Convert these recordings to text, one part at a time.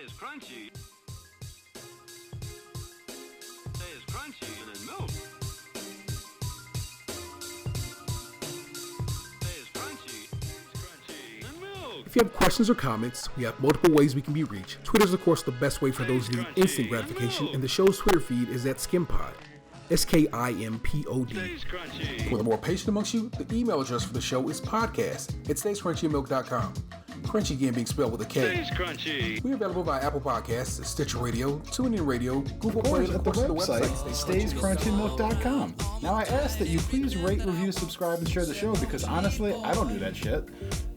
is crunchy. Stay is crunchy and then milk. Stay is crunchy. It's crunchy and milk. If you have questions or comments, we have multiple ways we can be reached. Twitter is, of course, the best way for those who need instant gratification, and the show's Twitter feed is at SKiM Pod. SKiMPOD. For the more patient amongst you, the email address for the show is podcast@stayscrunchyandmilk.com. Crunchy again being spelled with a K. Stays crunchy. We're available via Apple Podcasts, Stitcher Radio, TuneIn Radio, Google Play, and of course the website, stayscrunchyandmilk.com. Now I ask that you please rate, review, subscribe, and share the show because honestly, I don't do that shit.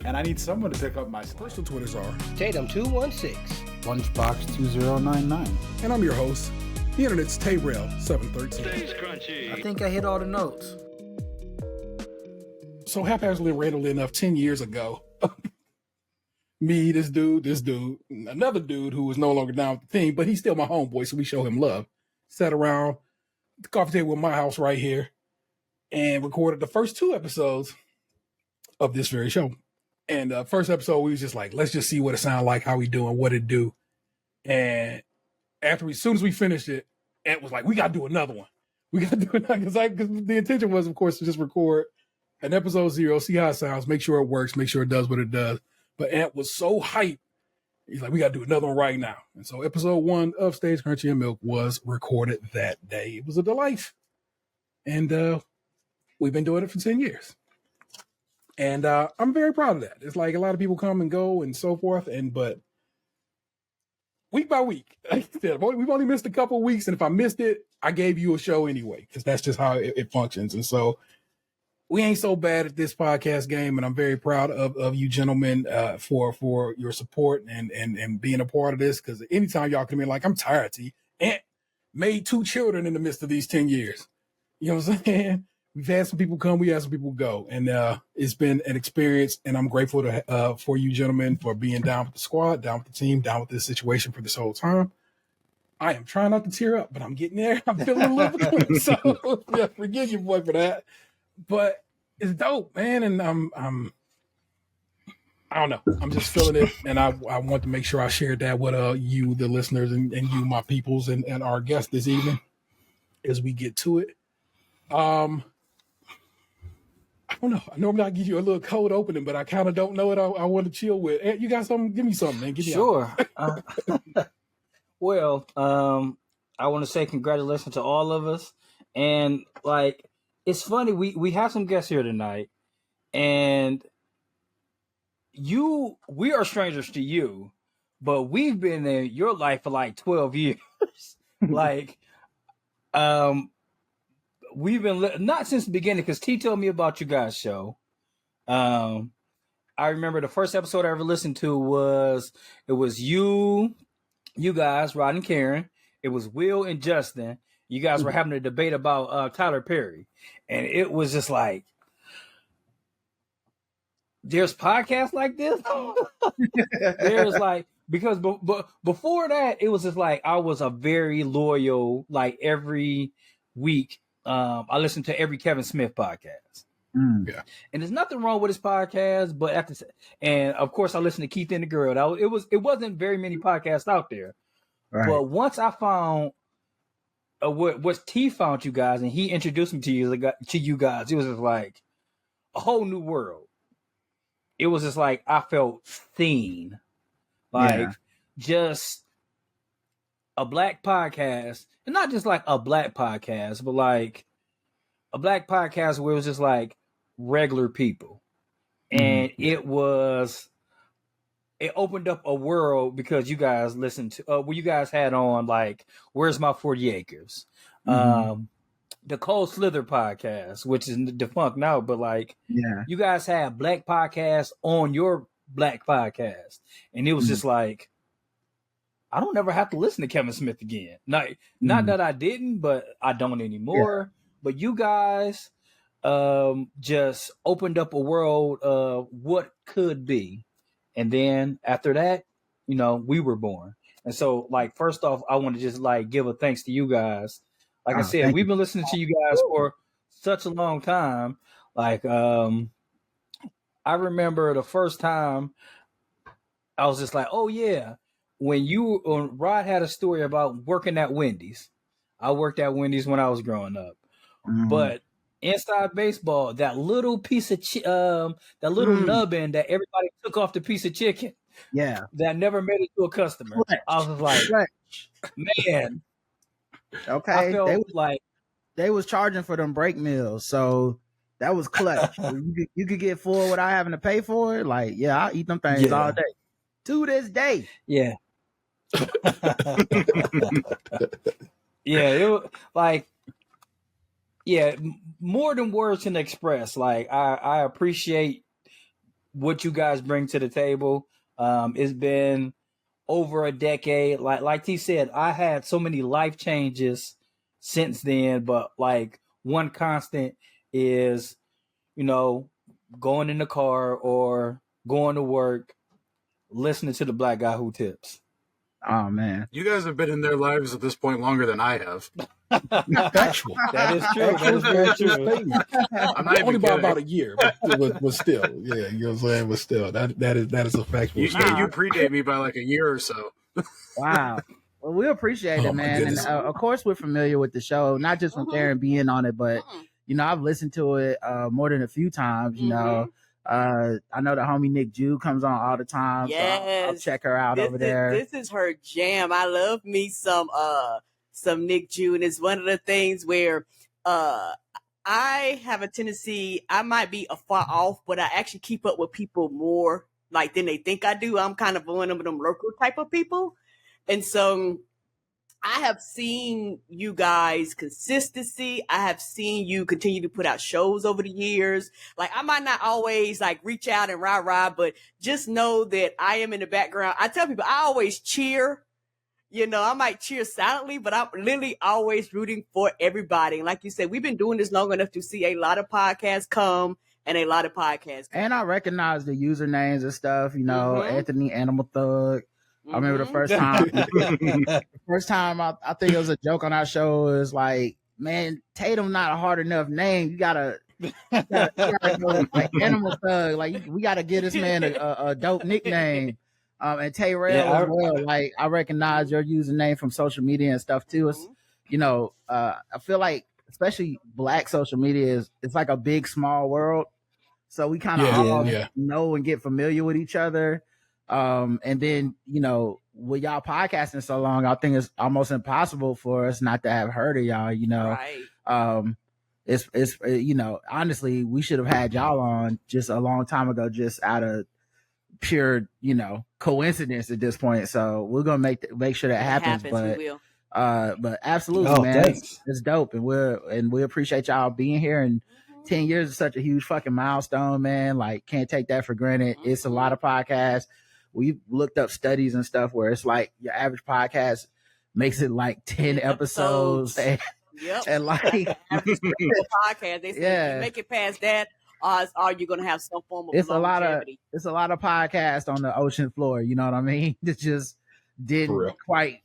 And I need someone to pick up my personal Twitters are Tatum216, Lunchbox2099. And I'm your host, the internet's Tayrell713. Stays crunchy. I think I hit all the notes. So haphazardly, randomly enough, 10 years ago, me, this dude, another dude who was no longer down with the team, but he's still my homeboy, so we show him love. Sat around the coffee table in my house right here and recorded the first 2 episodes of this very show. And first episode, we was just like, let's just see what it sound like, how we doing, what it do. And as soon as we finished it, Ant was like, we got to do another one. We got to do another, because the intention was, of course, to just record an episode 0, see how it sounds, make sure it works, make sure it does what it does. But Ant was so hyped. He's like, we got to do another one right now. And so episode 1 of Stays Crunchy and Milk was recorded that day. It was a delight. And we've been doing it for 10 years. And I'm very proud of that. It's like a lot of people come and go and so forth. But week by week, like I said, we've only missed a couple of weeks. And if I missed it, I gave you a show anyway, because that's just how it functions. And so we ain't so bad at this podcast game, and I'm very proud of you gentlemen for your support and being a part of this, because anytime y'all come in like, I'm tired, T. Ant made 2 children in the midst of these 10 years. You know what I'm saying? We've had some people come, we had some people go, and it's been an experience, and I'm grateful for you gentlemen for being down with the squad, down with the team, down with this situation for this whole time. I am trying not to tear up, but I'm getting there. I'm feeling a little bit, so yeah, forgive your boy for that. But it's dope, man, and I don't know. I'm just feeling it, and I want to make sure I shared that with you, the listeners, and you, my peoples, and our guests this evening as we get to it. I don't know. Normally I give you a little cold opening, but I kind of don't know what I want to chill with. Hey, you got something? Give me something, man. Give me sure. Well, I want to say congratulations to all of us, and like. It's funny, we have some guests here tonight, and we are strangers to you, but we've been in your life for like 12 years. Like, we've been, not since the beginning, because T told me about you guys' show. I remember the first episode I ever listened to was you guys, Rod and Karen. It was Will and Justin. You guys were having a debate about Tyler Perry. And it was just like, there's podcasts like this? There's like, because before that, it was just like, I was a very loyal, like every week, I listened to every Kevin Smith podcast. Yeah. And there's nothing wrong with his podcast, but and of course I listened to Keith and the Girl. It wasn't very many podcasts out there. Right. But once I found what T found you guys, and he introduced me to you guys, it was just like a whole new world. It was just like I felt seen, like just a black podcast, and not just like a black podcast, but like a black podcast where it was just like regular people, and it opened up a world because you guys listened to where you guys had on like Where's My 40 Acres, the Cold Slither podcast, which is defunct now, but like you guys had black podcasts on your black podcast, and it was just like I don't ever have to listen to Kevin Smith again. Not that I didn't, but I don't anymore. But you guys just opened up a world of what could be. And then after that, we were born. And so, like, first off, I want to just, like, give a thanks to you guys. Like I said, we've been listening to you guys for such a long time. Like, I remember the first time I was just like, oh, yeah, when Rod had a story about working at Wendy's. I worked at Wendy's when I was growing up, but inside baseball, that little piece of that little nubbin that everybody took off the piece of chicken, that never made it to a customer. I was like, man, okay, I felt like they was charging for them break meals, so that was clutch. you could get full without having to pay for it. Like, yeah, I'll eat them things all day to this day. Yeah. Yeah, it was like, more than words can express. Like, I appreciate what you guys bring to the table. It's been over a decade. Like T said, I had so many life changes since then, but like one constant is, going in the car or going to work, listening to the Black Guy Who Tips. Oh man, you guys have been in their lives at this point longer than I have. Factual. That is true. That is very true. I'm not Only even by kidding. about a year, but still, yeah, you know what I'm saying. But still, that is a factual. You statement. predate me by like a year or so. wow. Well, we appreciate it, my man. And goodness. of course, we're familiar with the show, not just from Aaron being on it, but I've listened to it more than a few times. I know the homie Nick Jew comes on all the time. Yes. So I'll check her out over there. This is her jam. I love me some Nick Jew, and it's one of the things where I have a tendency, I might be afar off, but I actually keep up with people more like than they think I do. I'm kind of one of them local type of people. And so I have seen you guys' consistency. I have seen you continue to put out shows over the years. Like, I might not always like reach out and rah, but just know that I am in the background. I tell people I always cheer. I might cheer silently, but I'm literally always rooting for everybody. And like you said, we've been doing this long enough to see a lot of podcasts come and a lot of podcasts come. And I recognize the usernames and stuff, Anthony Animal Thug. I remember the first time, I think it was a joke on our show. It was like, man, Tatum not a hard enough name. You gotta go like Animal Thug. Like, we gotta give this man a dope nickname. And Tay Rail as well. Like, I recognize your username from social media and stuff too. It's, I feel like especially Black social media it's like a big small world. So we kind of all know and get familiar with each other. And then, with y'all podcasting so long, I think it's almost impossible for us not to have heard of y'all, Right. It's honestly, we should have had y'all on just a long time ago, just out of pure, coincidence at this point. So we're going to make sure that happens. But, we will. But absolutely, man, it's dope. And we appreciate y'all being here. And 10 years is such a huge fucking milestone, man. Like, can't take that for granted. It's a lot of podcasts. We've looked up studies and stuff where it's like your average podcast makes it like 10 episodes. Yep. And like podcast, they say if you make it past that, are you going to have some form of longevity? It's a lot of podcasts on the ocean floor. You know what I mean? It just didn't quite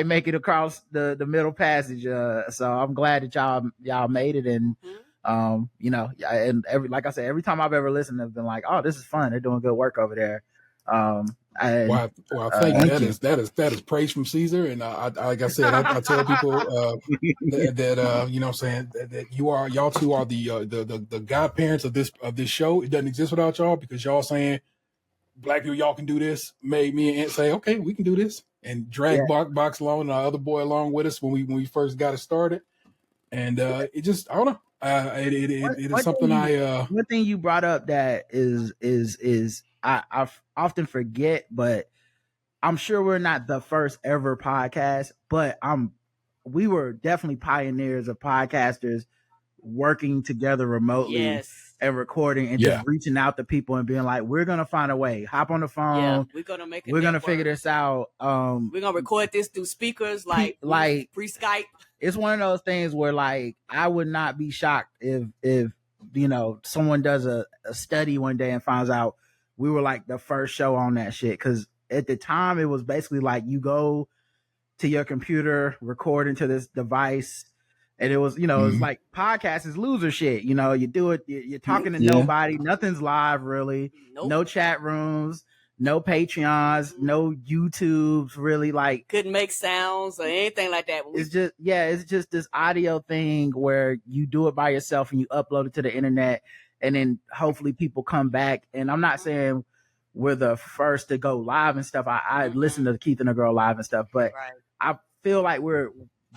make it across the middle passage. So I'm glad that y'all made it. And and like I said, every time I've ever listened, I've been like, oh, this is fun. They're doing good work over there. Thank you. That is praise from Caesar. And like I said, I tell people that you know what I'm saying, that y'all two are the godparents of this show. It doesn't exist without y'all, because y'all saying, Black people, y'all can do this, made me and Aunt say, okay, we can do this, and drag Box along and our other boy along with us when we first got it started. And it just, I don't know. It is something one thing you brought up that is I often forget, but I'm sure we're not the first ever podcast, but we were definitely pioneers of podcasters working together remotely and recording and just reaching out to people and being like, we're gonna find a way, hop on the phone, we're gonna figure this out. We're gonna record this through speakers like pre-Skype. It's one of those things where, like, I would not be shocked if someone does a study one day and finds out we were like the first show on that shit. Because at the time, it was basically like you go to your computer, record into this device, and it was, it's like podcast is loser shit. You do it, you're talking to nobody, nothing's live really, no chat rooms, no Patreons, no YouTubes, really. Like, Couldn't make sounds or anything like that. it's just this audio thing where you do it by yourself and you upload it to the internet, and then hopefully people come back. And I'm not saying we're the first to go live and stuff. I listen to Keith and the Girl live and stuff, but Right. I feel like we're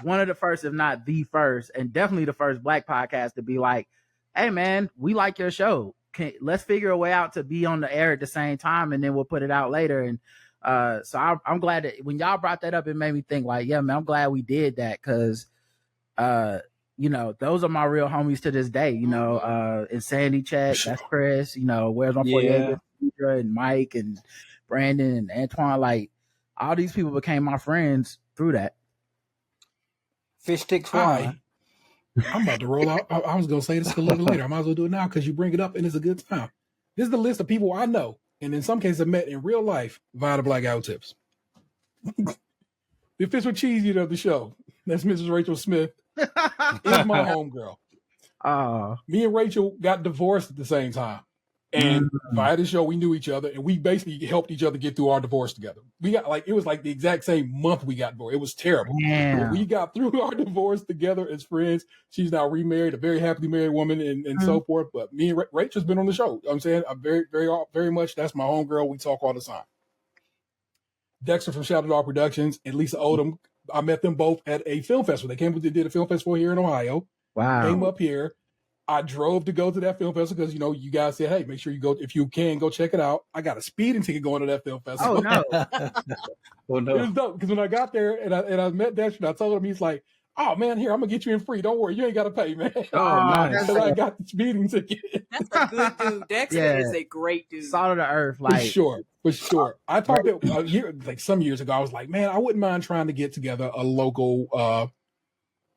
one of the first, if not the first, and definitely the first Black podcast to be like, hey man, we like your show. Let's figure a way out to be on the air at the same time, and then we'll put it out later. And so I'm glad that when y'all brought that up, it made me think like, yeah, man, I'm glad we did that, because you know, those are my real homies to this day. You know, Insanity Check, that's Chris. You know, Where's My 48? Deidre and Mike and Brandon and Antoine. Like, all these people became my friends through that. Fish stick fly. I'm about to roll out. I was going to say this a little later. I might as well do it now because you bring it up and it's a good time. This is the list of people I know, and in some cases I met in real life via the Black Guy Who Tips. The official cheese eater of the show. That's Mrs. Rachel Smith. Is my homegirl. Me and Rachel got divorced at the same time. And via the show, we knew each other, and we basically helped each other get through our divorce together. We got it was like the exact same month we got divorced. It was terrible. Yeah. We got through our divorce together as friends. She's now remarried, a very happily married woman, and so forth. But me and Rachel's been on the show. I'm saying I'm very much. That's my homegirl. We talk all the time. Dexter from Shadow Dog Productions and Lisa Odom. I met them both at a film festival. They did a film festival here in Ohio. Wow. Came up here. I drove to go to that film festival because, you know, you guys said, hey, make sure you go, if you can, go check it out. I got a speeding ticket going to that film festival. Oh, no. Oh, It was no. dope because when I got there and I met Dexter and I told him, he's like, oh, man, here, I'm going to get you in free. Don't worry. You ain't got to pay, man. Oh, nice. Because I got the speeding ticket. That's a good dude. Dexter is a great dude. Salt of the earth. Like, For sure. I talked some years ago. I was like, man, I wouldn't mind trying to get together a local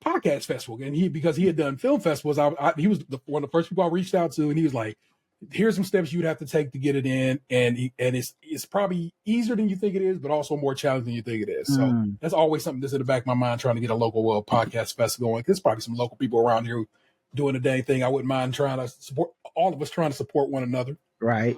podcast festival. And because he had done film festivals, he was one of the first people I reached out to, and he was like, here's some steps you'd have to take to get it in. And it's probably easier than you think it is, but also more challenging than you think it is. So that's always something that's in the back of my mind, trying to get a local podcast festival going. There's probably some local people around here doing the dang thing. I wouldn't mind trying to support, all of us trying to support one another. right.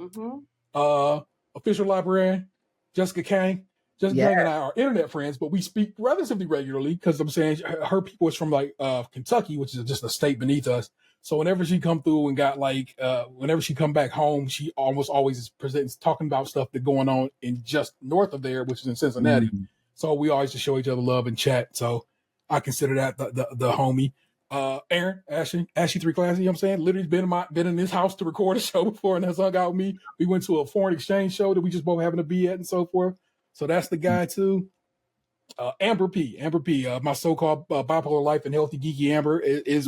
Official librarian, Jessica Kang. Jessica Kang and I are internet friends, but we speak relatively regularly because I'm saying her people is from like Kentucky, which is just a state beneath us. So whenever she come through and got like, whenever she come back home, she almost always is talking about stuff that's going on in just north of there, which is in Cincinnati. So we always just show each other love and chat. So I consider that the homie. Aaron, Ashley 3 Classy, you know what I'm saying? Literally been in this house to record a show before and has hung out with me. We went to a foreign exchange show that we just both happened to be at and so forth. So that's the guy too. Amber P, my so-called bipolar life and healthy geeky Amber is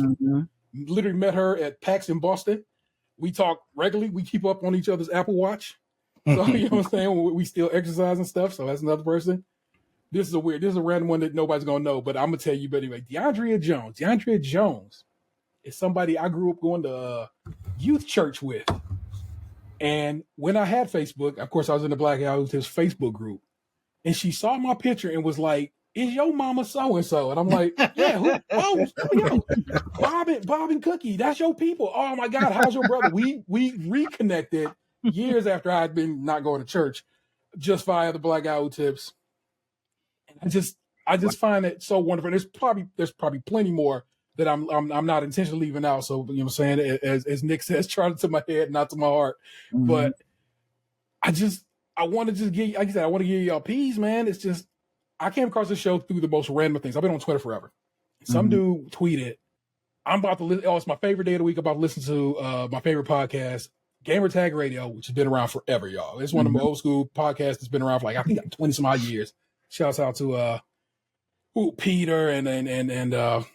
literally met her at PAX in Boston. We talk regularly. We keep up on each other's Apple Watch. So you know what I'm saying? We still exercise and stuff. So that's another person. This is a random one that nobody's gonna know, but I'm gonna tell you. But anyway, DeAndrea Jones is somebody I grew up going to youth church with. And when I had Facebook, of course, I was in the Black Guy Who Tips Facebook group, and she saw my picture and was like, "Is your mama so and so?" And I'm like, "Yeah, who? Oh, yo, Bob and Cookie, that's your people. Oh my God, how's your brother?" We reconnected years after I had been not going to church, just via the Black Guy Who Tips. I just find it so wonderful. There's probably plenty more that I'm not intentionally leaving out. So you know what I'm saying, as Nick says, charge it to my head, not to my heart. But I want to just give, like I said, I want to give y'all peas, man. It's just I came across the show through the most random things. I've been on Twitter forever. Some dude tweeted, "I'm about to listen. Oh, it's my favorite day of the week. I'm about to listen to my favorite podcast, Gamer Tag Radio, which has been around forever, y'all. It's one of my old school podcasts that's been around for like I think 20 some odd years." Shouts out to Peter and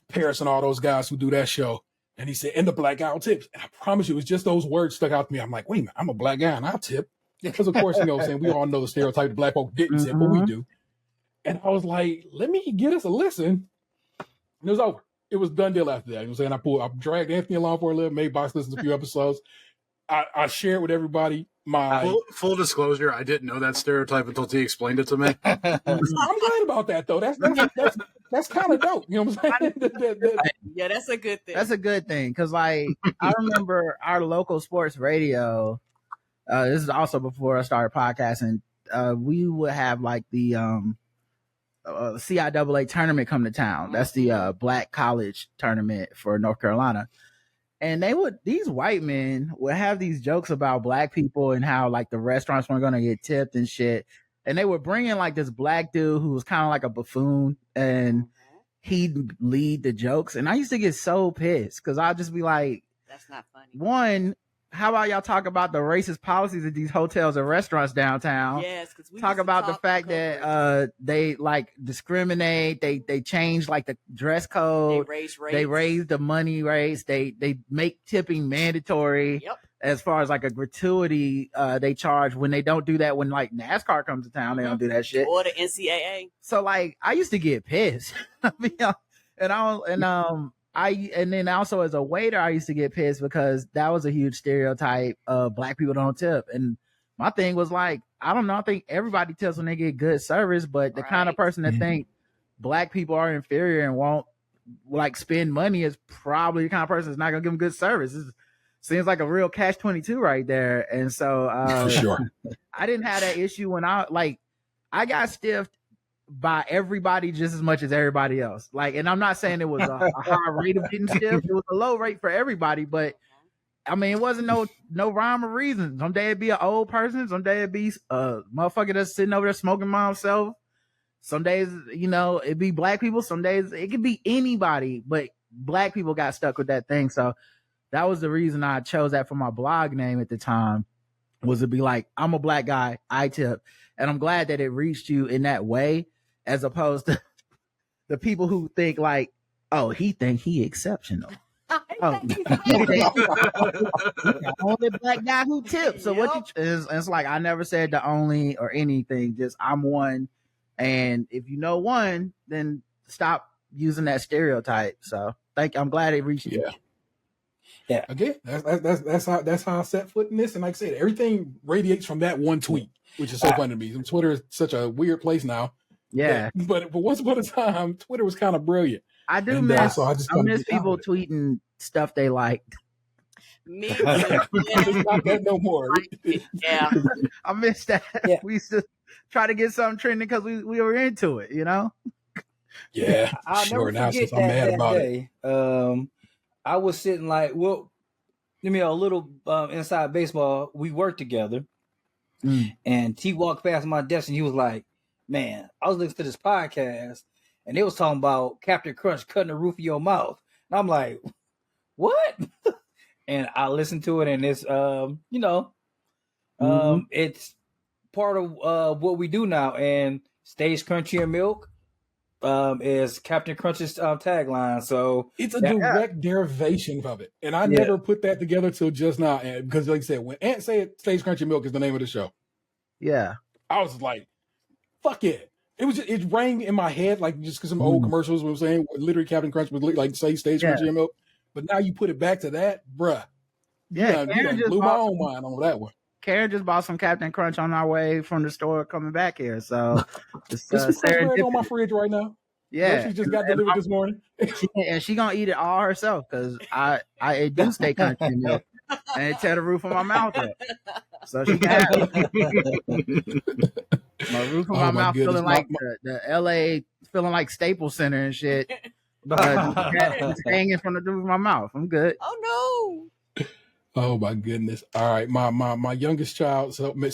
Paris and all those guys who do that show. And he said, "And the Black Guy Who Tips." And I promise you, it was just those words stuck out to me. I'm like, wait a minute, I'm a black guy and I tip. Because of course, you know what I'm saying, we all know the stereotype that black folk didn't tip, but we do. And I was like, let me get us a listen. And it was over. It was done deal after that. You know what I'm saying? I dragged Anthony along for a little, made Box listen to a few episodes. I shared with everybody my full disclosure. I didn't know that stereotype until T explained it to me. I'm glad about that though. That's kind of dope. You know what I'm saying? Yeah, that's a good thing. That's a good thing because, like, I remember our local sports radio. This is also before I started podcasting. We would have like the CIAA tournament come to town. That's the black college tournament for North Carolina. And these white men would have these jokes about black people and how like the restaurants weren't going to get tipped and shit. And they were bringing like this black dude who was kind of like a buffoon, and he'd lead the jokes. And I used to get so pissed because I'd just be like, that's not funny. One, how about y'all talk about the racist policies of these hotels and restaurants downtown? Yes, because we talk about the fact that they like discriminate. They change like the dress code. They raise rates. They raise the money rates. They make tipping mandatory. Yep. As far as like a gratuity, they charge when they don't do that. When like NASCAR comes to town, they don't do that shit. Or the NCAA. So like, I used to get pissed, and then also as a waiter, I used to get pissed because that was a huge stereotype of black people don't tip. And my thing was like, I don't know, I think everybody tips when they get good service, but the kind of person that think black people are inferior and won't like spend money is probably the kind of person that's not gonna give them good service. Seems like a real catch-22 right there. And so for sure, I didn't have that issue when I got stiffed by everybody just as much as everybody else. Like, and I'm not saying it was a high rate of getting stiffed. It was a low rate for everybody, but I mean, it wasn't no rhyme or reason. Some day it'd be an old person. Some day it'd be a motherfucker that's sitting over there smoking by himself. Some days, it'd be black people. Some days it could be anybody, but black people got stuck with that thing. So that was the reason I chose that for my blog name at the time, was to be like, I'm a black guy, I tip. And I'm glad that it reached you in that way, as opposed to the people who think like, oh, he think he exceptional. Oh, the only black guy who tips. So it's like, I never said the only or anything, just I'm one. And if you know one, then stop using that stereotype. So I'm glad it reached you. Yeah. Again, that's how I set foot in this. And like I said, everything radiates from that one tweet, which is so funny to me. And Twitter is such a weird place now. Yeah. But once upon a time, Twitter was kind of brilliant. I miss people tweeting stuff they liked. Me too. It's not that no more. Yeah. I miss that. Yeah. We used to try to get something trending because we were into it, Yeah. I'll sure. never Now forget since I'm mad that about day. I was sitting like, well, give me a little inside baseball. We worked together. And he walked past my desk and he was like, man, I was listening to this podcast and they was talking about Captain Crunch cutting the roof of your mouth. And I'm like, what? And I listened to it, and it's, it's part of what we do now. And Stage Crunchy and Milk is Captain Crunch's tagline. So it's a direct derivation of it. And I never put that together till just now. And because like I said, when Ant said Stage Crunchy Milk is the name of the show. Yeah. I was like, fuck it. It rang in my head, like just because some old commercials were saying literally Captain Crunch would like say Stage Crunchy and Milk. But now you put it back to that, bruh. Yeah. You done blew my own mind on that one. Karen just bought some Captain Crunch on our way from the store coming back here. So it's on my fridge right now. Yeah. She just got delivered this morning. She gonna eat it all herself because I do stay country milk and it tear the roof of my mouth up. So she got my roof of my mouth goodness. Feeling like the LA feeling like Staples Center and shit. But it's hanging from the roof of my mouth. I'm good. Oh no. Oh my goodness. All right. My youngest child told me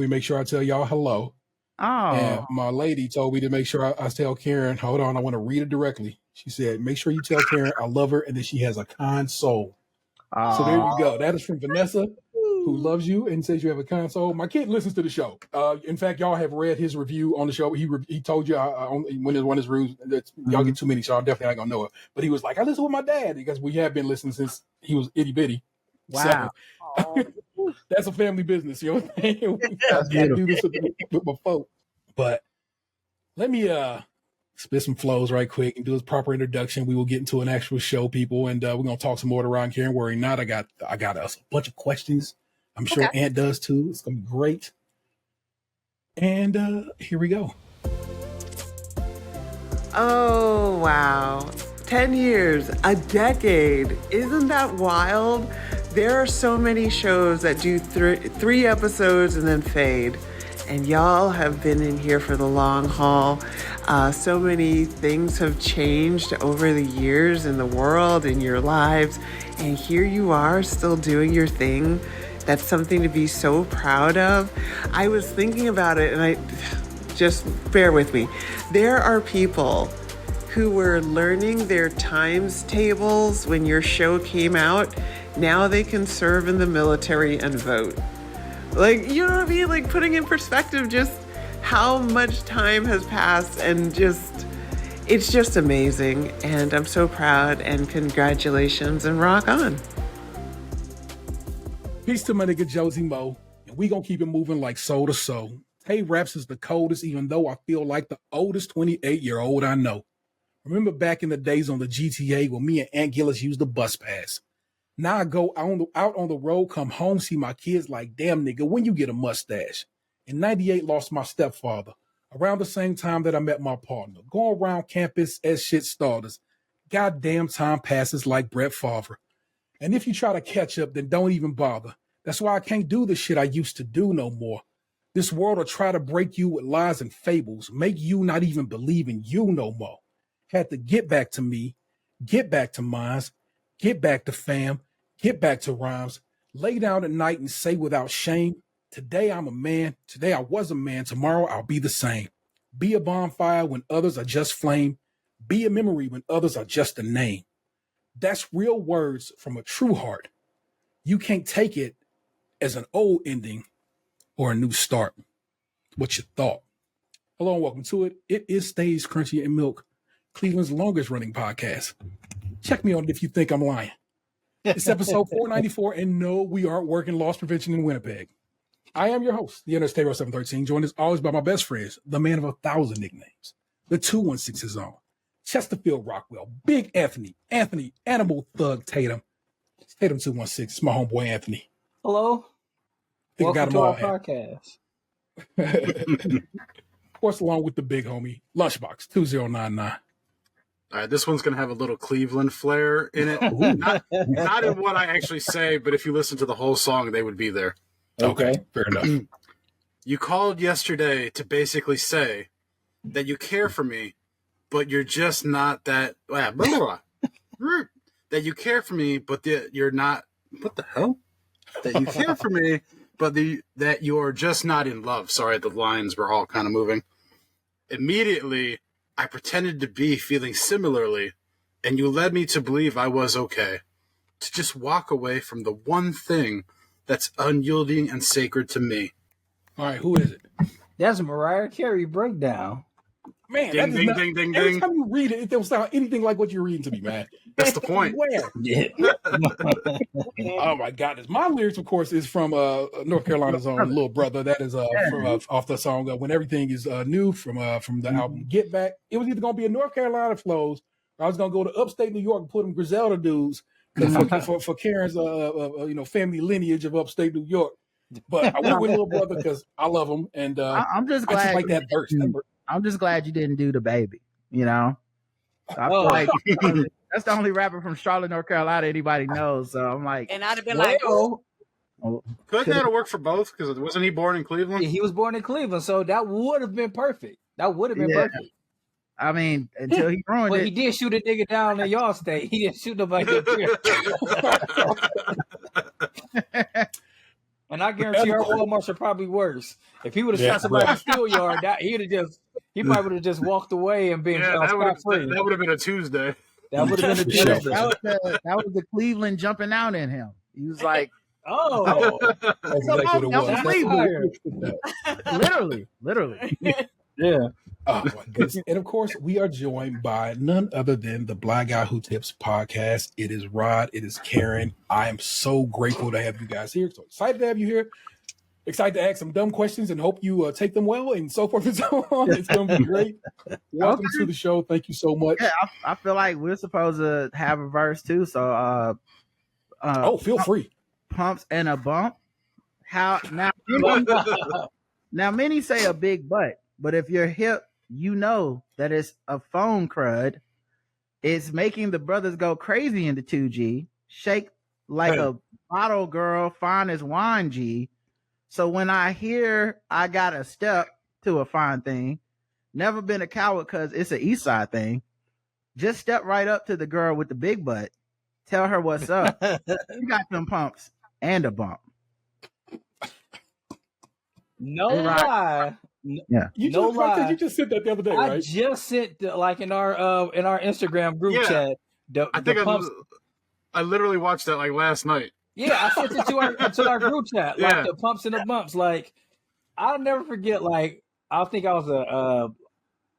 make sure I tell y'all hello. Oh. And my lady told me to make sure I tell Karen, hold on, I want to read it directly. She said, make sure you tell Karen I love her and that she has a kind soul. Oh. So there you go. That is from Vanessa, who loves you and says you have a kind soul. My kid listens to the show. In fact, y'all have read his review on the show. He told you when there's one of his reviews that y'all get too many, so I'm definitely not gonna know it. But he was like, I listen with my dad because we have been listening since he was itty bitty. Wow. So, that's a family business, you know what I'm saying? I do this with my folk. But let me spit some flows right quick and do his proper introduction. We will get into an actual show, people, and we're gonna talk some more to Ron Karen. Worry not, I got a bunch of questions. I'm sure Ant does too. It's gonna be great. And here we go. Oh wow. 10 years, a decade. Isn't that wild? There are so many shows that do three episodes and then fade. And y'all have been in here for the long haul. So many things have changed over the years in the world, in your lives. And here you are still doing your thing. That's something to be so proud of. I was thinking about it, and I just bear with me. There are people who were learning their times tables when your show came out. Now they can serve in the military and vote. Like, you know what I mean? Like, putting in perspective just how much time has passed, and it's just amazing. And I'm so proud, and congratulations, and rock on. Peace to my nigga Josie Mo, and we gonna keep it moving like soul to soul. Tay Raps is the coldest, even though I feel like the oldest 28-year-old I know. Remember back in the days on the GTA when me and Aunt Gillis used the bus pass. Now I go out on the road, come home, see my kids like, damn nigga, when you get a mustache? In 98, lost my stepfather. Around the same time that I met my partner. Going around campus as shit starters. Goddamn time passes like Brett Favre. And if you try to catch up, then don't even bother. That's why I can't do the shit I used to do no more. This world will try to break you with lies and fables, make you not even believe in you no more. Had to get back to me, get back to mines, get back to fam, get back to rhymes, lay down at night and say without shame, today I'm a man, today I was a man, tomorrow I'll be the same. Be a bonfire when others are just flame, be a memory when others are just a name. That's real words from a true heart. You can't take it as an old ending or a new start. What's your thought? Hello and welcome to it. It is Stays Krunchy and Milk, Cleveland's longest running podcast. Check me on it if you think I'm lying. It's episode 494, and no, we aren't working loss prevention in Winnipeg. I am your host, the Stereo 713, joined as always by my best friends, the man of 1,000 nicknames, the 216 is on, Chesterfield Rockwell, Big Anthony, Animal Thug Tatum, Tatum 216, it's my homeboy Anthony. Hello. Welcome to our podcast. Of course, along with the big homie, Lunchbox 2099. All right, this one's going to have a little Cleveland flair in it. not in what I actually say, but if you listen to the whole song, they would be there. Okay, fair enough. You called yesterday to basically say that you care for me, but you're just not that... Blah, blah, blah. That you care for me, but you're not... What the hell? That you care for me, but that you're just not in love. Sorry, the lines were all kind of moving. Immediately, I pretended to be feeling similarly, and you led me to believe I was okay. To just walk away from the one thing that's unyielding and sacred to me. All right, who is it? That's a Mariah Carey breakdown. Man, ding, ding, ding, ding, every ding. time you read it, it don't sound anything like what you're reading to me, man. That's the point. Where? Yeah. Oh my goodness. My lyrics, of course, is from North Carolina's own Little Brother. That is from, off the song When Everything Is New from the album Get Back. It was either going to be a North Carolina flows, or I was going to go to upstate New York and put them Griselda dudes for Karen's family lineage of upstate New York. But I went with Little Brother because I love him, and I'm just glad. I just like that verse. I'm just glad you didn't do the baby. You know, I feel like that's the only rapper from Charlotte, North Carolina anybody knows. So I'm like, And I'd have been like, Well, Could that have worked for both? Because wasn't he born in Cleveland? he was born in Cleveland, so that would have been perfect. That would have been perfect. I mean, until he ruined But it. he did shoot a nigga down in y'all state. He didn't shoot nobody up here. And I guarantee our Walmarts are probably worse. If he would have shot somebody in the steel yard, he probably would have just walked away and been scot-free. That would have been a Tuesday. That would have been a that, Tuesday. that was the Cleveland jumping out in him. He was like, Oh, That's exactly what it was. literally. yeah. Oh my goodness. And of course, we are joined by none other than the Black Guy Who Tips podcast. It is Rod. It is Karen. I am so grateful to have you guys here. So excited to have you here. Excited to ask some dumb questions and hope you take them well and so forth and so on. It's going to be great. Welcome to the show. Thank you so much. Yeah, I feel like we're supposed to have a verse too. So, feel free. Pumps and a bump. How now? Now, many say a big butt, but if you're hip, you know that it's a phone crud. It's making the brothers go crazy in the 2G. Shake like a bottle girl, fine as wine G. So when I hear I got a step to a fine thing, never been a coward because it's an east side thing. Just step right up to the girl with the big butt. Tell her what's up. You got them pumps and a bump. No Right. lie. Yeah. You No just, Rocket, lie. you just said that the other day, I right? just sent like in our Instagram group Yeah. chat. I think pumps. I literally watched that like last night. Yeah, I sent it to our group chat. Like Yeah. the pumps and the bumps. Like I'll never forget. Like I think I was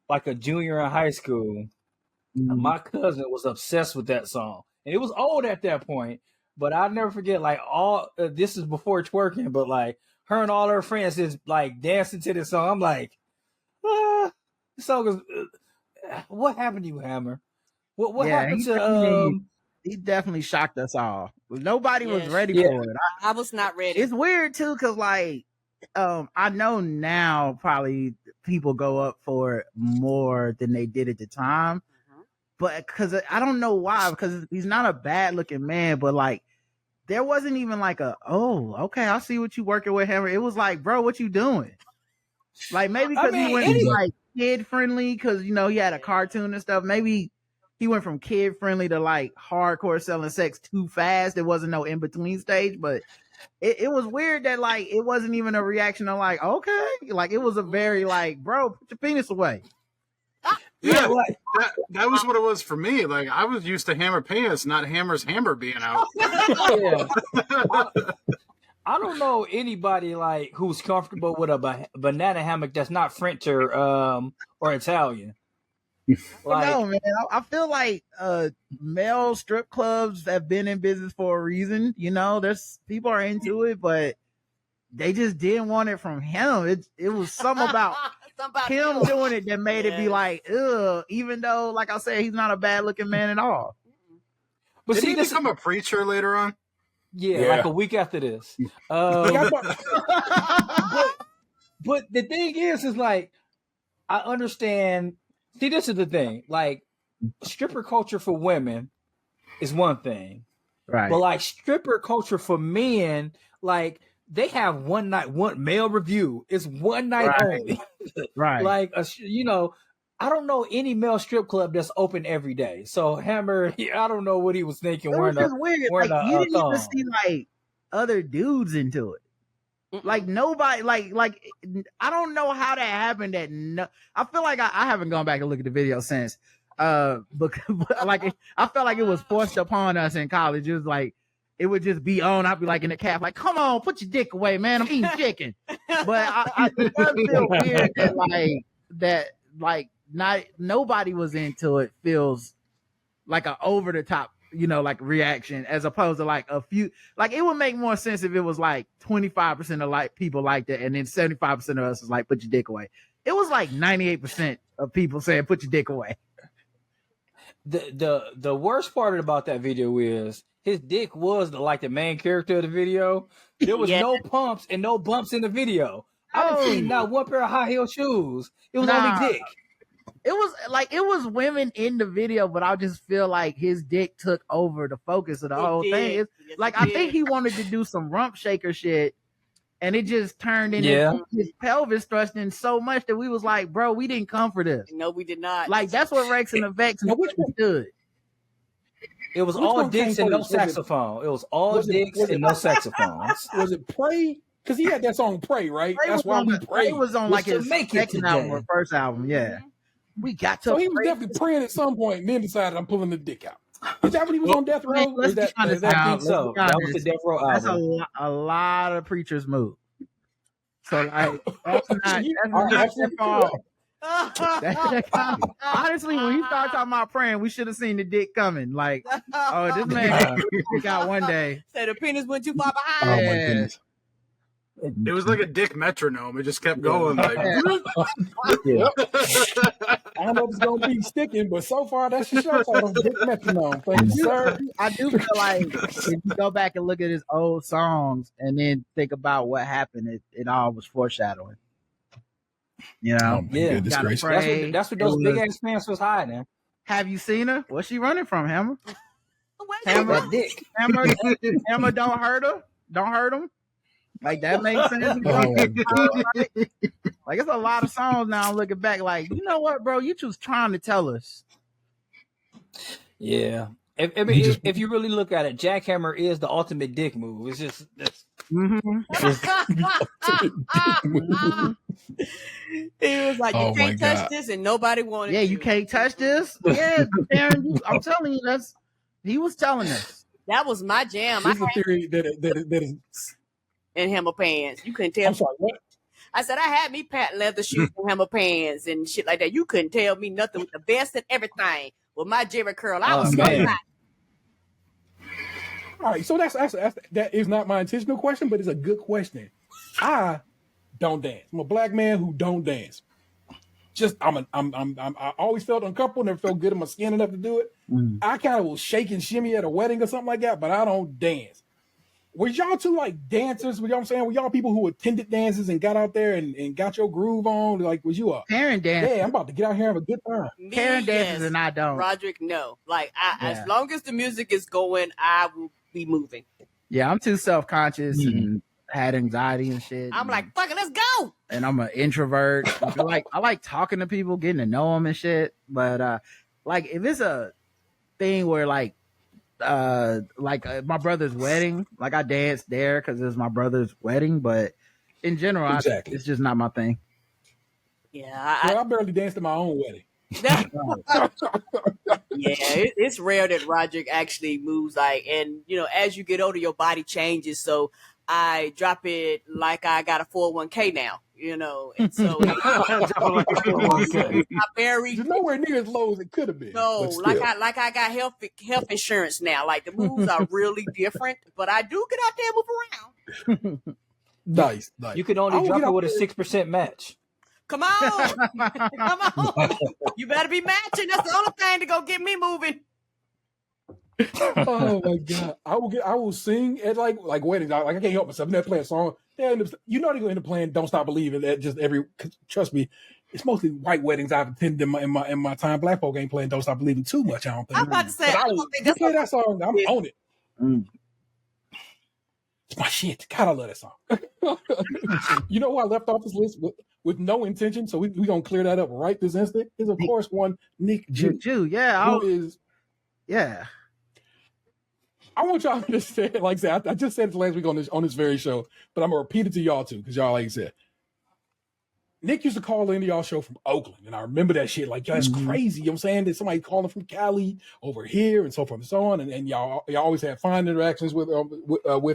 a junior in high school. My cousin was obsessed with that song, and it was old at that point. But I'll never forget. Like all this is before twerking, but like her and all her friends is like dancing to this song. I'm like, this song is. What happened to you, Hammer? What happened to He definitely shocked us all. Nobody was Yes. ready Yeah. for it. I was not ready. It's weird too, because like I know now probably people go up for it more than they did at the time. But because I don't know why, because he's not a bad looking man, but like there wasn't even like okay, I see what you working with, Hammer. It was like, bro, what you doing? Like maybe because he went from like kid friendly, because he had a cartoon and stuff. Maybe he went from kid friendly to like hardcore selling sex too fast. There wasn't no in between stage, but it was weird that like it wasn't even a reaction of like, okay, like it was a very like, bro, put your penis away. Yeah, that was what it was for me. Like I was used to Hammer penis, not Hammer's hammer being out. Yeah. I don't know anybody like who's comfortable with a banana hammock that's not French or Italian. Like, no, man. I feel like male strip clubs have been in business for a reason. There's people are into it, but they just didn't want it from him. It was something about him doing it that made it be like, ugh, even though, like I said, he's not a bad looking man at all. But did he become a preacher later on? Yeah, like a week after this. But the thing is like, I understand. See, this is the thing. Like, stripper culture for women is one thing. Right. But like stripper culture for men, like they have one male review. It's one night only. Right. Like I don't know any male strip club that's open every day. So Hammer, I don't know what he was thinking. It was just weird. Like you didn't even see like other dudes into it. Like nobody, like I don't know how that happened. I feel like I haven't gone back and looked at the video since. But like I felt like it was forced upon us in college. It was like it would just be on. I'd be like in the caf, like, come on, put your dick away, man. I'm eating chicken. But it does feel weird that not nobody was into it. Feels like an over the top, like reaction, as opposed to like a few. Like it would make more sense if it was like 25% of like people liked it, and then 75% of us was like, put your dick away. It was like 98% of people saying, put your dick away. The worst part about that video is his dick was the main character of the video. There was no pumps and no bumps in the video. I didn't see not one pair of high heel shoes. It was only dick. It was women in the video, but I just feel like his dick took over the focus of the whole thing. It's I think he wanted to do some rump shaker shit, and it just turned into his pelvis thrusting so much that we was like, bro, we didn't come for this. No, we did not. Like that's what Rex and the Vex stood. It was all dicks and no saxophone. It was all dicks and no saxophones. Was it Pray? Because he had that song Pray, right? That's why we pray. It was on like his second album or first album, yeah. We got to. So he was definitely praying at some point, and then decided I'm pulling the dick out. Is that when he was on Death Row? Let's be honest. That was the Death Row album. That's a lot of preachers move. So like, that's not their fault. Honestly, when he started talking about praying, we should have seen the dick coming. Like, oh, this man dick out one day. Said the penis went too far behind. Oh my goodness. It was like a dick metronome. It just kept going. Like, I don't know if it's gonna be sticking, but so far that's the show title, Dick Metronome. Thank you, sir. I do feel like if you go back and look at his old songs and then think about what happened, it all was foreshadowing. Goodness gracious. That's what those big ass pants was hiding. Have you seen her? Where's she running from, Hammer? Hammer, That dick. hammer don't hurt her. Don't hurt him. Like that makes sense. Like it's a lot of songs now. I'm looking back, like you know what, bro? You just trying to tell us. Yeah. If you really look at it, jackhammer is the ultimate dick move. It's just He was like, you can't touch this, and nobody wanted. Yeah, you can't touch this. Yeah, Aaron, I'm telling you, he was telling us. That was my jam. There's a theory that is in hammer pants. You couldn't tell. I'm sorry, what? I said I had me patent leather shoes and hammer pants and shit like that. You couldn't tell me nothing with the best and everything with my Jerry curl. I was so man. hot. All right, so that is not my intentional question, but it's a good question. I don't dance. I'm a black man who don't dance. Just I always felt uncomfortable, never felt good in my skin enough to do it. I kind of will shake and shimmy at a wedding or something like that, but I don't dance. Were y'all two like dancers? Were y'all saying? Were y'all people who attended dances and got out there and got your groove on? Like, was you a parent dancer? Yeah, I'm about to get out here and have a good time. Parent dances and I don't. Roderick, no. Like, as long as the music is going, I will be moving. Yeah, I'm too self-conscious and had anxiety and shit. I'm like, fuck it, let's go. And I'm an introvert. I like talking to people, getting to know them and shit. But like, if it's a thing where like my brother's wedding, like I danced there because it was my brother's wedding, but in general, it's just not my thing. Yeah, I barely danced at my own wedding. It's rare that Roderick actually moves like, and you know, as you get older, your body changes. So I drop it like I got a 401k now, you know, and so I very nowhere near as low as it could have been. No, like I got health insurance now. Like the moves are really different, but I do get out there and move around. Nice. You can only drop it with a 6% match. Come on. Come on. You better be matching. That's the only thing to go get me moving. Oh my God. I will sing at like weddings. Like I can't help myself. I'm not playing a song. You know they're gonna end up playing Don't Stop Believing. That just trust me, it's mostly white weddings I've attended in my time. Black folk ain't playing Don't Stop Believing too much, I don't think. I'm about to say you play that song, I'm on it. It's my shit. God, I love that song. You know who I left off this list with no intention, so we gonna clear that up right this instant. Is of course one Nick Jew. Yeah. I want y'all to understand, like I said, I just said it last week on this very show, but I'm gonna repeat it to y'all too, because y'all, like I said, Nick used to call into y'all show from Oakland, and I remember that shit. Like, that's crazy. You know what I'm saying? There's somebody calling from Cali over here, and so forth and so on. And y'all always had fine interactions with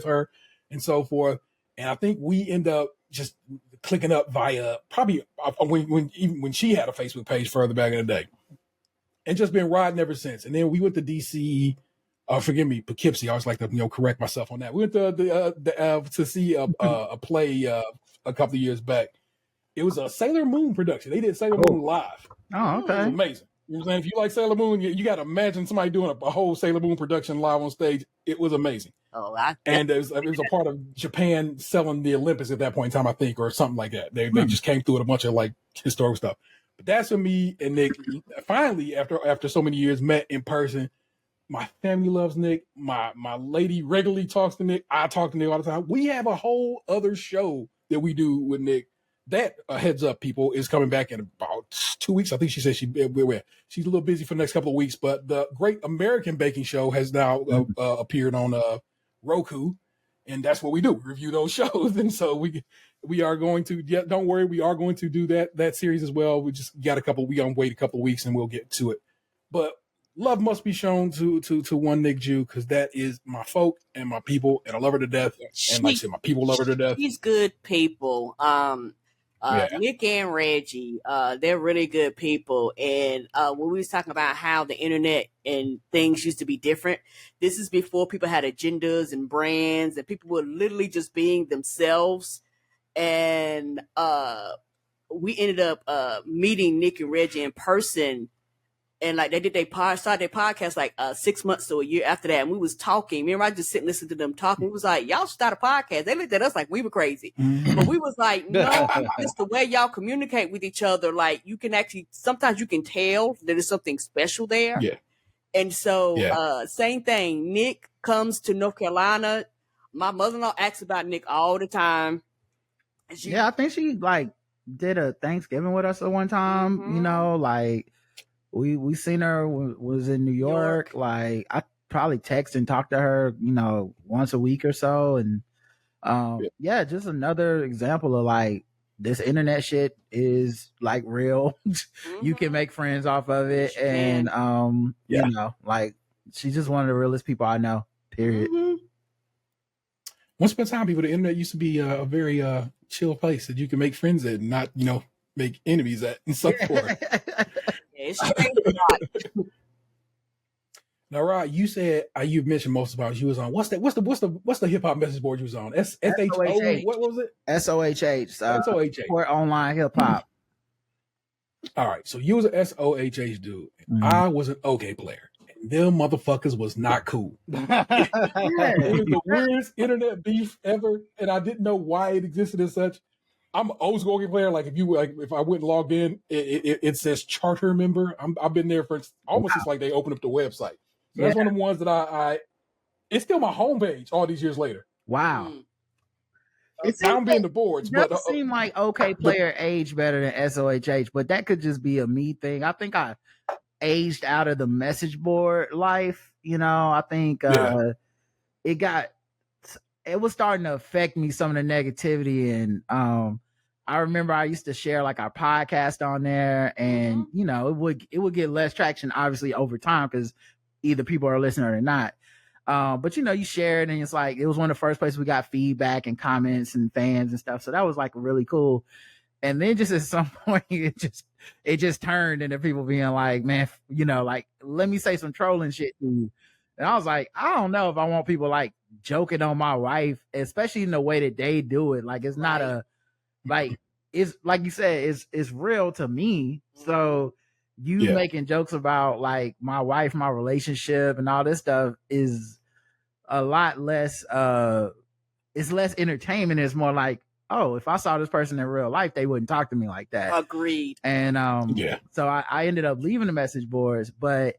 her and so forth. And I think we end up just clicking up via probably when she had a Facebook page further back in the day, and just been riding ever since. And then we went to DC. Forgive me, Poughkeepsie. I always like to correct myself on that. We went to see a play a couple of years back. It was a Sailor Moon production. They did Sailor Moon live. Oh, okay. It was amazing. You know what I'm saying? If you like Sailor Moon, you got to imagine somebody doing a whole Sailor Moon production live on stage. It was amazing. And it was a part of Japan selling the Olympics at that point in time, I think, or something like that. They just came through with a bunch of like historic stuff. But that's when me and Nick finally, after so many years, met in person. My family loves Nick. My lady regularly talks to Nick. I talk to Nick all the time. We have a whole other show that we do with Nick. That heads up, people, is coming back in about 2 weeks. I think she said she's a little busy for the next couple of weeks. But the Great American Baking Show has now appeared on Roku, and that's what we do. We review those shows, and so we are going to. Yeah, don't worry, we are going to do that series as well. We just got we gonna wait a couple of weeks, and we'll get to it. But love must be shown to one Nick Jew, because that is my folk and my people, and I love her to death. And like I said, my people love her to death. She's good people. Nick and Reggie, they're really good people. And when we was talking about how the internet and things used to be different, this is before people had agendas and brands, and people were literally just being themselves. And we ended up meeting Nick and Reggie in person. And like they did started their podcast like 6 months to a year after that. And we was talking. Me and I just sitting listening to them talking. We was like, y'all should start a podcast. They looked at us like we were crazy. But we was like, no, it's the way y'all communicate with each other. Like you can actually, sometimes you can tell that there's something special there. Yeah. And so, Yeah. same thing. Nick comes to North Carolina. My mother-in-law asks about Nick all the time. Yeah, I think she like did a Thanksgiving with us at one time. Mhm. You know, like we seen her was in New York. Like I probably text and talk to her, you know, once a week or so. And yeah, just another example of like this internet shit is like real. You can make friends off of it, and Yeah. you know, like she's just one of the realest people I know. Period. Once upon a time, people, the internet used to be a very chill place that you can make friends at and not, you know, make enemies at and so forth. It's changed a lot. Now, Rod, you said you mentioned most about you was on. What's the hip hop message board you was on? SHO. What was it? SOHH. SOHH. Support online hip hop. All right, so you was an SOHH dude. I was an OK player. Them motherfuckers was not cool. It was the weirdest internet beef ever, and I didn't know why it existed as such. I'm an old school game player. Like if I went and logged in, it says charter member. I've been there for almost since like they opened up the website. So that's one of the ones that I it's still my homepage all these years later. Wow. I'm being the boards, It but doesn't seem like OK player aged better than SOHH, but that could just be a me thing. I think I aged out of the message board life. You know, I think it was starting to affect me, some of the negativity. And I remember I used to share like our podcast on there, and you know, it would get less traction obviously over time because either people are listening or not. But you know, you share it, and it's like it was one of the first places we got feedback and comments and fans and stuff. So that was like really cool. And then just at some point, it just turned into people being like, man, you know, like, let me say some trolling shit to you. And I was like, I don't know if I want people like joking on my wife, especially in the way that they do it. Like, it's not it's like you said, it's real to me. So you making jokes about like my wife, my relationship and all this stuff is a lot less, it's less entertainment. It's more like, oh, if I saw this person in real life, they wouldn't talk to me like that. Agreed. And so I ended up leaving the message boards, but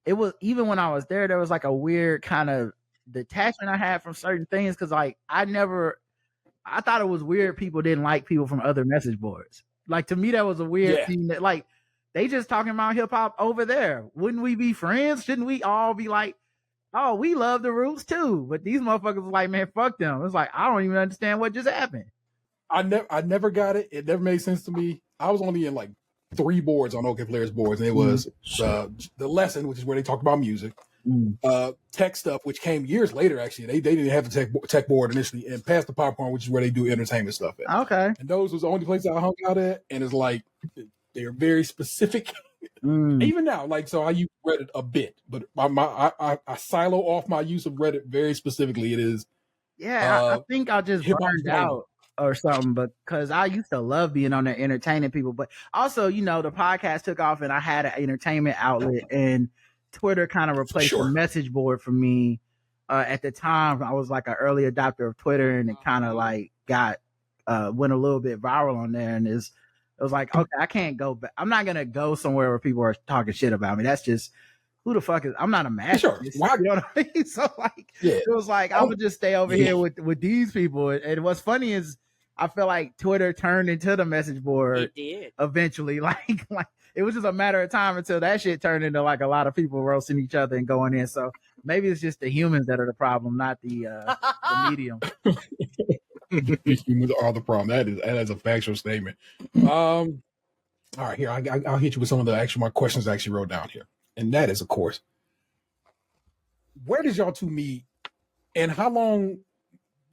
it was, even when I was there was like a weird kind of detachment I had from certain things, because like I thought it was weird people didn't like people from other message boards. Like, to me, that was a weird thing, that like they just talking about hip hop over there. Wouldn't we be friends? Shouldn't we all be like, oh, we love the Roots too? But these motherfuckers was like, man, fuck them. It's like, I don't even understand what just happened. I never got it. It never made sense to me. I was only in like 3 boards on OK Players boards, and it was the lesson, which is where they talk about music, tech stuff, which came years later. Actually, they didn't have the tech board initially, and Past the Popcorn, which is where they do entertainment stuff at. Okay, and those was the only places I hung out at, and it's like they're very specific. Even now, like, so I use Reddit a bit, but I silo off my use of Reddit very specifically. It is I think I just burned out or something, because I used to love being on there entertaining people, but also, you know, the podcast took off and I had an entertainment outlet, and Twitter kind of replaced the message board for me. At the time, I was like an early adopter of Twitter, and it kind of like went a little bit viral on there, and it was like, okay, I can't go back. I'm not gonna go somewhere where people are talking shit about me. That's just, who the fuck is? I'm not a masochist. Why? You know what I mean? So like, it was like I would just stay over here with these people. And what's funny is I feel like Twitter turned into the message board. It did Eventually. Like it was just a matter of time until that shit turned into like a lot of people roasting each other and going in. So maybe it's just the humans that are the problem, not the medium. Humans are the problem. That is a factual statement. All right, here I'll hit you with some of my questions I actually wrote down here, and that is, of course, where did y'all two meet, and how long,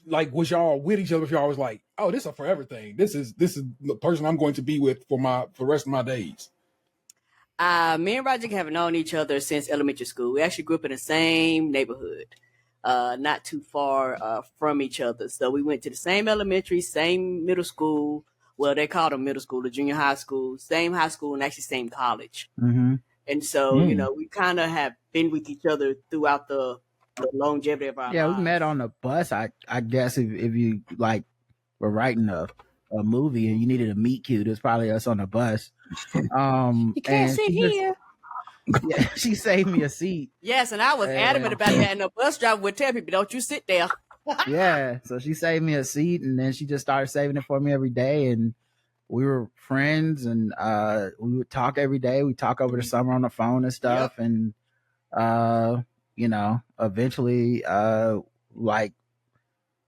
like, was y'all with each other? If y'all was like, oh, this is a forever thing. This is the person I'm going to be with for the rest of my days. Me and Roger have known each other since elementary school. We actually grew up in the same neighborhood, not too far from each other. So we went to the same elementary, same middle school. Well, they called them middle school, the junior high school, same high school, and actually same college. And so, you know, we kind of have been with each other throughout the longevity of our lives. We met on the bus. I guess if you like were writing a movie and you needed a meet cute, it's probably us on the bus. You can't sit here. Yeah, she saved me a seat. Yes, and I was adamant about that. And the bus driver would tell people, "Don't you sit there." Yeah, so she saved me a seat, and then she just started saving it for me every day, and we were friends, and we would talk every day. We talk over the summer on the phone and stuff, and you know, eventually, like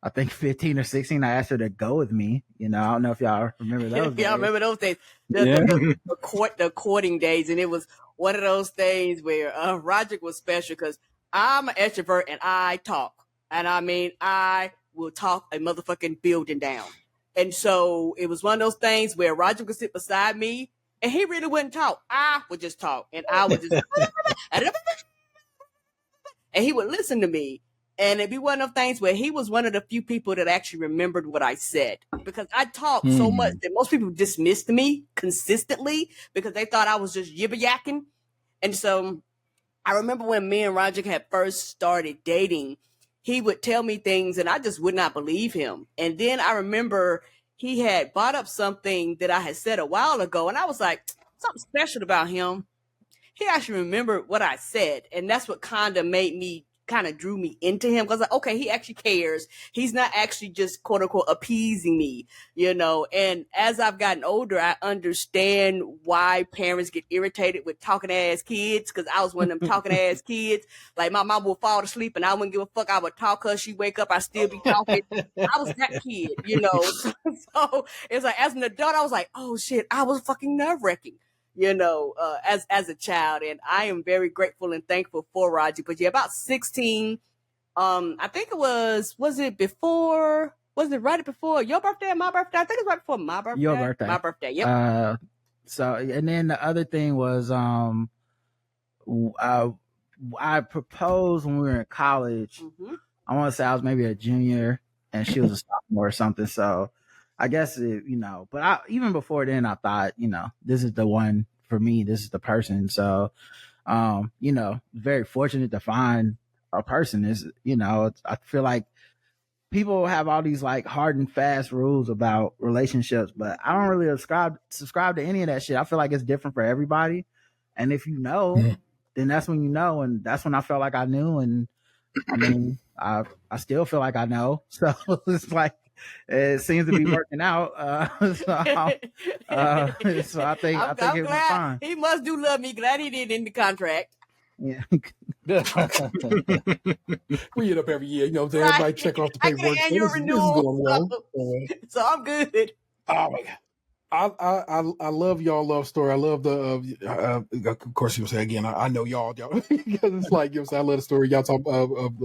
I think 15 or 16, I asked her to go with me. You know, I don't know if y'all remember those. Y'all remember those days, the courting days, and it was one of those things where Roderick was special because I'm an extrovert and I talk. And I mean, I will talk a motherfucking building down. And so it was one of those things where Roger would sit beside me and he really wouldn't talk. I would just talk and I would just, and he would listen to me. And it'd be one of those things where he was one of the few people that actually remembered what I said because I talked so much that most people dismissed me consistently because they thought I was just yibber yakking. And so I remember when me and Roger had first started dating, he would tell me things and I just would not believe him. And then I remember he had brought up something that I had said a while ago. And I was like, something special about him. He actually remembered what I said. And that's what kind of drew me into him. Because like, okay, he actually cares. He's not actually just quote unquote appeasing me, you know. And as I've gotten older, I understand why parents get irritated with talking ass kids. Because I was one of them talking ass kids. Like my mom would fall asleep and I wouldn't give a fuck. I would talk her. She'd wake up. I'd still be talking. I was that kid, you know. So it's like as an adult, I was like, oh shit, I was fucking nerve wracking. You know, as a child, and I am very grateful and thankful for Roger. But yeah, about 16, I think it was it right before your birthday or my birthday? I think it was right before my birthday. Your birthday. My birthday, yep. So, and then the other thing was, I proposed when we were in college. Mm-hmm. I want to say I was maybe a junior and she was a sophomore or something. So I guess, you know, but even before then, I thought, you know, this is the one for me. This is the person. So, you know, very fortunate to find a person is, you know, I feel like people have all these like hard and fast rules about relationships, but I don't really subscribe to any of that shit. I feel like it's different for everybody. And if you know, then that's when you know. And that's when I felt like I knew. And I mean, I still feel like I know. So it's like, it seems to be working out. So I think it was fine. He must do love me. Glad he did in the contract. Yeah. We end up every year, you know what I'm saying? Everybody check off the paperwork. I get an annual renewal. So I'm good. Oh my God. I love y'all love story. I love the of course you say again. I know y'all because it's like you know I love the story y'all talk of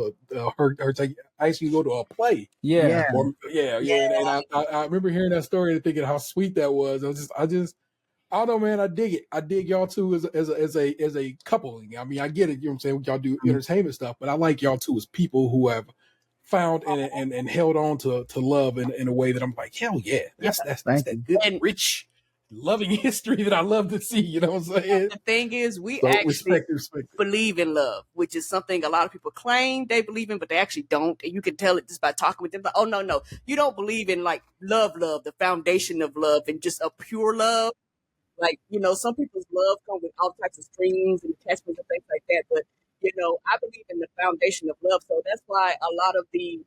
her take. I actually go to a play. Yeah. And I remember hearing that story and thinking how sweet that was. I don't know, man. I dig it. I dig y'all too as a couple. I mean, I get it. You know what I'm saying? Y'all do entertainment stuff, but I like y'all too as people who have found and held on to love in a way that I'm like, hell yeah, that's that good, rich, loving history that I love to see. You know what I'm saying? The thing is, we actually believe in love, which is something a lot of people claim they believe in, but they actually don't. And you can tell it just by talking with them. Like, oh no, you don't believe in like love, the foundation of love, and just a pure love. Like, you know, some people's love comes with all types of strings and attachments and things like that, but you know, I believe in the foundation of love. So that's why a lot of the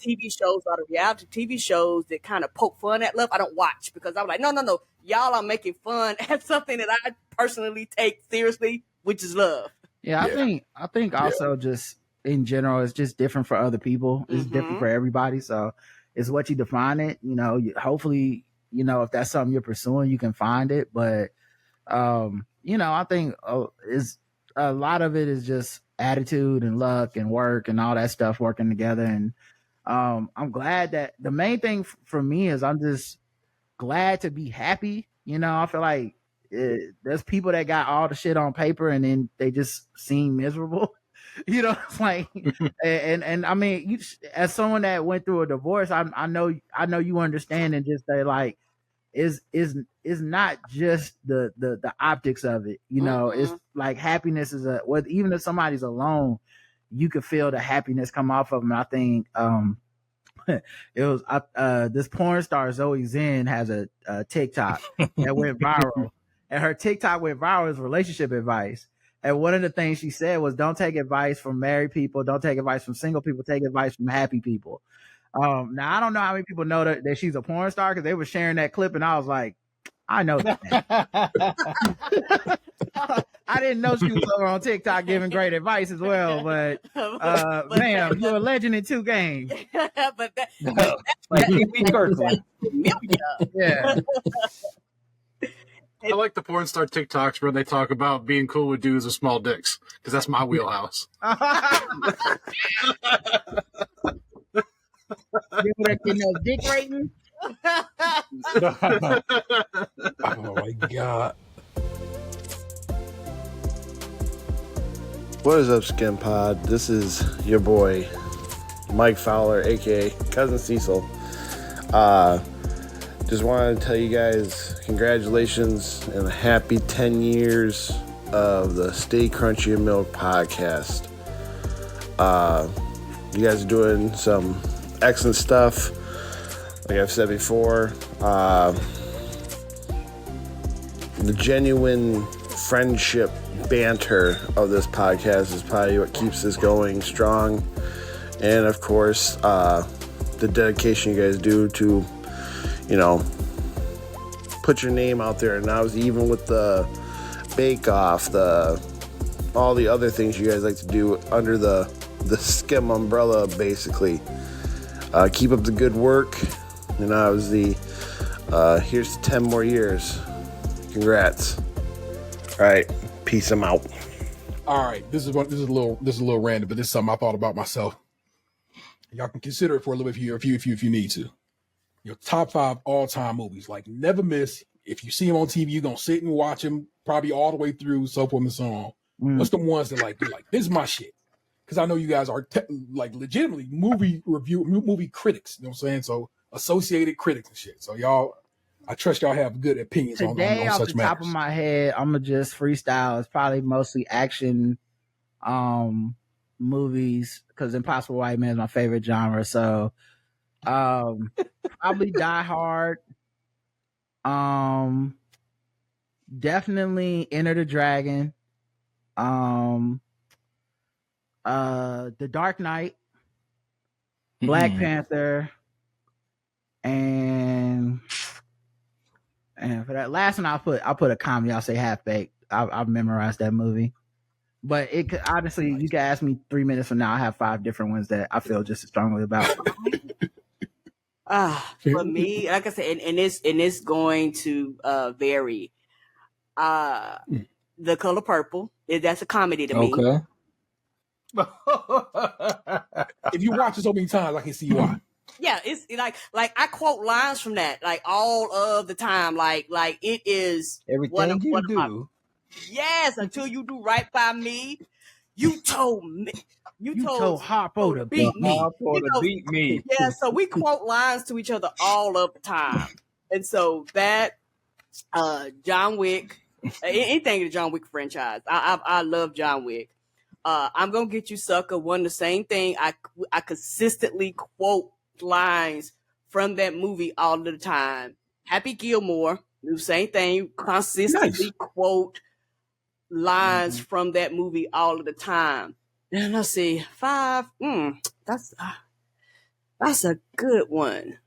TV shows, a lot of reality TV shows that kind of poke fun at love, I don't watch because I'm like, no. Y'all are making fun at something that I personally take seriously, which is love. Yeah, I think also just in general, it's just different for other people. It's different for everybody. So it's what you define it. You know, hopefully, you know, if that's something you're pursuing, you can find it. But, you know, I think is a lot of it is just attitude and luck and work and all that stuff working together. And I'm glad that the main thing for me is I'm just glad to be happy. You know, I feel like there's people that got all the shit on paper and then they just seem miserable. You know, it's like, and I mean, you, as someone that went through a divorce, I know you understand and just say like, is not just the optics of it. You know, it's like happiness is even if somebody's alone, you could feel the happiness come off of them. I think it was this porn star Zoe Zen has a TikTok that went viral, and her TikTok went viral as relationship advice. And one of the things she said was, don't take advice from married people. Don't take advice from single people. Take advice from happy people. Now, I don't know how many people know that she's a porn star because they were sharing that clip and I was like, I know that. I didn't know she was over on TikTok giving great advice as well, but ma'am, you're a legend in 2 games. but that, Like E.B. Kirkland. Yeah. I like the porn star TikToks where they talk about being cool with dudes with small dicks because that's my wheelhouse. Dick rating. Oh my God. What is up, SKiM Pod? This is your boy, Mike Fowler, aka Cousin Cecil. Just wanted to tell you guys congratulations and a happy 10 years of the Stay Crunchy and Milk podcast. You guys are doing some excellent stuff. Like I've said before, the genuine friendship banter of this podcast is probably what keeps this going strong. And of course, the dedication you guys do to, put your name out there. And I was even with the Bake Off, all the other things you guys like to do under the SKiM umbrella, basically. Keep up the good work. I was here's to 10 more years. Congrats. All right, peace. I'm out. All right, this is a little random, but this is something I thought about myself. Y'all can consider it for a little bit if you need to. Your top 5 all-time movies, like never miss. If you see them on TV, you're gonna sit and watch them probably all the way through, so forth and so on. What's the ones that you're like, this is my shit? Because I know you guys are legitimately movie critics. You know what I'm saying? So associated critics and shit. So y'all, I trust y'all have good opinions on off such the matters. top of my head, I'm gonna just freestyle. It's probably mostly action movies because Impossible White Man is my favorite genre. So probably Die Hard. Definitely Enter the Dragon. The Dark Knight, Black Panther, and for that last one, I'll put a comedy. I'll say Half Baked. I've memorized that movie, but it could honestly, you can ask me 3 minutes from now. I have 5 different ones that I feel just as strongly about. For me, like I said, and it's going to vary. The Color Purple, that's a comedy to me. Okay. If you watch it so many times, I can see why. Yeah, it's like I quote lines from that like all of the time. Like it is Everything you do. Yes, until you do right by me. You told me. You told Harpo to beat me. Harpo to beat me. Yeah, so we quote lines to each other all of the time, and so that John Wick, anything in the John Wick franchise, I love John Wick. I'm gonna get you, sucker. One the same thing. I consistently quote lines from that movie all the time. Happy Gilmore, the same thing. Consistently quote lines from that movie all of the time. And let's see, 5. That's a good one.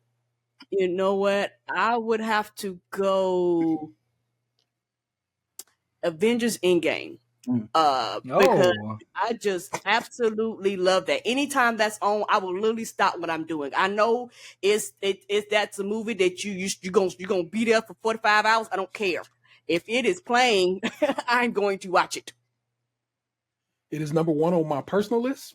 You know what? I would have to go Avengers Endgame. Because I just absolutely love that. Anytime that's on, I will literally stop what I'm doing. I know that's a movie that you're gonna be there for 45 hours. I don't care. If it is playing, I'm going to watch it. It is number 1 on my personal list.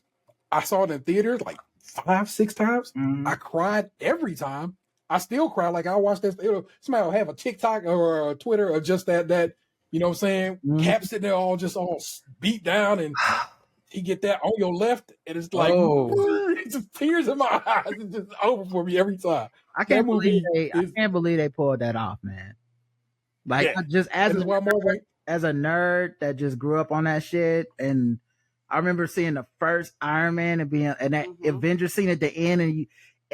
I saw it in theaters like 5-6 times. I cried every time. I still cry. Like I watched that. Somebody will have a TikTok or a Twitter or just that. You know what I'm saying? Cap sitting there all beat down, and he get that on your left, and it's like it's just tears in my eyes. It's just over for me every time. I can't believe they pulled that off, man. Like just as a nerd that just grew up on that shit, and I remember seeing the first Iron Man and that Avengers scene at the end, and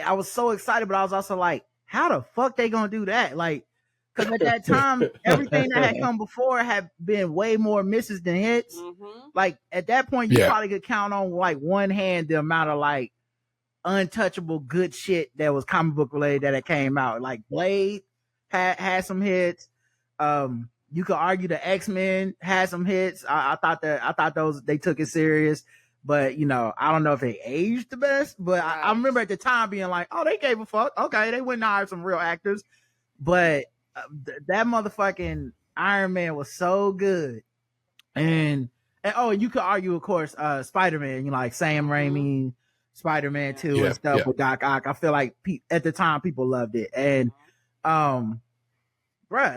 I was so excited, but I was also like, how the fuck they gonna do that? Like, Because at that time, everything that had come before had been way more misses than hits. Mm-hmm. Like at that point, you Yeah. probably could count on like one hand the amount of like untouchable good shit that was comic book related that it came out. Like Blade had some hits. You could argue the X-Men had some hits. I thought those they took it serious, but you know, I don't know if they aged the best. But I remember at the time being like, oh, they gave a fuck. Okay, they went and hired some real actors, but that motherfucking Iron Man was so good. And oh, you could argue, of course, Spider-Man. You know, like Sam Raimi, Spider-Man 2 and stuff with Doc Ock. I feel like at the time people loved it, and bruh,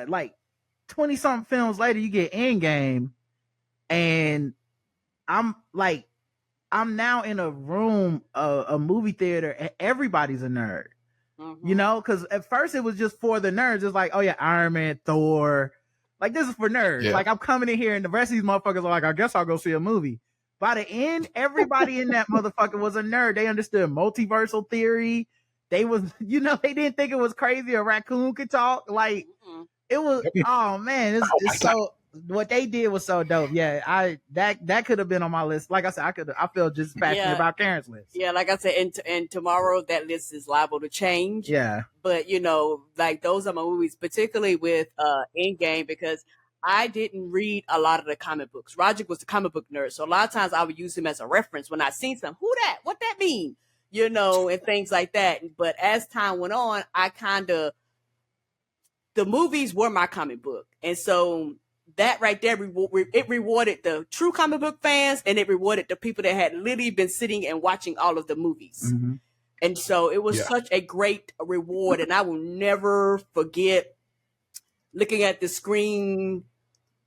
like 20-something films later, you get Endgame, and I'm now in a room, a movie theater, and everybody's a nerd. Mm-hmm. You know, because at first it was just for the nerds. It's like, oh yeah, Iron Man, Thor. Like, this is for nerds. Yeah. Like, I'm coming in here, and the rest of these motherfuckers are like, I guess I'll go see a movie. By the end, everybody in that motherfucker was a nerd. They understood multiversal theory. They was, you know, they didn't think it was crazy a raccoon could talk. Like, it was, oh man, it's so, what they did was so dope. Yeah, that could have been on my list. Like I said, I feel just passionate about Karen's list. Yeah, like I said, and tomorrow that list is liable to change. Yeah. But you know, like those are my movies, particularly with Endgame, because I didn't read a lot of the comic books. Roger was the comic book nerd, so a lot of times I would use him as a reference when I seen something. Who that? What that mean? You know, and things like that. But as time went on, the movies were my comic book, and so that right there, it rewarded the true comic book fans, and it rewarded the people that had literally been sitting and watching all of the movies. Mm-hmm. And so it was such a great reward, and I will never forget looking at the screen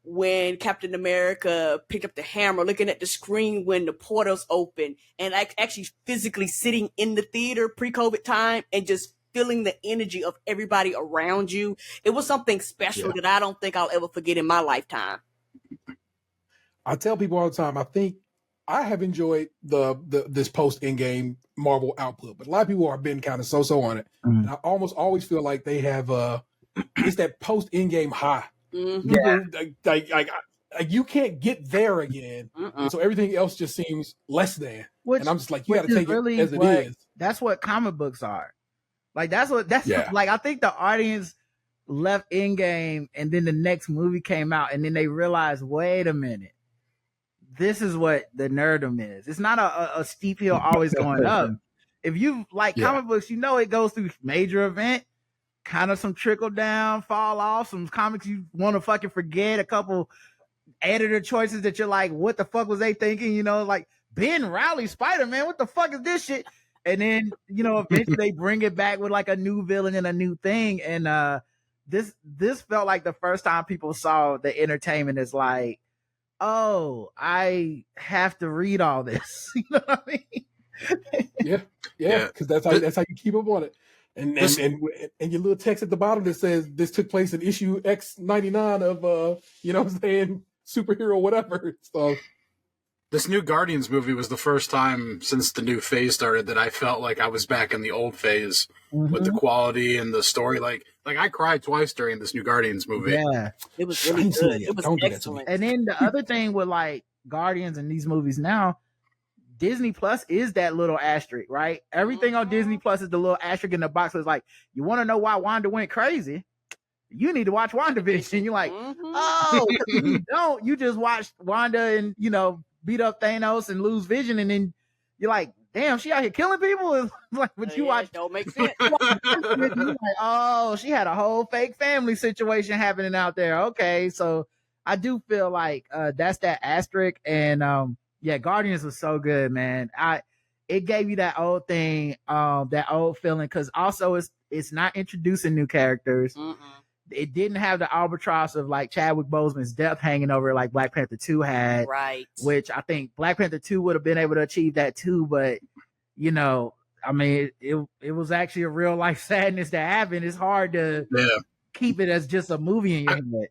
when Captain America picked up the hammer, looking at the screen when the portals opened, and actually physically sitting in the theater pre-COVID time and just feeling the energy of everybody around you. It was something special that I don't think I'll ever forget in my lifetime. I tell people all the time, I think I have enjoyed this post-Endgame Marvel output, but a lot of people have been kind of so-so on it. And I almost always feel like they have it's that post-Endgame high. Mm-hmm. Like you can't get there again. And so everything else just seems less than. And I'm just like, you got to take it as it is. That's what comic books are. Like that's what like I think the audience left Endgame, and then the next movie came out, and then they realized, wait a minute, this is what the nerdom is. It's not a steep hill always going up. If you like comic books, you know it goes through major event, kind of some trickle down, fall off, some comics you want to fucking forget, a couple editor choices that you're like, what the fuck was they thinking? You know, like Ben Reilly Spider-Man, what the fuck is this shit? And then, you know, eventually they bring it back with like a new villain and a new thing. And this felt like the first time people saw the entertainment as like, oh, I have to read all this. You know what I mean? Yeah, because that's how you keep up on it. And your little text at the bottom that says this took place in issue X99 of you know what I'm saying, superhero whatever. So this new Guardians movie was the first time since the new phase started that I felt like I was back in the old phase with the quality and the story. Like I cried twice during this new Guardians movie. Yeah, it was really good. It was excellent. And then the other thing with like Guardians and these movies now, Disney Plus is that little asterisk, right? Everything on Disney Plus is the little asterisk in the box. It's like, you want to know why Wanda went crazy? You need to watch WandaVision. You're like, oh, if you don't, you just watch Wanda and, you know, beat up Thanos and lose Vision, and then you're like, damn, she out here killing people. It's like, but you watch, don't make sense. you're like, oh, she had a whole fake family situation happening out there. Okay, so I do feel like that's that asterisk, and yeah, Guardians was so good, man. It gave you that old thing, that old feeling, because also it's not introducing new characters. It didn't have the albatross of like Chadwick Boseman's death hanging over it like Black Panther 2 had, right? Which I think Black Panther 2 would have been able to achieve that too, but you know, I mean, it was actually a real life sadness that happened. It's hard to keep it as just a movie in your head.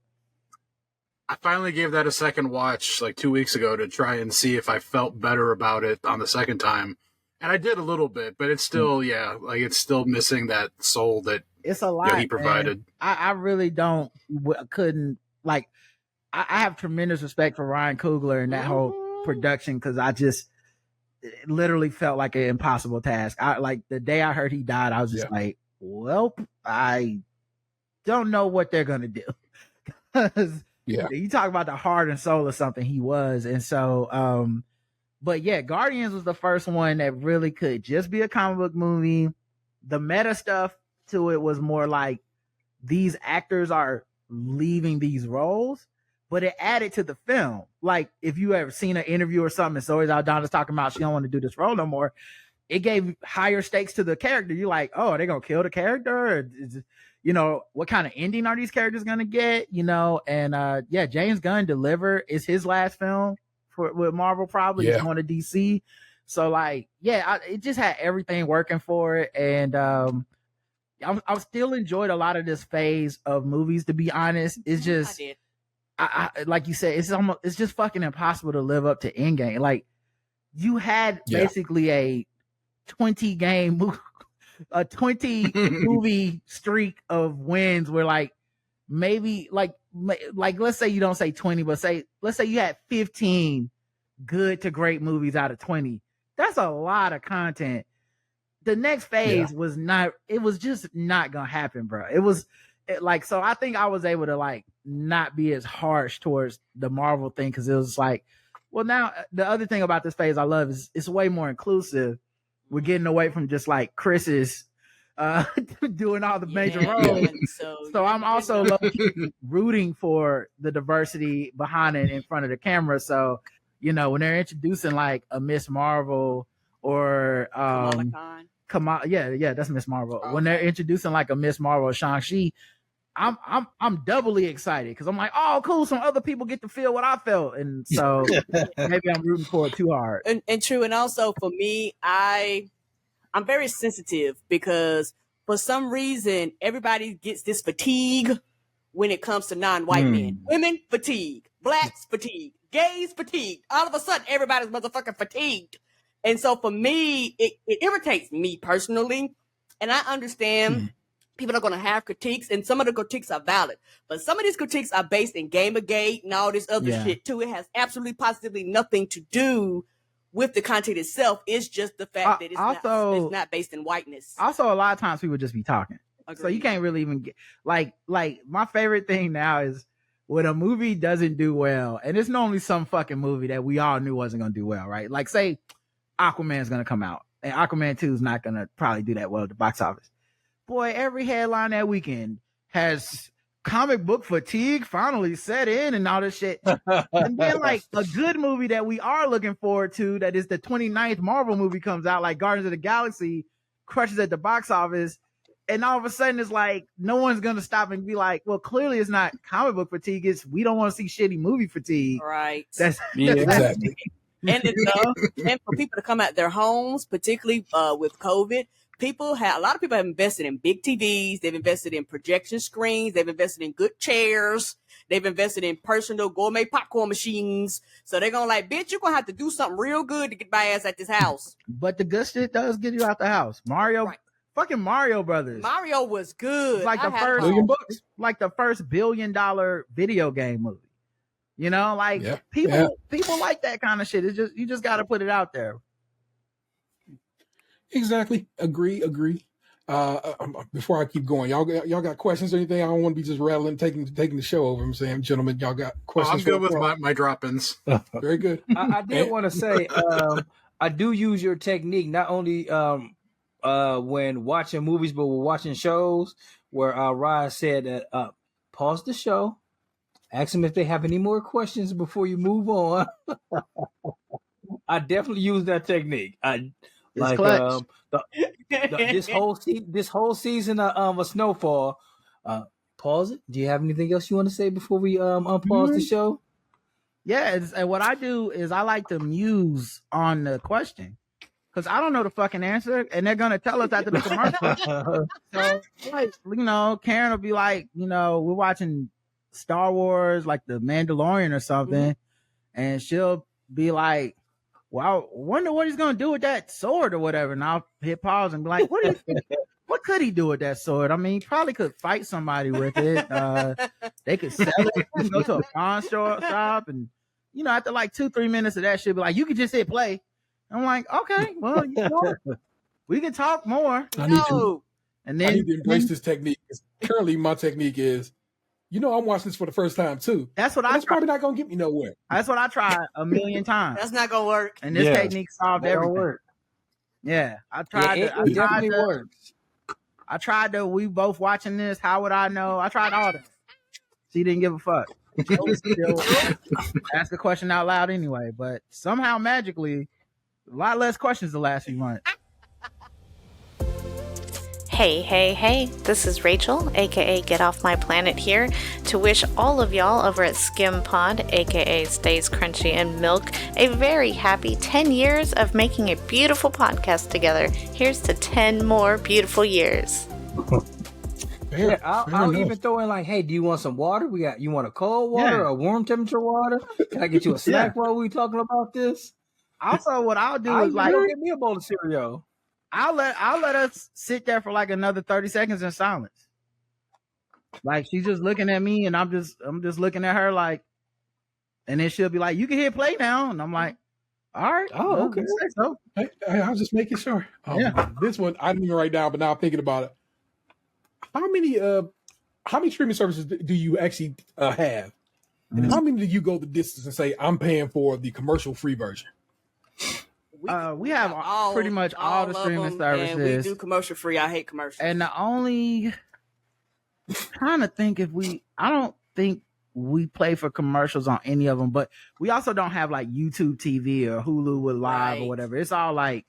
I finally gave that a second watch like 2 weeks ago to try and see if I felt better about it on the second time. And I did a little bit, but it's still, like it's still missing that soul that It's a lot. Yeah, he provided. Man. I really couldn't like. I have tremendous respect for Ryan Coogler and that whole production because it literally felt like an impossible task. Like the day I heard he died, I was just like, well, I don't know what they're gonna do. You talk about the heart and soul of something he was, and so but yeah, Guardians was the first one that really could just be a comic book movie. The meta stuff to it was more like these actors are leaving these roles, but it added to the film. Like if you ever seen an interview or something, and Zoe Saldana's talking about she don't want to do this role no more, it gave higher stakes to the character. You're like, oh, are they gonna kill the character? Or what kind of ending are these characters gonna get? And James Gunn delivered. It's his last film with Marvel, probably. He's going to DC. So it just had everything working for it. And I still enjoyed a lot of this phase of movies, to be honest. It's just I like you said, it's just fucking impossible to live up to Endgame. Like you had basically a 20 movie streak of wins where maybe let's say you don't say 20, but let's say you had 15 good to great movies out of 20. That's a lot of content. The next phase was just not gonna happen, bro. So I think I was able to not be as harsh towards the Marvel thing because it was now the other thing about this phase I love is it's way more inclusive. We're getting away from just Chris's doing all the major roles. So I'm also rooting for the diversity behind it in front of the camera. So, when they're introducing a Miss Marvel or that's Miss Marvel. Okay. When they're introducing a Miss Marvel or Shang-Chi, I'm doubly excited because I'm like, oh, cool. Some other people get to feel what I felt. And so maybe I'm rooting for it too hard. And true. And also for me, I'm very sensitive because for some reason, everybody gets this fatigue when it comes to non-white men. Women fatigue, blacks fatigue, gays fatigue. All of a sudden, everybody's motherfucking fatigued. And so for me, it irritates me personally. And I understand people are going to have critiques, and some of the critiques are valid. But some of these critiques are based in Gamergate and all this other shit too. It has absolutely positively nothing to do with the content itself. It's just the fact that it's not based in whiteness. Also, a lot of times people just be talking. Agreed. So you can't really even get like my favorite thing now is when a movie doesn't do well, and it's normally some fucking movie that we all knew wasn't going to do well, right? Like say Aquaman's going to come out, and Aquaman 2 is not going to probably do that well at the box office. Boy, every headline that weekend has comic book fatigue finally set in and all this shit. And then like a good movie that we are looking forward to, that is the 29th Marvel movie, comes out, like Guardians of the Galaxy, crushes at the box office. And all of a sudden it's like, no one's going to stop and be like, well, clearly it's not comic book fatigue. It's we don't want to see shitty movie fatigue. Right. That's exactly. And for people to come out their homes, particularly with COVID, a lot of people have invested in big TVs. They've invested in projection screens. They've invested in good chairs. They've invested in personal gourmet popcorn machines. So they're going to like, bitch, you're going to have to do something real good to get my ass at this house. But the good shit does get you out the house. Fucking Mario Brothers. Mario was good. It's like the first $1 billion, like the first $1 billion video game movie. You know, like people like that kind of shit. It's just, you just got to put it out there. Exactly. Agree. Before I keep going, y'all got questions or anything? I don't want to be just rattling, taking the show over. I'm saying, gentlemen, y'all got questions? I'm good with my drop-ins. Very good. I did want to say, I do use your technique not only when watching movies, but when watching shows. Where Rod said that pause the show, ask them if they have any more questions before you move on. I definitely use that technique. Like this whole season of a Snowfall. Pause it. Do you have anything else you want to say before we unpause the show? Yeah, and what I do is I like to muse on the question because I don't know the fucking answer, and they're gonna tell us after the commercial. So, like, you know, Karen will be like, you know, we're watching Star Wars, like The Mandalorian or something, and she'll be like, well, I wonder what he's going to do with that sword or whatever. And I'll hit pause and be like, what do you think? what could he do with that sword? I mean, he probably could fight somebody with it. They could sell it, go to a pawn shop, and after like 2-3 minutes of that shit, be like, you could just hit play. I'm like, okay, well, we can talk more. I need to And embrace this technique. Currently, my technique is, I'm watching this for the first time too. That's what That's probably not gonna get me nowhere. That's what I tried a million times. That's not gonna work. And this technique solved everything. Work. Yeah, I tried. It definitely works. I tried to. We both watching this. How would I know? I tried all that. She didn't give a fuck. She was still ask the question out loud anyway. But somehow magically, a lot less questions the last few months. Hey, this is Rachel, aka Get Off My Planet here, to wish all of y'all over at SKiM Pod, aka Stays Crunchy and Milk, a very happy 10 years of making a beautiful podcast together. Here's to 10 more beautiful years. I'll even throw in like, hey, do you want some water? You want a cold water or warm temperature water? Can I get you a snack while we talking about this? Also, what I'll do is like, get me a bowl of cereal. I'll let us sit there for like another 30 seconds in silence. Like she's just looking at me and I'm just looking at her like, and then she'll be like, you can hit play now. And I'm like, all right. Oh, okay. So. I was just making sure. This one I didn't even write down, but now I'm thinking about it. How many streaming services do you actually have? And how many do you go the distance and say, I'm paying for the commercial free version? We have pretty much all the streaming services. And we do commercial free. I hate commercials. And the only trying to think I don't think we play for commercials on any of them, but we also don't have like YouTube TV or Hulu with live or whatever. It's all like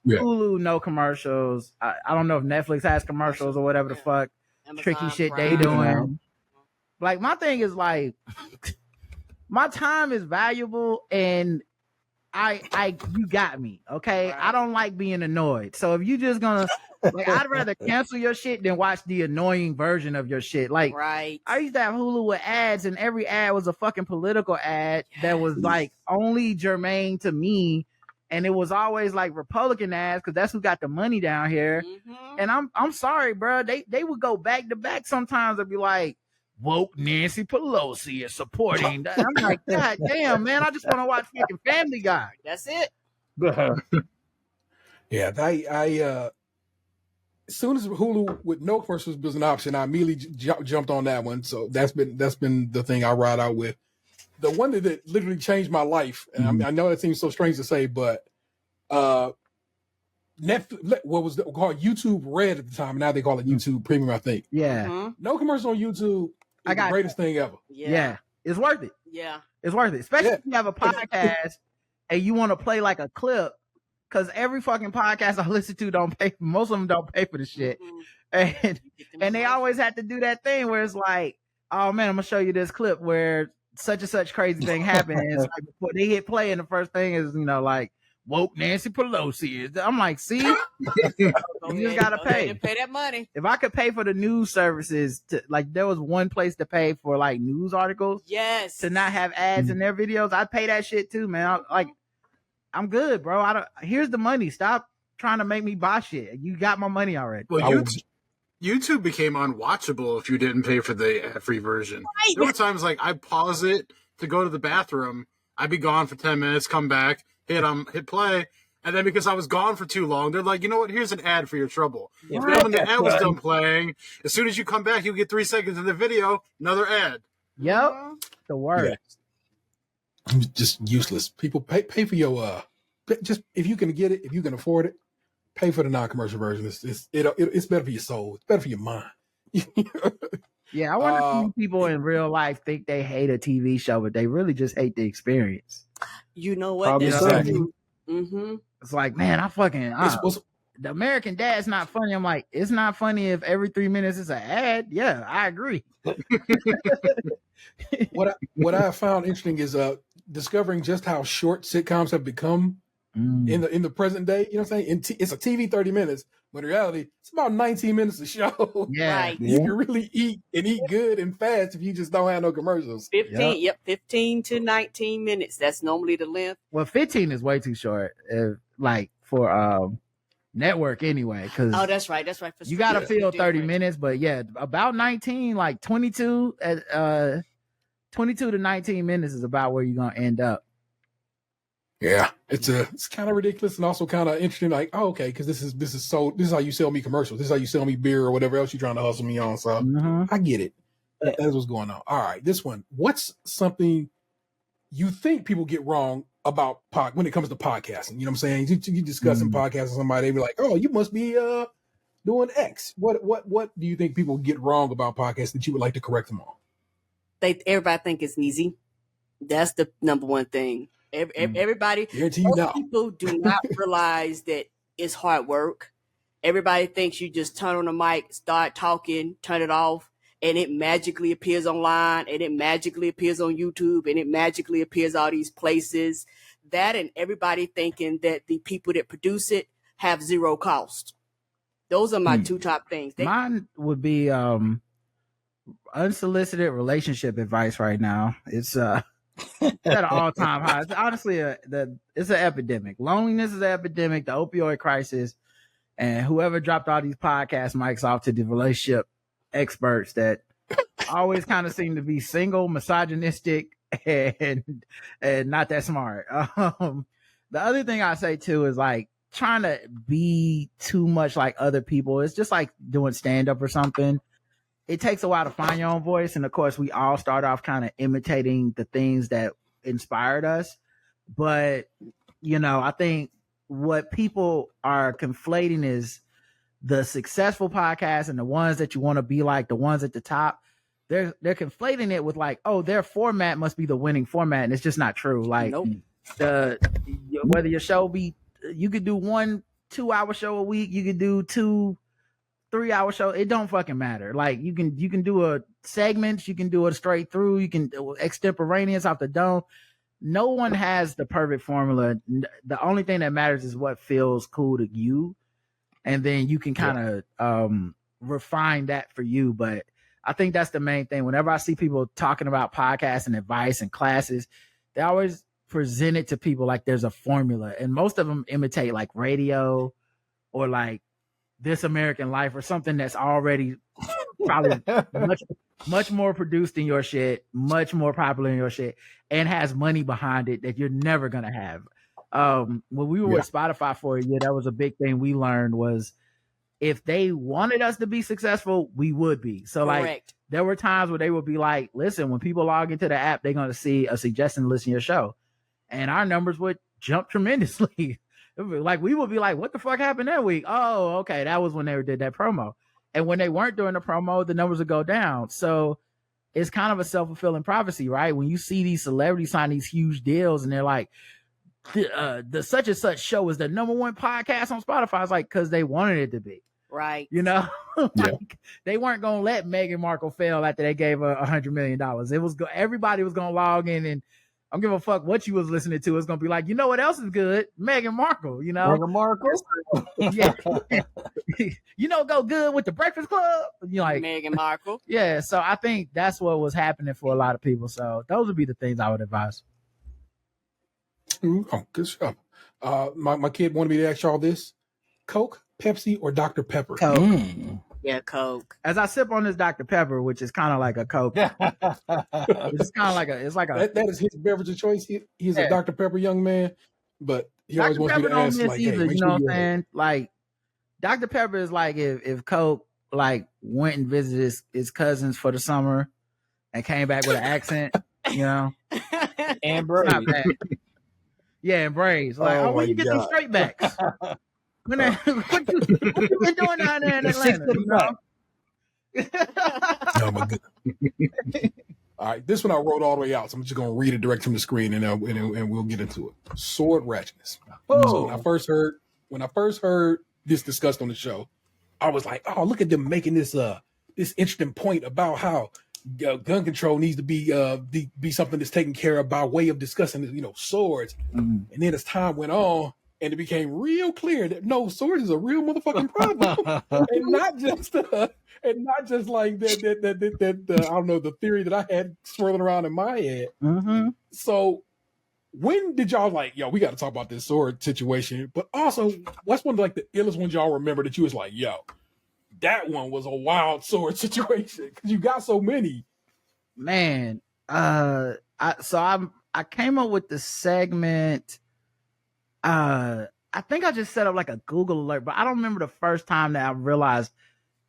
Hulu, no commercials. I don't know if Netflix has commercials or whatever the fuck tricky shit they doing. Like my thing is like my time is valuable and you got me, okay? Right. I don't like being annoyed. So if you just gonna I'd rather cancel your shit than watch the annoying version of your shit. Like I used to have Hulu with ads and every ad was a fucking political ad that was like only germane to me. And it was always like Republican ads because that's who got the money down here. Mm-hmm. And I'm sorry, bro. They would go back to back sometimes and be like, woke Nancy Pelosi is supporting that. I'm like, God damn, man, I just want to watch fucking Family Guy. That's it. Yeah, I as soon as Hulu with no commercials was an option, I immediately jumped on that one. So that's been the thing I ride out with. The one that literally changed my life, and I know that seems so strange to say, but Netflix, what was called YouTube Red at the time, and now they call it YouTube Premium, I think. Yeah. Mm-hmm. No commercial on YouTube. The greatest thing ever. Yeah. It's worth it. Yeah. It's worth it. Especially if you have a podcast and you want to play like a clip. Because every fucking podcast I listen to don't pay. Most of them don't pay for the shit. Mm-hmm. And they always have to do that thing where it's like, oh man, I'm going to show you this clip where such and such crazy thing happened. And it's like before they hit play and the first thing is, like, woke Nancy Pelosi. I'm like, see, you just gotta pay. Pay that money. If I could pay for the news services, there was one place to pay for like news articles. Yes. To not have ads in their videos, I'd pay that shit too, man. I'm good, bro. Here's the money. Stop trying to make me buy shit. You got my money already. Well, YouTube became unwatchable if you didn't pay for the free version. Right. There were times like I pause it to go to the bathroom. I'd be gone for 10 minutes, come back. Hit play, and then because I was gone for too long, they're like, you know what? Here's an ad for your trouble. Yeah. Then when the ad was done playing, as soon as you come back, you get 3 seconds of the video, another ad. Yep, the word. Yeah. Just useless. People pay for your just if you can get it, if you can afford it, pay for the non-commercial version. It's better for your soul. It's better for your mind. Yeah, I wonder if people in real life think they hate a TV show, but they really just hate the experience. You know what? Mm-hmm. It's like, man, the American Dad's not funny. I'm like, it's not funny if every 3 minutes is an ad. Yeah, I agree. What I found interesting is discovering just how short sitcoms have become in the present day. You know what I'm saying? It's a TV 30 minutes, but in reality, it's about 19 minutes of show. Yeah. Right. You can really eat good and fast if you just don't have no commercials. 15 to 19 minutes. That's normally the length. Well, 15 is way too short. For network anyway. Because Oh, that's right. That's right. For you got to streaming, fill it's 30 different. minutes, but yeah, about 19, like 22 to 19 minutes is about where you're gonna end up. Yeah, it's kind of ridiculous and also kind of interesting. Like, oh, okay, because this is how you sell me commercials. This is how you sell me beer or whatever else you're trying to hustle me on. So I get it. That's what's going on. All right, this one. What's something you think people get wrong about when it comes to podcasting? You know what I'm saying? You discussing podcasting with somebody, they be like, oh, you must be doing X. What do you think people get wrong about podcasts that you would like to correct them on? Everybody think it's easy. That's the number one thing. Everybody, most people do not realize that it's hard work. Everybody thinks you just turn on the mic, start talking, turn it off, and it magically appears online, and it magically appears on YouTube, and it magically appears all these places. That and everybody thinking that the people that produce it have zero cost. Those are my two top things. Mine would be unsolicited relationship advice right now. It's at an all-time high. It's honestly it's an epidemic. Loneliness is an epidemic, the opioid crisis, and whoever dropped all these podcast mics off to the relationship experts that always kind of seem to be single, misogynistic, and not that smart. The other thing I say too is like trying to be too much like other people. It's just like doing stand-up or something. It takes a while to find your own voice. And of course, we all start off kind of imitating the things that inspired us. But, you know, I think what people are conflating is the successful podcasts and the ones that you want to be like, the ones at the top. They're conflating it with like, oh, their format must be the winning format. And it's just not true. Like whether your show you could do 1 2-hour show a week, you could do 2 3-hour show. It don't fucking matter. Like you can do a segments, you can do it straight through, you can do extemporaneous off the dome. No one has the perfect formula. The only thing that matters is what feels cool to you, and then you can kind of refine that for you. But I think that's the main thing. Whenever I see people talking about podcasts and advice and classes, they always present it to people like there's a formula, and most of them imitate like radio or like This American Life or something that's already probably much more produced than your shit, much more popular than your shit, and has money behind it that you're never gonna have. When we were with Spotify for a year, that was a big thing we learned was if they wanted us to be successful, we would be. So like there were times where they would be like, listen, when people log into the app, they're gonna see a suggestion to listen to your show. And our numbers would jump tremendously. Like we would be like, what the fuck happened that week? Oh, okay. That was when they did that promo. And when they weren't doing the promo, the numbers would go down. So it's kind of a self-fulfilling prophecy, right? When you see these celebrities sign these huge deals and they're like, the such and such show is the #1 podcast on Spotify. It's like, cause they wanted it to be. Right. You know, like, they weren't going to let Meghan Markle fail after they gave her $100 million. It was everybody was going to log in and I don't give a fuck what you was listening to. It's going to be like, you know what else is good? Meghan Markle, you know? Meghan Markle? Yeah. You know, go good with the Breakfast Club. You like Meghan Markle. Yeah. So I think that's what was happening for a lot of people. So those would be the things I would advise. Oh, good stuff. My kid wanted me to ask y'all this: Coke, Pepsi, or Dr. Pepper? Coke. Yeah, Coke. As I sip on this Dr. Pepper, which is kind of like a Coke. It's kind of like that is his beverage of choice. He's a Dr. Pepper young man, but he always wants me to ask, like, either, hey, you know what I'm saying? Like, Dr. Pepper is like if Coke like went and visited his cousins for the summer and came back with an accent, you know, and braids. Not bad. Yeah, and braids. Like, when you get these straight backs. What you been doing down there in Atlanta? You know? Oh my goodness. All right, this one I wrote all the way out, so I'm just gonna read it direct from the screen, and we'll get into it. Sword ratchetness. So when I first heard this discussed on the show, I was like, oh, look at them making this interesting point about how gun control needs to be something that's taken care of by way of discussing, you know, swords. And then as time went on, and it became real clear that no, sword is a real motherfucking problem, and not just like that I don't know, the theory that I had swirling around in my head. So when did y'all like, yo, we got to talk about this sword situation? But also, what's one of like the illest ones y'all remember that you was like, yo, that one was a wild sword situation because you got so many. Man, I came up with the segment. I think I just set up like a Google alert, but I don't remember the first time that I realized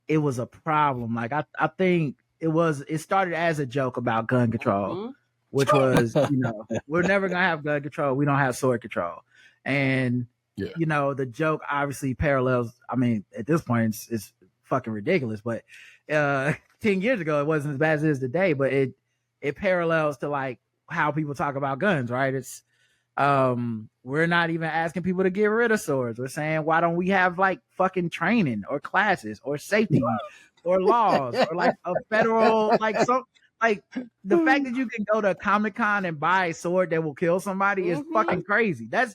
it was a problem. Like I think it started as a joke about gun control, which was, we're never gonna have gun control. We don't have sword control. And the joke obviously parallels. I mean, at this point it's fucking ridiculous, but 10 years ago it wasn't as bad as it is today, but it parallels to like how people talk about guns, right? It's we're not even asking people to get rid of swords. We're saying, why don't we have like fucking training or classes or safety or laws or like a federal, like the fact that you can go to Comic-Con and buy a sword that will kill somebody is fucking crazy. That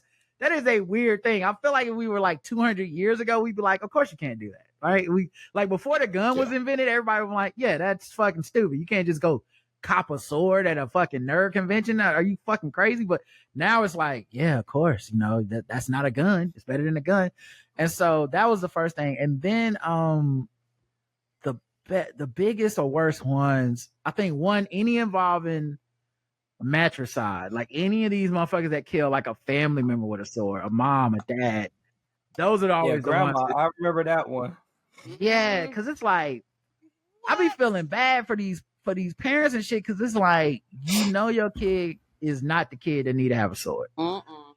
is a weird thing. I feel like if we were like 200 years ago, we'd be like, of course you can't do that. Right? We like before the gun was invented, everybody was like, yeah, that's fucking stupid. You can't just go cop a sword at a fucking nerd convention. Are you fucking crazy? But now it's like, yeah, of course, that's not a gun. It's better than a gun. And so that was the first thing. And then the biggest or worst ones, I think any involving matricide, like any of these motherfuckers that kill like a family member with a sword, a mom, a dad, those are always the grandma. ones I remember that one. Yeah, because it's like I be feeling bad for these parents and shit, because it's like, your kid is not the kid that need to have a sword.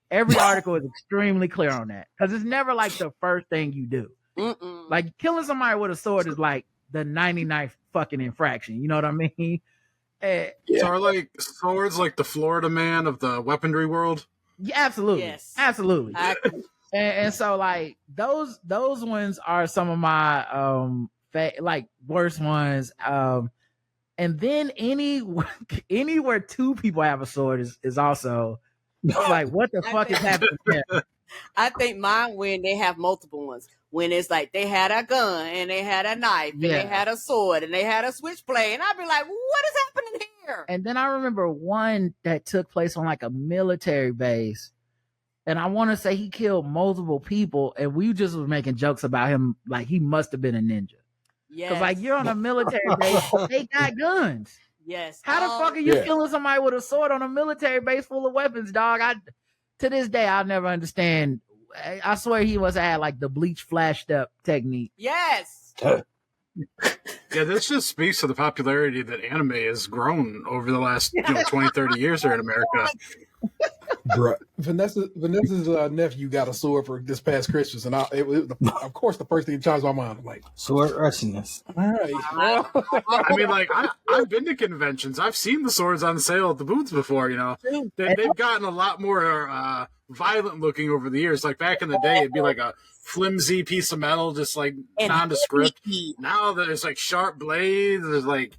Every article is extremely clear on that, because it's never like the first thing you do. Like killing somebody with a sword is like the 99th fucking infraction. You know what I mean? So are like swords like the Florida man of the weaponry world? Yeah, absolutely. Yes. Absolutely. And so like those ones are some of my like worst ones. And then anywhere two people have a sword is also like, what the fuck is happening there? I think mine when they have multiple ones. When it's like they had a gun and they had a knife and they had a sword and they had a switchblade, and I'd be like, what is happening here? And then I remember one that took place on like a military base, and I want to say he killed multiple people, and we just was making jokes about him like he must have been a ninja. Yeah, because like you're on a military base, they got guns. Yes. How the fuck are you killing somebody with a sword on a military base full of weapons, dog? To this day, I'll never understand. I swear he must have had like the bleach flashed up technique. Yes. Yeah, this just speaks to the popularity that anime has grown over the last 20, 30 years here in America. Bruh. Vanessa's nephew got a sword for this past Christmas, and of course the first thing that comes to my mind, I'm like, sword rustiness. All right. I mean, like I've been to conventions. I've seen the swords on sale at the booths before. They've gotten a lot more violent looking over the years. Like back in the day, it'd be like a flimsy piece of metal, just like nondescript. Now there's like sharp blades. There's like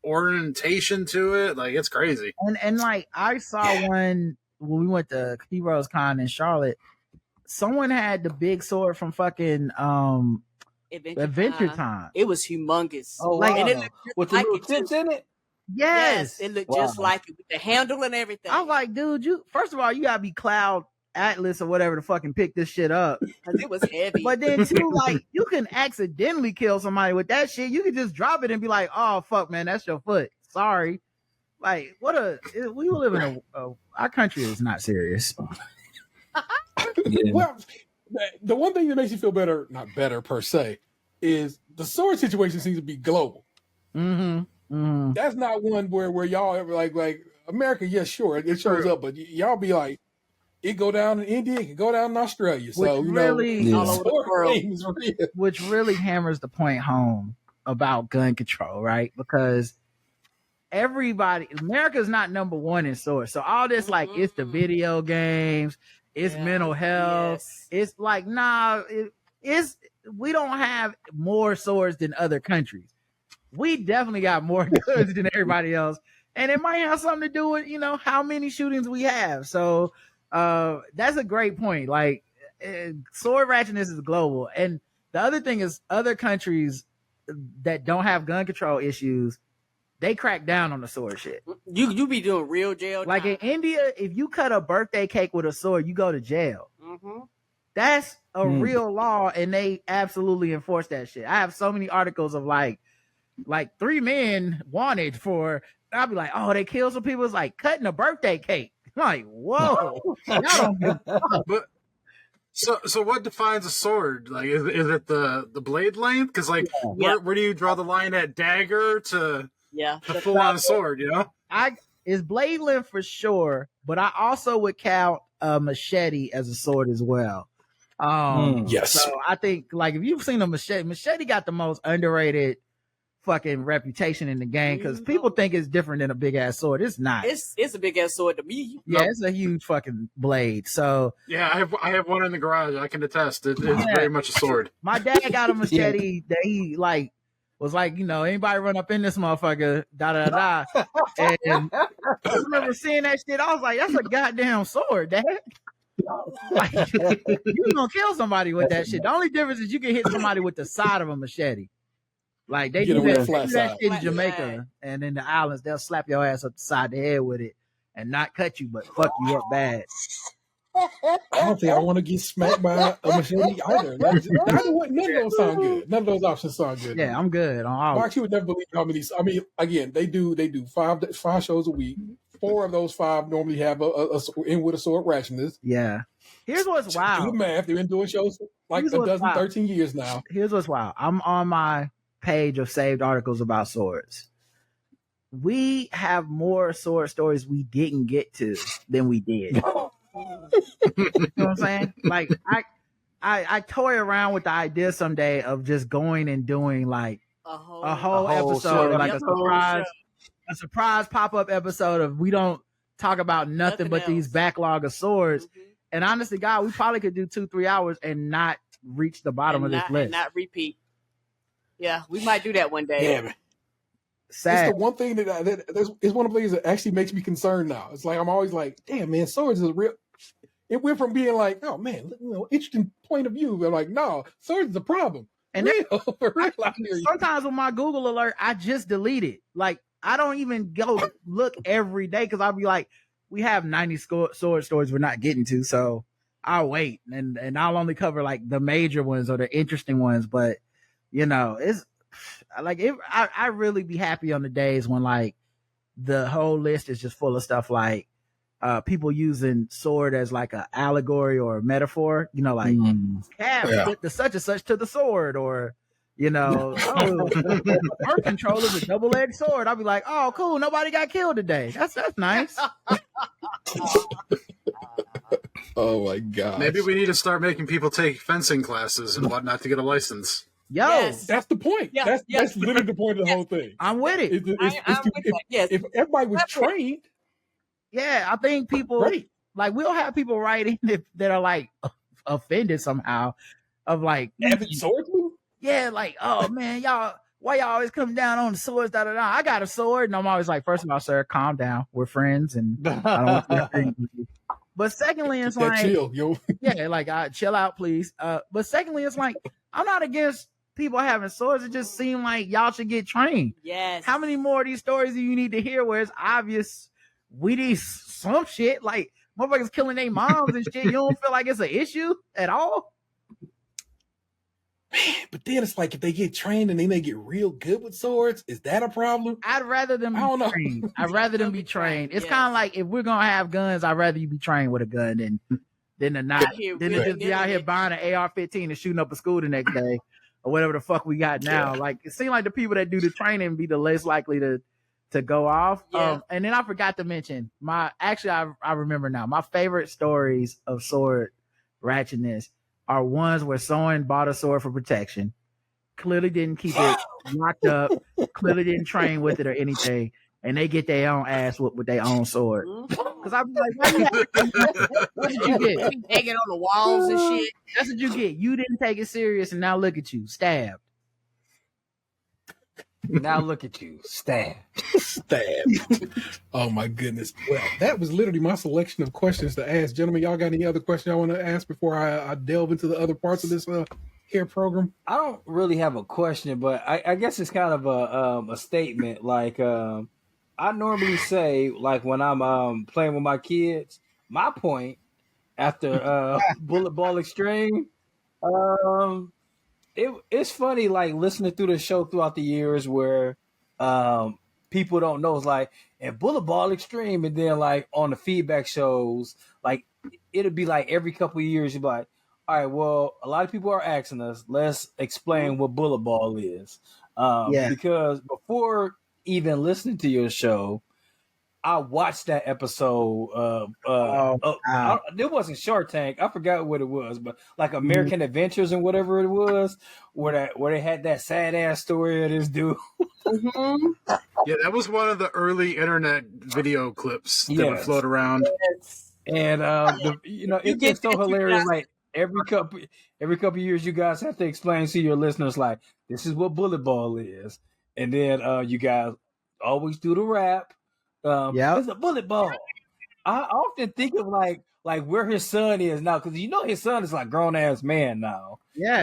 ornamentation to it. Like it's crazy. And like I saw one when we went to Heroes Con in Charlotte. Someone had the big sword from fucking Adventure Time. It was humongous. Oh, like, wow. And it looked with like the little tips in it. Yes, it looked just like it with the handle and everything. I was like, dude, first of all, you gotta be Cloud Atlas or whatever to fucking pick this shit up, because it was heavy. But then too, like, you can accidentally kill somebody with that shit. You can just drop it and be like, oh fuck, man, that's your foot. Sorry. Like, we live in our country is not serious. Well, the one thing that makes you feel better, not better per se, is the sword situation seems to be global. That's not one where y'all ever like America. Yes, sure, it shows up, but y'all be like, it go down in India, it can go down in Australia. So which really, all over the world. Which really hammers the point home about gun control, right? Because America's not number one in swords. So all this, like, it's the video games, it's mental health. It's like, we don't have more swords than other countries. We definitely got more guns than everybody else. And it might have something to do with, how many shootings we have. So that's a great point. Like, sword ratchetness is global. And the other thing is, other countries that don't have gun control issues, they crack down on the sword shit. You be doing real jail Like time. in India, if you cut a birthday cake with a sword, you go to jail. Mm-hmm. That's a real law, and they absolutely enforce that shit. I have so many articles of like 3 men wanted for. I'll be like, oh, they killed some people. It's like cutting a birthday cake. I'm like, whoa. Y'all don't give a fuck. But so what defines a sword? Like, is it the blade length? Because like, where do you draw the line at dagger to the full on sword? You know, It's blade length for sure, but I also would count a machete as a sword as well. Yes. So I think like if you've seen a machete got the most underrated fucking reputation in the game because people think it's different than a big ass sword. It's not. It's a big ass sword to me. Yeah, it's a huge fucking blade. So yeah, I have one in the garage. I can attest. It's very much a sword. my dad got a machete that he like was like, you know, anybody run up in this motherfucker, da da da. And I remember seeing that shit. I was like, that's a goddamn sword, Dad. Like, you gonna kill somebody with that shit. The only difference is you can hit somebody with the side of a machete. Like they do that shit in Jamaica and in the islands, they'll slap your ass upside the head with it and not cut you, but fuck you up bad. I don't think I want to get smacked by a machete either. None of those sound good. None of those options sound good. Yeah, I'm good on all. Mark, you would never believe how many. I mean, again, they do 5 shows a week. 4 of those 5 normally have a in with a sword rationalist. Yeah. Here's what's wild. Do the math. They've been doing shows like a dozen, 13 years now. Here's what's wild. I'm on my page of saved articles about swords. We have more sword stories we didn't get to than we did. You know what I'm saying? Like I toy around with the idea someday of just going and doing like a whole episode, like a surprise pop-up episode of we don't talk about nothing but these backlog of swords. And honestly, God, we probably could do 2-3 hours and not reach the bottom of this list. And not repeat. Yeah, we might do that one day. Yeah, Sad. It's the one thing it's one of the things that actually makes me concerned now. It's like I'm always like, damn man, swords is real. It went from being like, oh man, interesting point of view, but like, no, swords is a problem. And sometimes with my Google alert, I just delete it. Like I don't even go look every day because I'll be like, we have 90 sword stories we're not getting to, so I'll wait and I'll only cover like the major ones or the interesting ones. But you know, it's like I really be happy on the days when like the whole list is just full of stuff like people using sword as like an allegory or a metaphor. You know, like put the such and such to the sword, or you know, birth control is a double-edged sword. I'll be like, oh, cool, nobody got killed today. That's nice. Oh my god! Maybe we need to start making people take fencing classes and whatnot to get a license. Yo, that's the point. Yeah, that's literally the point of the whole thing. I'm with it. If everybody was trained, yeah, I think people like we'll have people writing that are like offended somehow of like avid swordsman. Yeah, like, oh man, why y'all always come down on the swords? Da da da. I got a sword, and I'm always like, first of all, sir, calm down. We're friends, and I don't want to be with you. But secondly, it's like, chill, yo. Yeah, like, chill out, please. But secondly, it's like, I'm not against people having swords. It just seems like y'all should get trained. Yes. How many more of these stories do you need to hear where it's obvious we need some shit like motherfuckers killing their moms and shit? You don't feel like it's an issue at all? Man, but then it's like if they get trained and then they get real good with swords, is that a problem? I'd rather them be trained. I'd rather them be trained. It's kind of like if we're gonna have guns, I'd rather you be trained with a gun than to not than to just be out here buying an AR-15 and shooting up a school the next day or whatever the fuck we got now. Yeah. Like it seems like the people that do the training be the less likely to go off. Yeah. And then I forgot to mention I remember now my favorite stories of sword ratchetness are ones where someone bought a sword for protection, clearly didn't keep it locked up, clearly didn't train with it or anything, and they get their own ass whooped with their own sword. Because I'm like, what did you get? You hanging on the walls and shit. That's what you get. You didn't take it serious, and now look at you, stabbed. Now look at you, stabbed. Oh my goodness. Well, that was literally my selection of questions to ask. Gentlemen, y'all got any other questions I want to ask before I delve into the other parts of this hair program? I don't really have a question, but I guess it's kind of a statement. Like I normally say, like when I'm playing with my kids, my point after Bullet Ball Extreme. It's funny, like listening through the show throughout the years where people don't know. It's like and Bullet Ball Extreme, and then like on the feedback shows, like it'll be like every couple of years you'll be like, all right, well, a lot of people are asking us, let's explain what Bullet Ball is. Because before even listening to your show, I watched that episode it wasn't Shark Tank. I forgot what it was, but like American Adventures and whatever it was, where they had that sad ass story of this dude. Yeah, that was one of the early internet video clips that would float around. And it's just so hilarious. Like every couple of years, you guys have to explain to your listeners like this is what Bullet Ball is, and then you guys always do the rap. It's a bullet ball. I often think of like where his son is now, because his son is like grown ass man now. Yeah.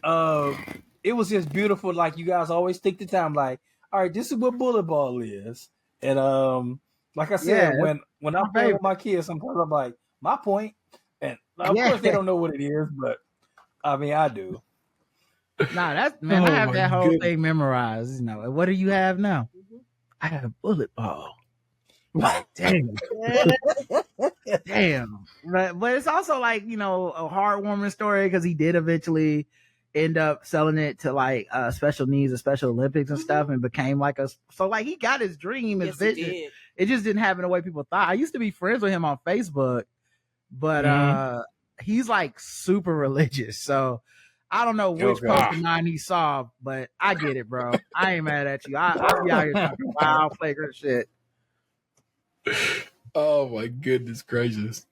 And it was just beautiful. Like you guys always take the time, like, all right, this is what bullet ball is. And like I said, when I'm playing with my kids, sometimes I'm like, my point. And of course they don't know what it is, but I mean I do. Nah, I have that whole thing memorized. What do you have now? I have bullet ball. Like, damn. Damn. But it's also like, a heartwarming story because he did eventually end up selling it to like special needs and Special Olympics and stuff and became like he got his dream, his vision. It just didn't happen the way people thought. I used to be friends with him on Facebook, but he's like super religious. So I don't know which post of mine he saw, but I get it, bro. I ain't mad at you. I'll be out here talking wild, flagrant shit. Oh my goodness gracious!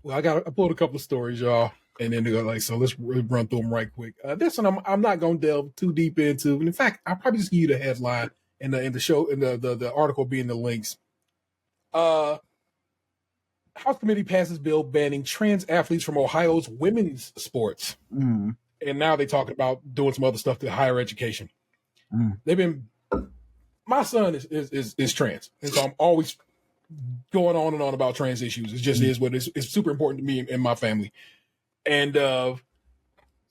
Well, I pulled a couple of stories, y'all, and then they go so let's run through them right quick. This one I'm not gonna delve too deep into, and in fact, I'll probably just give you the headline and the show and the article being the links. House committee passes bill banning trans athletes from Ohio's women's sports. And now they talking about doing some other stuff to higher education. My son is trans. And so I'm always going on and on about trans issues. It just is what it's super important to me and my family. And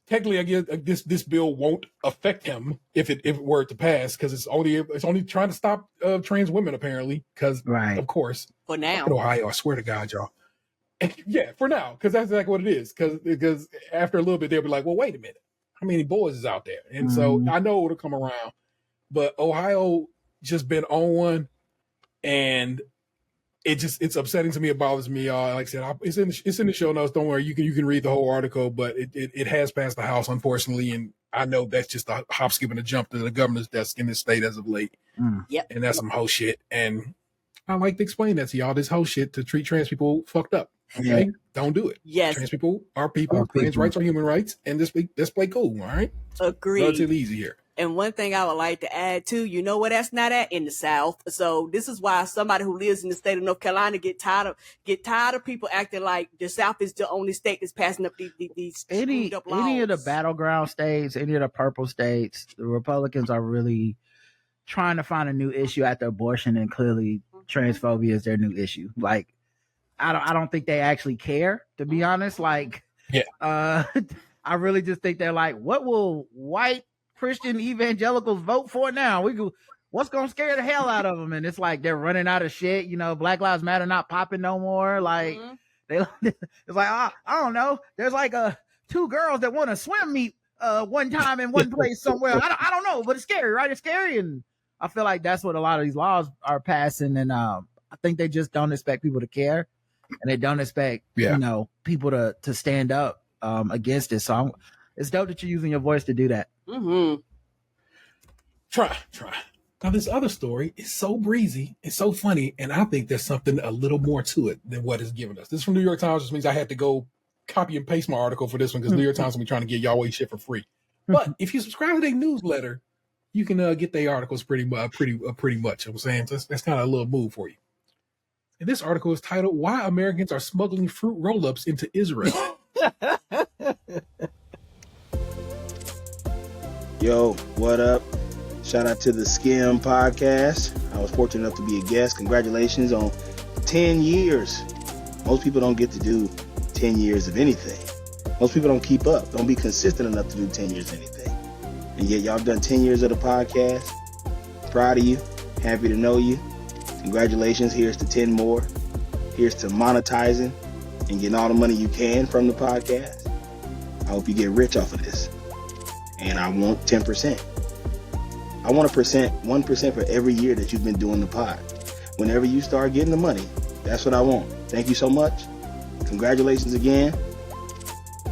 technically, I guess this bill won't affect him if it were to pass, because it's only trying to stop trans women apparently. Because of course, for now, in Ohio, I swear to God, y'all. Yeah, for now, because that's exactly what it is. Because after a little bit, they'll be like, well, wait a minute, how many boys is out there? And so I know it'll come around, but Ohio just been on one, and it's upsetting to me. It bothers me, y'all. Like I said, it's in the show notes. Don't worry, you can read the whole article, but it has passed the House, unfortunately, and I know that's just a hop, skip, and a jump to the governor's desk in this state as of late. Yep, and that's some whole shit. And I like to explain that to y'all. This whole shit to treat trans people fucked up. Okay, don't do it. Yes, trans people are people. Trans rights are human rights, and let's play cool. All right, agreed. Relatively easy here. And one thing I would like to add too, where that's not at in the South. So this is why somebody who lives in the state of North Carolina get tired of people acting like the South is the only state that's passing up these any up laws. Any of the battleground states, any of the purple states, the Republicans are really trying to find a new issue after abortion, and clearly transphobia is their new issue. Like, I don't think they actually care, to be honest. Like, I really just think they're like, what will white Christian evangelicals vote for now? What's gonna scare the hell out of them? And it's like they're running out of shit. Black Lives Matter not popping no more. Like it's like I don't know. There's like two girls that want to swim meet one time in one place somewhere. I don't know, but it's scary, right? It's scary, and I feel like that's what a lot of these laws are passing. And I think they just don't expect people to care, and they don't expect people to stand up against it. So it's dope that you're using your voice to do that. Try. Now, this other story is so breezy, it's so funny, and I think there's something a little more to it than what it's given us. This is from New York Times, which means I had to go copy and paste my article for this one because New York Times will be trying to get y'all shit for free. But if you subscribe to their newsletter, you can get their articles pretty much. You know what I'm saying? So that's kind of a little move for you. And this article is titled "Why Americans Are Smuggling Fruit Roll-Ups into Israel." Yo, what up? Shout out to the SKiM Podcast. I was fortunate enough to be a guest. Congratulations on 10 years. Most people don't get to do 10 years of anything. Most people don't keep up, don't be consistent enough to do 10 years of anything. And yet y'all done 10 years of the podcast. Proud of you. Happy to know you. Congratulations. Here's to 10 more. Here's to monetizing and getting all the money you can from the podcast. I hope you get rich off of this. And I want 10%. I want 1% for every year that you've been doing the pod. Whenever you start getting the money, that's what I want. Thank you so much. Congratulations again.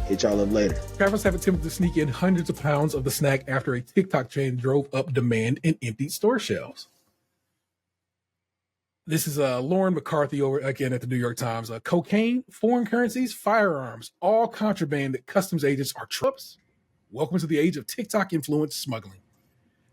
Hit y'all up later. Travelers have attempted to sneak in hundreds of pounds of the snack after a TikTok chain drove up demand and emptied store shelves. This is Lauren McCarthy over again at the New York Times. Cocaine, foreign currencies, firearms, all contraband that customs agents are trips. Welcome to the age of TikTok influence smuggling.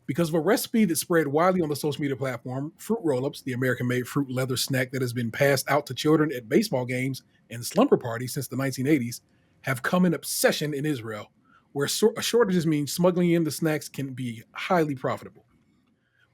Because of a recipe that spread widely on the social media platform, Fruit Roll-Ups, the American-made fruit leather snack that has been passed out to children at baseball games and slumber parties since the 1980s, have come in obsession in Israel, where shortages mean smuggling in the snacks can be highly profitable.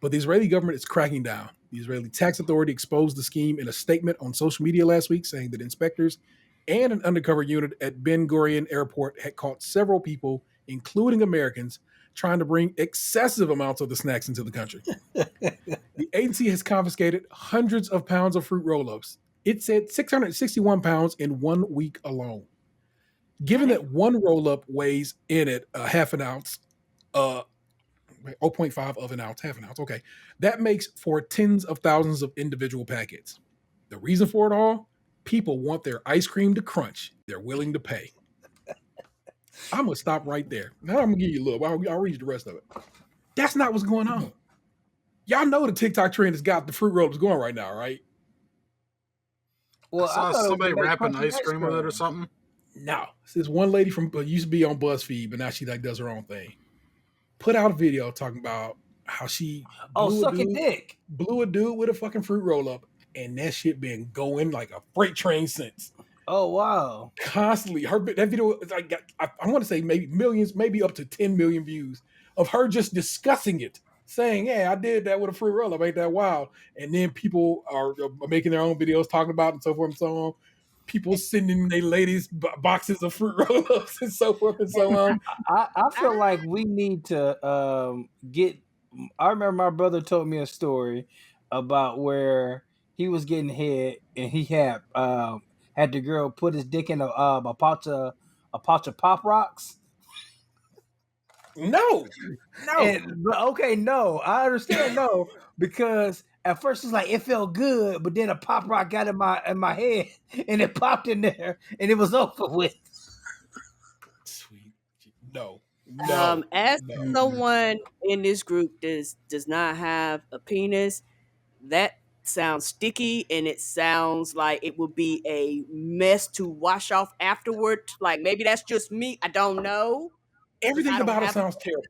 But the Israeli government is cracking down. The Israeli tax authority exposed the scheme in a statement on social media last week, saying that inspectors and an undercover unit at Ben Gurion Airport had caught several people, including Americans, trying to bring excessive amounts of the snacks into the country. The agency has confiscated hundreds of pounds of fruit roll-ups. It said 661 pounds in 1 week alone. Given that one roll-up weighs in it half an ounce, 0.5 of an ounce, half an ounce, okay, that makes for tens of thousands of individual packets. The reason for it all? People want their ice cream to crunch. They're willing to pay. I'm going to stop right there. Now I'm going to give you a little. I'll read you the rest of it. That's not what's going on. Y'all know the TikTok trend has got the fruit roll-ups going right now, right? Well, I saw somebody wrapping ice cream with it or something. No. This one lady from used to be on BuzzFeed, but now she does her own thing. Put out a video talking about how she blew a dude with a fucking fruit roll-up, and that shit been going like a freight train since. Oh, wow. Constantly. That video is like, I want to say maybe millions, maybe up to 10 million views of her just discussing it, saying, yeah, I did that with a fruit roll-up. Ain't that wild? And then people are making their own videos talking about it and so forth and so on. People sending their ladies boxes of fruit roll-ups and so forth and so on. I feel like we need to I remember my brother told me a story about where he was getting head and he had the girl put his dick in a pouch of Pop Rocks. No. No, I understand. No, because at first it's like it felt good, but then a Pop Rock got in my head and it popped in there and it was over with. Sweet. No. As someone in this group does not have a penis, that sounds sticky and it sounds like it would be a mess to wash off afterward. Like maybe that's just me. I don't know. Everything about it sounds terrible.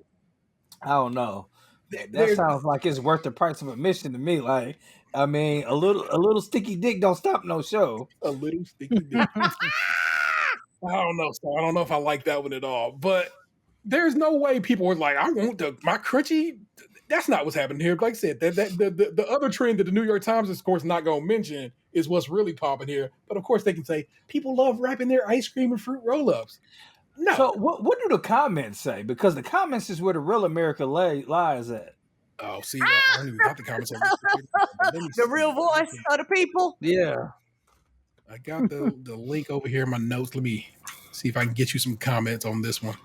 I don't know. That sounds like it's worth the price of admission to me. Like, I mean, a little sticky dick don't stop no show. A little sticky dick. I don't know. So I don't know if I like that one at all. But there's no way people were like, I want my crunchy. That's not what's happening here. Like I said, the other trend that the New York Times is, of course, not going to mention is what's really popping here. But of course, they can say people love wrapping their ice cream and fruit roll-ups. No. So what do the comments say? Because the comments is where the real America lies at. Oh, see, I don't even got the comments on this. The real voice of the people. Yeah. I got the link over here in my notes. Let me see if I can get you some comments on this one.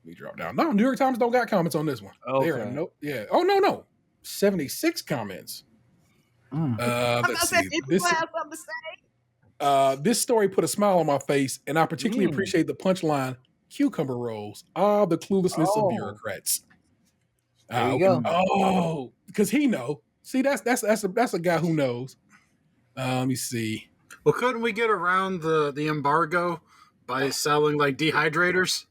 Let me drop down. No, New York Times don't got comments on this one. Okay. Yeah. Oh, no. 76 comments. Let's see. This story put a smile on my face, and I particularly appreciate the punchline, cucumber rolls. The cluelessness of bureaucrats. There you go. Oh, because he know. See, that's a guy who knows. Let me see. Well, couldn't we get around the embargo by selling like dehydrators?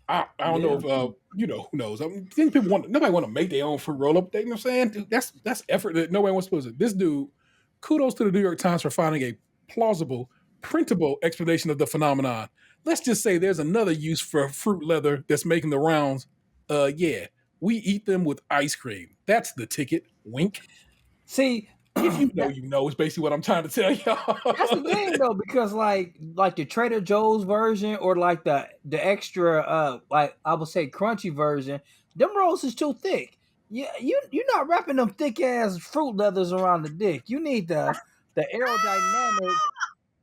I don't know if who knows. I think nobody want to make their own fruit roll up. You know what I'm saying? Dude, that's effort that nobody wants to put. This dude, kudos to the New York Times for finding a plausible printable explanation of the phenomenon. Let's just say there's another use for fruit leather that's making the rounds. Yeah, we eat them with ice cream. That's the ticket. Wink. See, if you know, you know. It's basically what I'm trying to tell y'all. That's the thing though, because like the Trader Joe's version or like the extra like I would say crunchy version, them rolls is too thick. Yeah, you're not wrapping them thick ass fruit leathers around the dick. You need the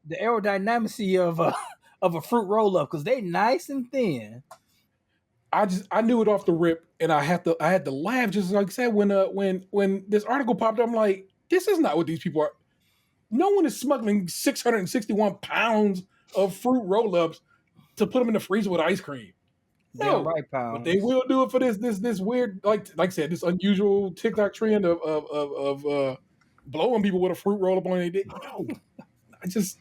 aerodynamicy of a fruit roll up because they nice and thin. I knew it off the rip, and I had to laugh just like I said when this article popped up. I'm like, this is not what these people are. No one is smuggling 661 pounds of fruit roll-ups to put them in the freezer with ice cream. No, right, pounds. But they will do it for this weird, like I said, this unusual TikTok trend of blowing people with a fruit roll-up on their dick. No, I just.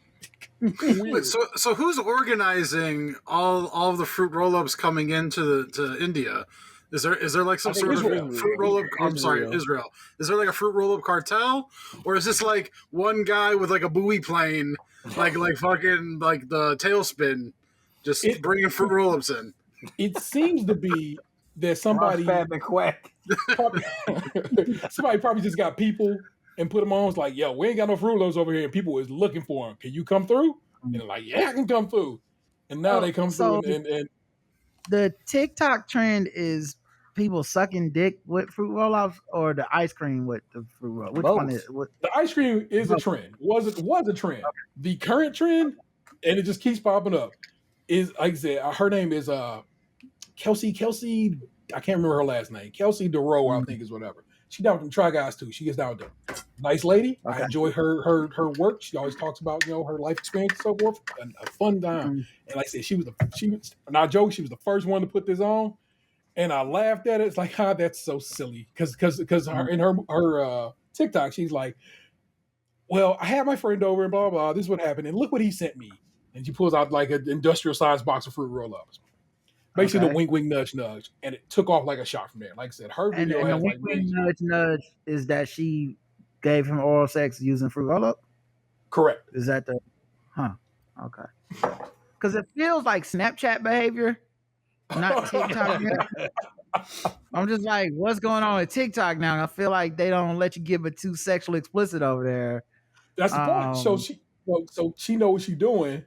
Wait, so who's organizing all of the fruit roll-ups coming into to India? Is there like some sort of fruit roll-up? I'm sorry, Israel. Is there like a fruit roll-up cartel, or is this like one guy with like a buoy plane, like fucking like the tailspin, just bringing fruit roll-ups in? It seems to be that somebody somebody probably just got people and put them on. It's like, yo, we ain't got no fruit roll-ups over here. And people is looking for them. Can you come through? And they're like, yeah, I can come through. And now they come through and the TikTok trend is people sucking dick with fruit roll-ups or the ice cream with the fruit roll. Which one is it? The ice cream is a trend. Was a trend. Okay. The current trend, and it just keeps popping up, is like I said, her name is Kelsey. I can't remember her last name. Kelsey DeRoe, I think is whatever. She down with them Try Guys too. She gets down with them. Nice lady. Okay. I enjoy her work. She always talks about her life experience and so forth. A fun time. And like I said, she was not joke. She was the first one to put this on, and I laughed at it. It's like, that's so silly. Because in her TikTok, she's like, well, I had my friend over and blah blah. This is what happened, and look what he sent me. And she pulls out like an industrial size box of fruit roll-ups. Basically, the wink, wink, nudge, nudge, and it took off like a shot from there. Like I said, her video and has the wink, wink, nudge, nudge is that she gave him oral sex using fruit roll-up. Correct. Is that the? Okay. Because it feels like Snapchat behavior, not TikTok. I'm just like, what's going on with TikTok now? I feel like they don't let you get but too sexually explicit over there. That's the point. So she knows what she's doing.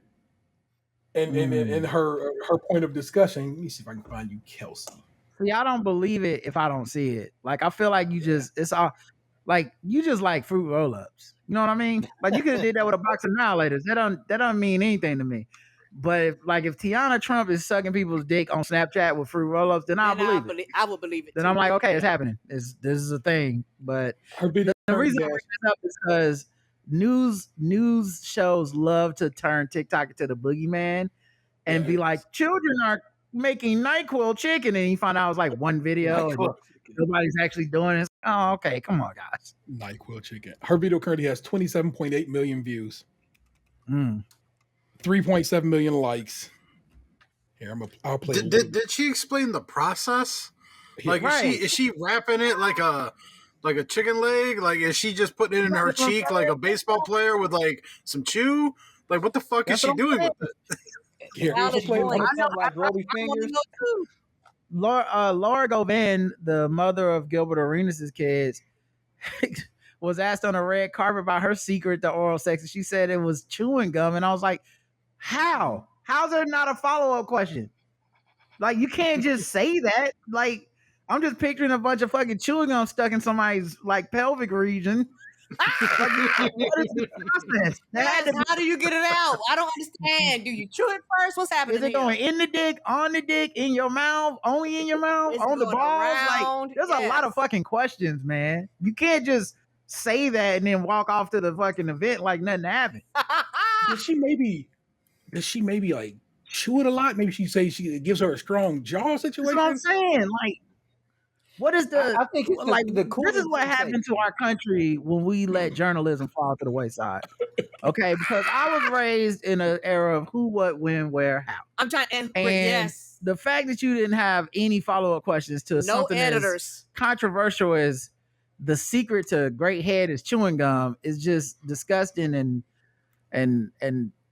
And her point of discussion. Let me see if I can find you, Kelsey. See, I don't believe it if I don't see it. Like, I feel like it's all like you just like fruit roll-ups. You know what I mean? Like, you could have did that with a box of Annihilators. That don't mean anything to me. But if Tiana Trump is sucking people's dick on Snapchat with fruit roll-ups, then I believe it. I would believe it. Then I'm like, okay, it's happening. This is a thing. But the reason I bring this up is because news shows love to turn TikTok into the boogeyman and be like, children are making NyQuil chicken, and you find out it was like one video and nobody's actually doing it. Oh, okay, come on, guys. NyQuil chicken. Her video currently has 27.8 million views. 3.7 million likes. Here, I'll play. Did she explain the process? Like, is she wrapping it like a chicken leg? Like, is she just putting it in her cheek like a baseball player with like some chew? Like, what the fuck is she doing with it? Here, like Roby fingers. Laura Govan, the mother of Gilbert Arenas' kids, was asked on a red carpet about her secret to oral sex, and she said it was chewing gum. And I was like, how? How's there not a follow-up question? Like, you can't just say that. Like, I'm just picturing a bunch of fucking chewing gum stuck in somebody's like pelvic region. What is the process? How do you get it out? I don't understand. Do you chew it first? What's happening? Is it going in the dick, on the dick, in your mouth, only in your mouth, on the balls? Like, there's a lot of fucking questions, man. You can't just say that and then walk off to the fucking event like nothing happened. Does she maybe like chew it a lot? Maybe it gives her a strong jaw situation. That's what I'm saying. Like, what is the? I think it's like the this is what happened to our country when we let journalism fall to the wayside. Okay, because I was raised in an era of who, what, when, where, how. I'm trying, and yes, the fact that you didn't have any follow-up questions to something as controversial as the secret to great head is chewing gum is just disgusting and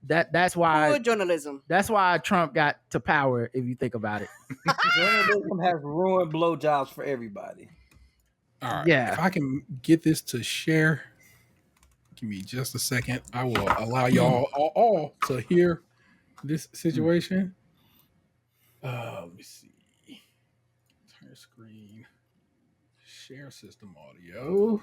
That's why Good journalism. that's why Trump got to power. If you think about it, Journalism has ruined blowjobs for everybody. All right. Yeah. If I can get this to share, give me just a second. I will allow y'all all to hear this situation. Let me see. Entire screen. Share system audio.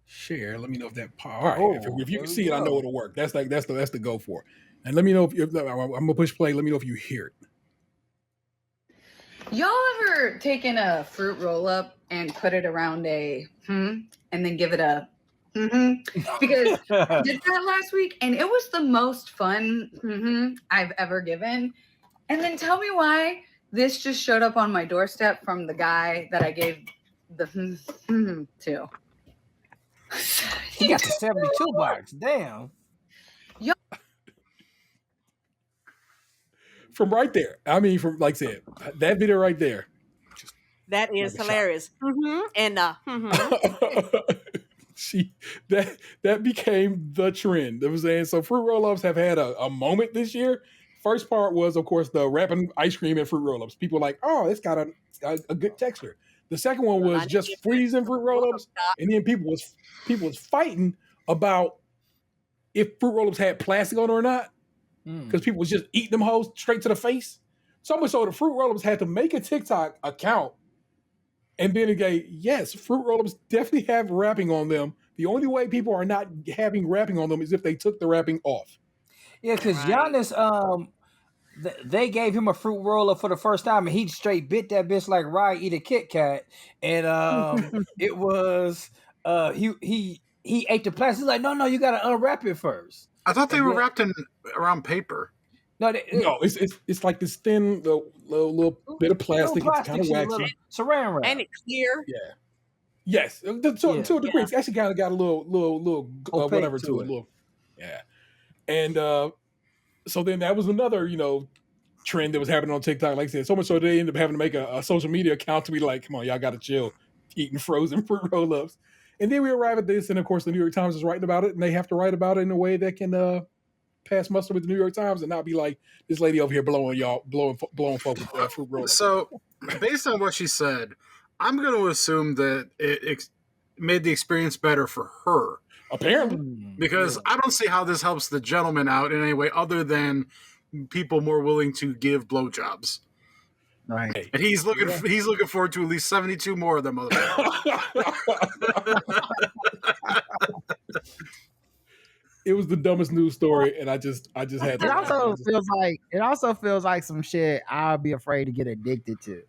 Share. Let me know if that. All right. If you can see it, I know it'll work. That's the go for. And let me know if I'm gonna push play. Let me know if you hear it. Y'all ever taken a fruit roll up and put it around a and then give it a because I did that last week and it was the most fun I've ever given. And then tell me why this just showed up on my doorstep from the guy that I gave the to. He got the 72 box. Damn. From right there. I mean, from like I said, that video right there. That is hilarious. And that became the trend. I was saying, so fruit roll-ups have had a moment this year. First part was, of course, the wrapping ice cream and fruit roll-ups. People were like, oh, it's got a good texture. The second one was just freezing fruit roll-ups, and then people was fighting about if fruit roll-ups had plastic on it or not, because people was just eating them hoes straight to the face. So much so the fruit roll-ups had to make a TikTok account, and then again, yes, fruit roll-ups definitely have wrapping on them. The only way people are not having wrapping on them is if they took the wrapping off. Yeah, because Giannis, they gave him a fruit roller for the first time, and he straight bit that bitch like Rye eat a Kit Kat, and it was he ate the plastic. He's like, no, you got to unwrap it first. I thought they were wrapped in around paper. No, it's like this thin little bit of plastic. It's kind of waxy, saran wrap, and it's clear. Yeah. Yes, to a degree, it's actually kind of got a little whatever to it. Yeah, and so then that was another trend that was happening on TikTok. Like I said, so much so they ended up having to make a social media account to be like, come on, y'all got to chill, eating frozen fruit roll-ups. And then we arrive at this, and of course, the New York Times is writing about it, and they have to write about it in a way that can pass muster with the New York Times and not be like this lady over here blowing folk with fruit roll-ups. So, based on what she said, I'm going to assume that it made the experience better for her. Apparently. Because I don't see how this helps the gentleman out in any way other than people more willing to give blowjobs. Right. And he's looking forward to at least 72 more of them. It was the dumbest news story, and I just had to. It also feels like some shit I'll be afraid to get addicted to.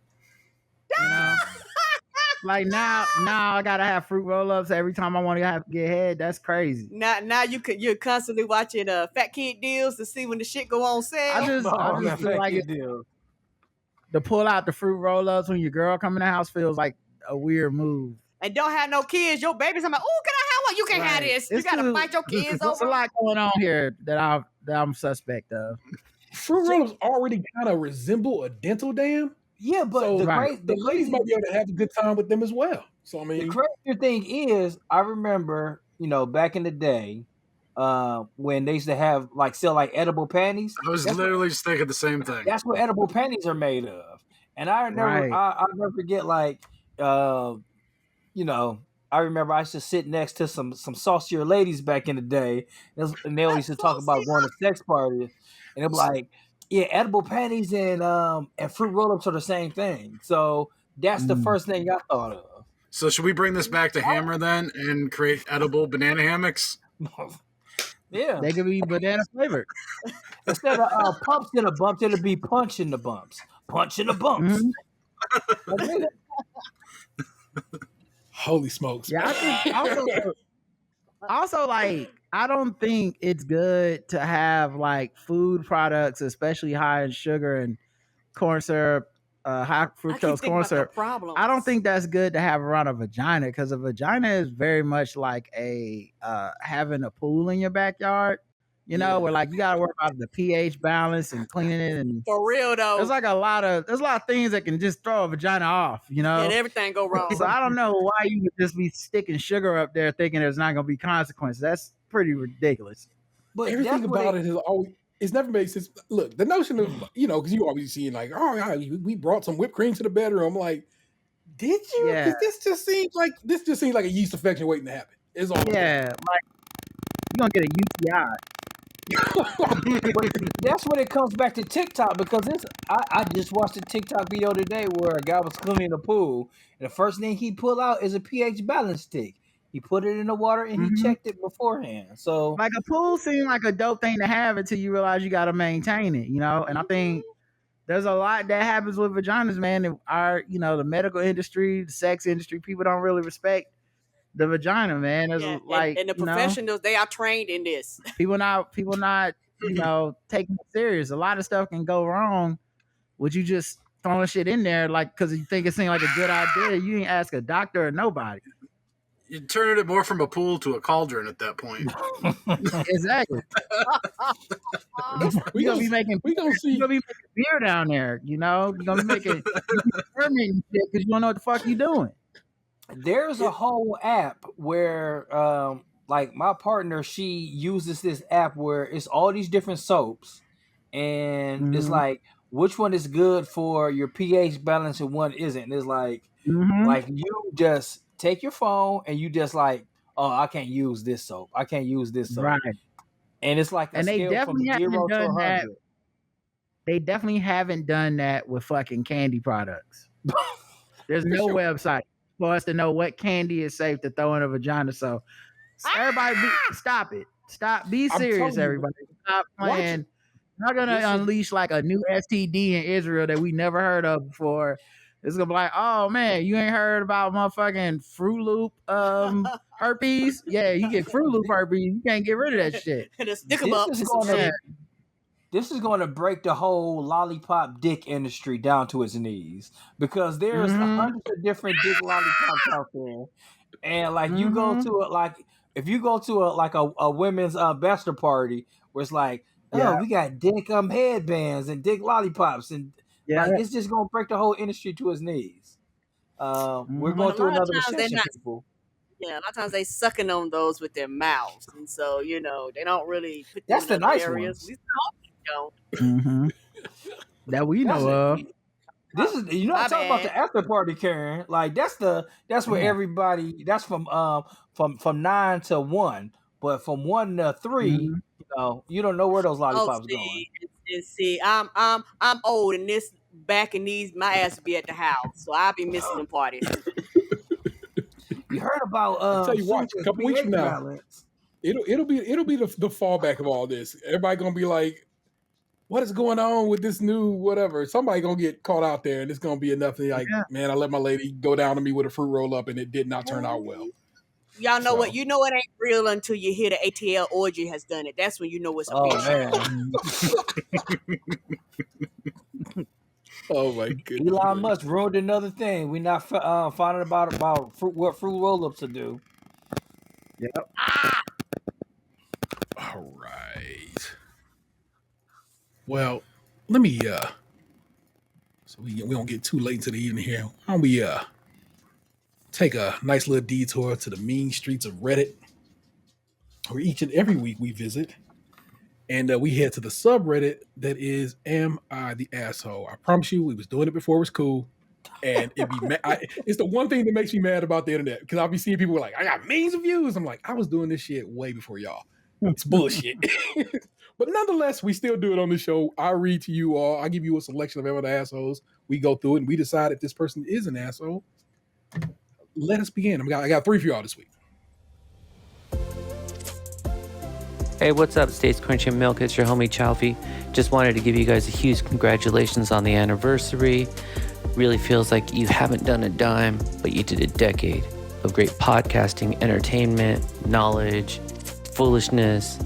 Like now I gotta have fruit roll-ups every time I want to get head. That's crazy. Now you're constantly watching Fat Kid deals to see when the shit go on sale. I just feel like to pull out the fruit roll-ups when your girl come in the house feels like a weird move. And don't have no kids. Your baby's I'm like, oh, can I have one? You can have this. You gotta fight your kids over. There's a lot going on here that I'm suspect of. Fruit roll-ups already kind of resemble a dental dam. Yeah, but so the ladies might be able to have a good time with them as well. So I mean, the crazier thing is, I remember, back in the day, when they used to have sell edible panties. I was literally just thinking the same thing. That's what edible panties are made of, and I'll never forget. I remember I used to sit next to some saucier ladies back in the day, and they always used to talk about going to sex parties, and they'd be like, yeah, edible panties and fruit roll-ups are the same thing. So that's the first thing I thought of. So should we bring this back to Hammer then and create edible banana hammocks? Yeah. They could be banana flavored. Instead of pumps in a bump, it'll be punch in the bumps. Punch in the bumps. Mm-hmm. Holy smokes. Yeah, I think also I don't think it's good to have food products, especially high in sugar and corn syrup, high fructose corn syrup. I don't think that's good to have around a vagina, because a vagina is very much like having a pool in your backyard. Where you gotta work out the pH balance and cleaning it, and for real though, there's a lot of things that can just throw a vagina off, and everything go wrong. So I don't know why you would just be sticking sugar up there thinking there's not gonna be consequences. That's pretty ridiculous. But everything that's what about it has always, it's never made sense. Look, the notion of, because you always seeing like, oh yeah, we brought some whipped cream to the bedroom. I'm like, did you? Yeah. Because this just seems like a yeast infection waiting to happen. It's all Yeah, like you're gonna get a UTI. But that's when it comes back to TikTok, because I just watched a TikTok video today where a guy was cleaning the pool, and the first thing he pulled out is a pH balance stick. He put it in the water and he checked it beforehand. So Like a pool seemed like a dope thing to have until you realize you got to maintain it, And I think there's a lot that happens with vaginas, man. And our, the medical industry, the sex industry, people don't really respect the vagina, man. There's and the professionals, they are trained in this. People not, taking it serious. A lot of stuff can go wrong with you just throwing shit in there, like because you think it seemed like a good idea. You ain't ask a doctor or nobody. You turned it more from a pool to a cauldron at that point. Exactly. We're gonna be making beer down there. You're gonna be making fermenting shit because you don't know what the fuck you doing. There's a whole app where, like my partner, she uses this app where it's all these different soaps, and it's like which one is good for your pH balance and one isn't. And it's like you just take your phone and you just like, oh, I can't use this soap. I can't use this soap. Right. And it's like a scale from 0 to 100. They definitely haven't done that with fucking candy products. There's no website for us to know what candy is safe to throw in a vagina. So everybody, stop it. Stop. Be serious, everybody. Stop playing. Not gonna unleash like a new STD in Israel that we never heard of before. It's gonna be like, oh man, you ain't heard about motherfucking Fruit Loop herpes? Yeah, you get Fruit Loop herpes. You can't get rid of that shit. Stick them up. This is going to break the whole lollipop dick industry down to its knees, because there's hundreds of different dick lollipops out there, and like you go to it, like if you go to a women's bachelor party where it's like, oh, we got dick headbands and dick lollipops, and like, it's just gonna break the whole industry to its knees. We're going through another recession, people. Yeah, a lot of times they sucking on those with their mouths, and so they don't really put them That's in the nice areas. ones. That we know of. This is I'm talking about the after party, Karen. Like that's where everybody. That's from 9 to 1, but from 1 to 3, you don't know where those lollipops going. And see, I'm old, and back in these, my ass would be at the house, so I'll be missing them parties. You heard about? I'll tell you what, a couple weeks from now, it'll be the fallback of all this. Everybody gonna be like, what is going on with this new whatever? Somebody gonna get caught out there, and it's gonna be enough to like, man, I let my lady go down to me with a fruit roll up, and it did not turn out well. Y'all know what? You know it ain't real until you hear the ATL orgy has done it. That's when you know it's a man. Oh my goodness! Elon Musk ruined another thing. We not finding about what fruit roll-ups to do. Yep. All right. Well, let me so we don't get too late into the evening here. Why don't we take a nice little detour to the mean streets of Reddit, where each and every week we visit, and we head to the subreddit that is "Am I the Asshole?" I promise you, we was doing it before it was cool, and it's the one thing that makes me mad about the internet, because I'll be seeing people like, I got millions of views. I'm like, I was doing this shit way before y'all. It's bullshit. But nonetheless, we still do it on the show. I read to you all. I give you a selection of Am I the Assholes. We go through it and we decide if this person is an asshole. Let us begin. I got 3 for y'all this week. Hey, what's up, States Crunchy and Milk? It's your homie Chalfie. Just wanted to give you guys a huge congratulations on the anniversary. Really feels like you haven't done a dime, but you did a decade of great podcasting, entertainment, knowledge, foolishness.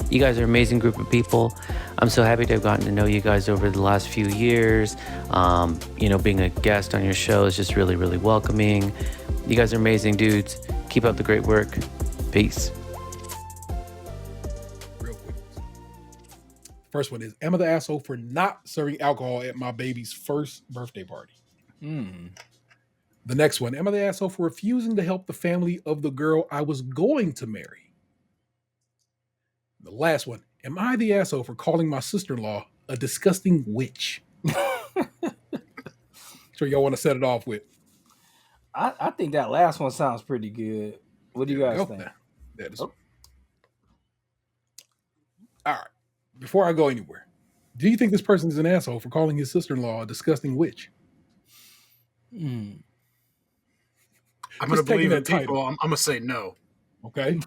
You guys are an amazing group of people. I'm so happy to have gotten to know you guys over the last few years. Being a guest on your show is just really, really welcoming. You guys are amazing dudes. Keep up the great work. Peace. Real quick. First one is, am I the asshole for not serving alcohol at my baby's first birthday party? The next one, am I the asshole for refusing to help the family of the girl I was going to marry? The last one. Am I the asshole for calling my sister-in-law a disgusting witch? So y'all want to set it off with? I think that last one sounds pretty good. What do you guys think? That is. All right. Before I go anywhere, do you think this person is an asshole for calling his sister-in-law a disgusting witch? I'm going to believe in people. I'm going to say no. Okay.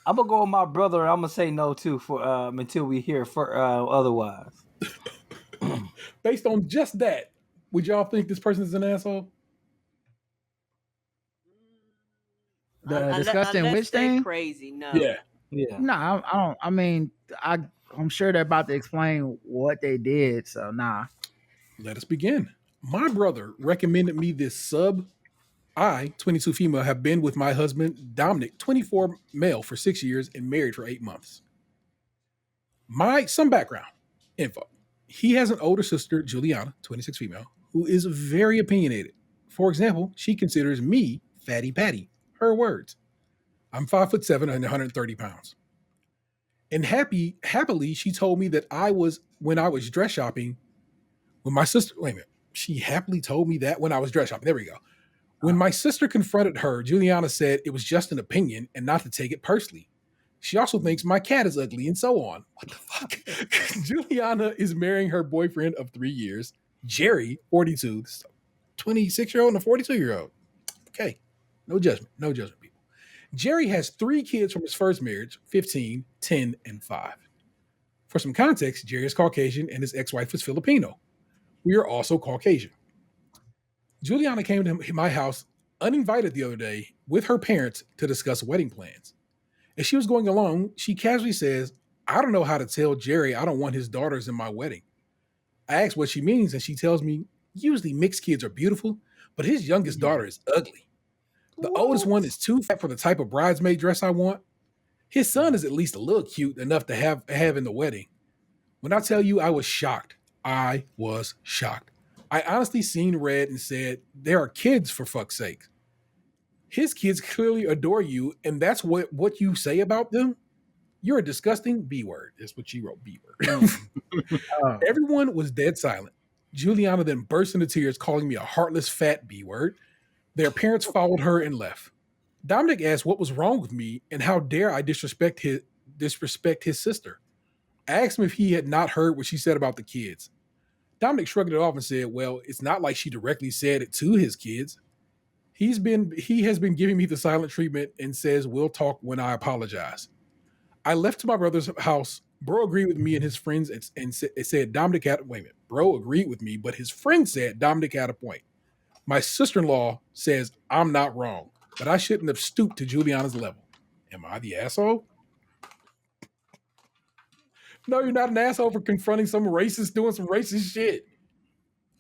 I'm going to go with my brother. I'm going to say no, too, for until we hear for otherwise. Based on just that, would y'all think this person is an asshole? The disgusting witch thing? Crazy, no. Yeah. No, I don't. I mean, I'm sure they're about to explain what they did. So nah. Let us begin. My brother recommended me this sub. I, 22 female, have been with my husband Dominic, 24 male, for 6 years and married for 8 months. Some background info. He has an older sister, Juliana, 26 female, who is very opinionated. For example, she considers me fatty patty. Her words. I'm 5'7" and 130 pounds. And happily, she told me that when I was dress shopping, when my sister, wait a minute, she happily told me that when I was dress shopping. There we go. When my sister confronted her, Juliana said it was just an opinion and not to take it personally. She also thinks my cat is ugly and so on. What the fuck? Juliana is marrying her boyfriend of 3 years, Jerry, 42, 26-year-old and a 42-year-old. Okay. No judgment, people. Jerry has 3 kids from his first marriage, 15, 10, and 5. For some context, Jerry is Caucasian and his ex-wife is Filipino. We are also Caucasian. Juliana came to my house uninvited the other day with her parents to discuss wedding plans. As she was going along, she casually says, I don't know how to tell Jerry I don't want his daughters in my wedding. I ask what she means, and she tells me, usually mixed kids are beautiful, but his youngest daughter is ugly. The oldest one is too fat for the type of bridesmaid dress I want. His son is at least a little cute enough to have in the wedding. When I tell you I was shocked, I was shocked. I honestly seen red and said, there are kids for fuck's sake. His kids clearly adore you, and that's what you say about them? You're a disgusting B-word. That's what she wrote, B-word. Everyone was dead silent. Juliana then burst into tears, calling me a heartless fat B-word. Their parents followed her and left. Dominic asked what was wrong with me and how dare I disrespect his sister. I asked him if he had not heard what she said about the kids. Dominic shrugged it off and said, well, it's not like she directly said it to his kids. He has been giving me the silent treatment and says, we'll talk when I apologize. I left to my brother's house. Bro agreed with me and his friends and said Dominic had, wait a minute, bro agreed with me, but his friend said Dominic had a point. My sister-in-law says I'm not wrong, but I shouldn't have stooped to Juliana's level. Am I the asshole? No, you're not an asshole for confronting some racist doing some racist shit.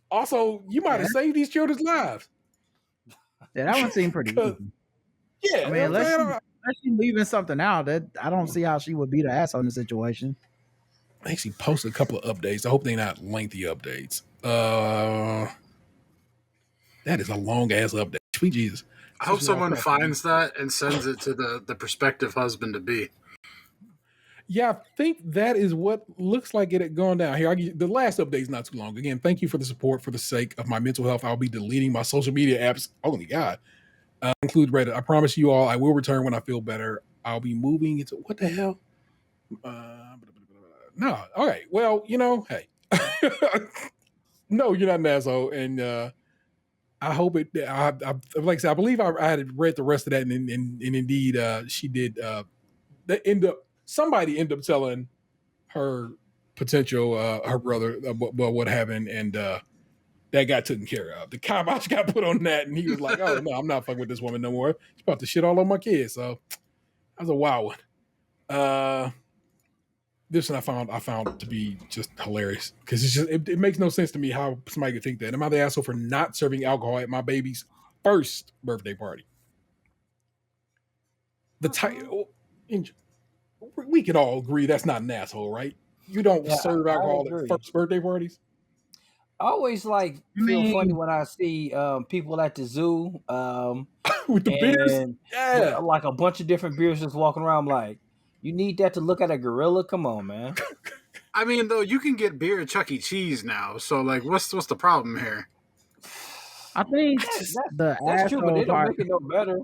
Also, you might have saved these children's lives. Yeah, that one seemed pretty easy. Yeah, I mean, unless she's leaving something out, that I don't see how she would be the asshole in the situation. I think she posted a couple of updates. I hope they're not lengthy updates. That is a long ass update. Sweet Jesus. I hope someone finds that and sends it to the prospective husband to be. Yeah, I think that is what looks like it had gone down here. The last update is not too long. Again, thank you for the support. For the sake of my mental health, I'll be deleting my social media apps. Holy God. Include Reddit. I promise you all I will return when I feel better. I'll be moving into what the hell? No. All right. Well, hey. No, you're not an asshole. And I hope it, like I said, I believe I had read the rest of that. And indeed, she did somebody ended up telling her potential, her brother, what happened. And that got taken care of. The kibosh got put on that. And he was like, oh, no, I'm not fucking with this woman no more. She's about to shit all over my kids. So that was a wild one. This one I found to be just hilarious because it makes no sense to me how somebody could think that. Am I the asshole for not serving alcohol at my baby's first birthday party? The title, we can all agree that's not an asshole, right? You don't serve alcohol at first birthday parties. I always feel funny when I see people at the zoo with the beers, like a bunch of different beers just walking around. Like, You need that to look at a gorilla? Come on, man. I mean, though, you can get beer at Chuck E. Cheese now. So, like, what's the problem here? I think That's true, but they don't make it no better.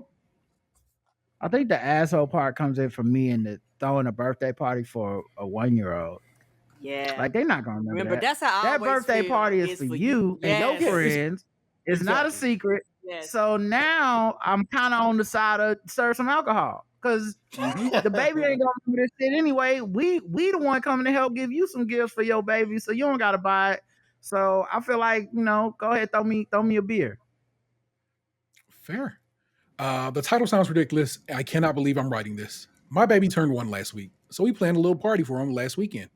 I think the asshole part comes in for me in the throwing a birthday party for a 1-year-old. Yeah. Like they're not gonna remember that. That's how I that always birthday feel party is for you and your Yes. friends. It's not a secret. Yes. So now I'm kind of on the side of serve some alcohol because the baby ain't gonna do this shit anyway. We the one coming to help give you some gifts for your baby, so you don't gotta buy it. So I feel like, you know, go ahead, throw me a beer. Fair. The title sounds ridiculous. I cannot believe I'm writing this. My baby turned 1 last week, so we planned a little party for him last weekend.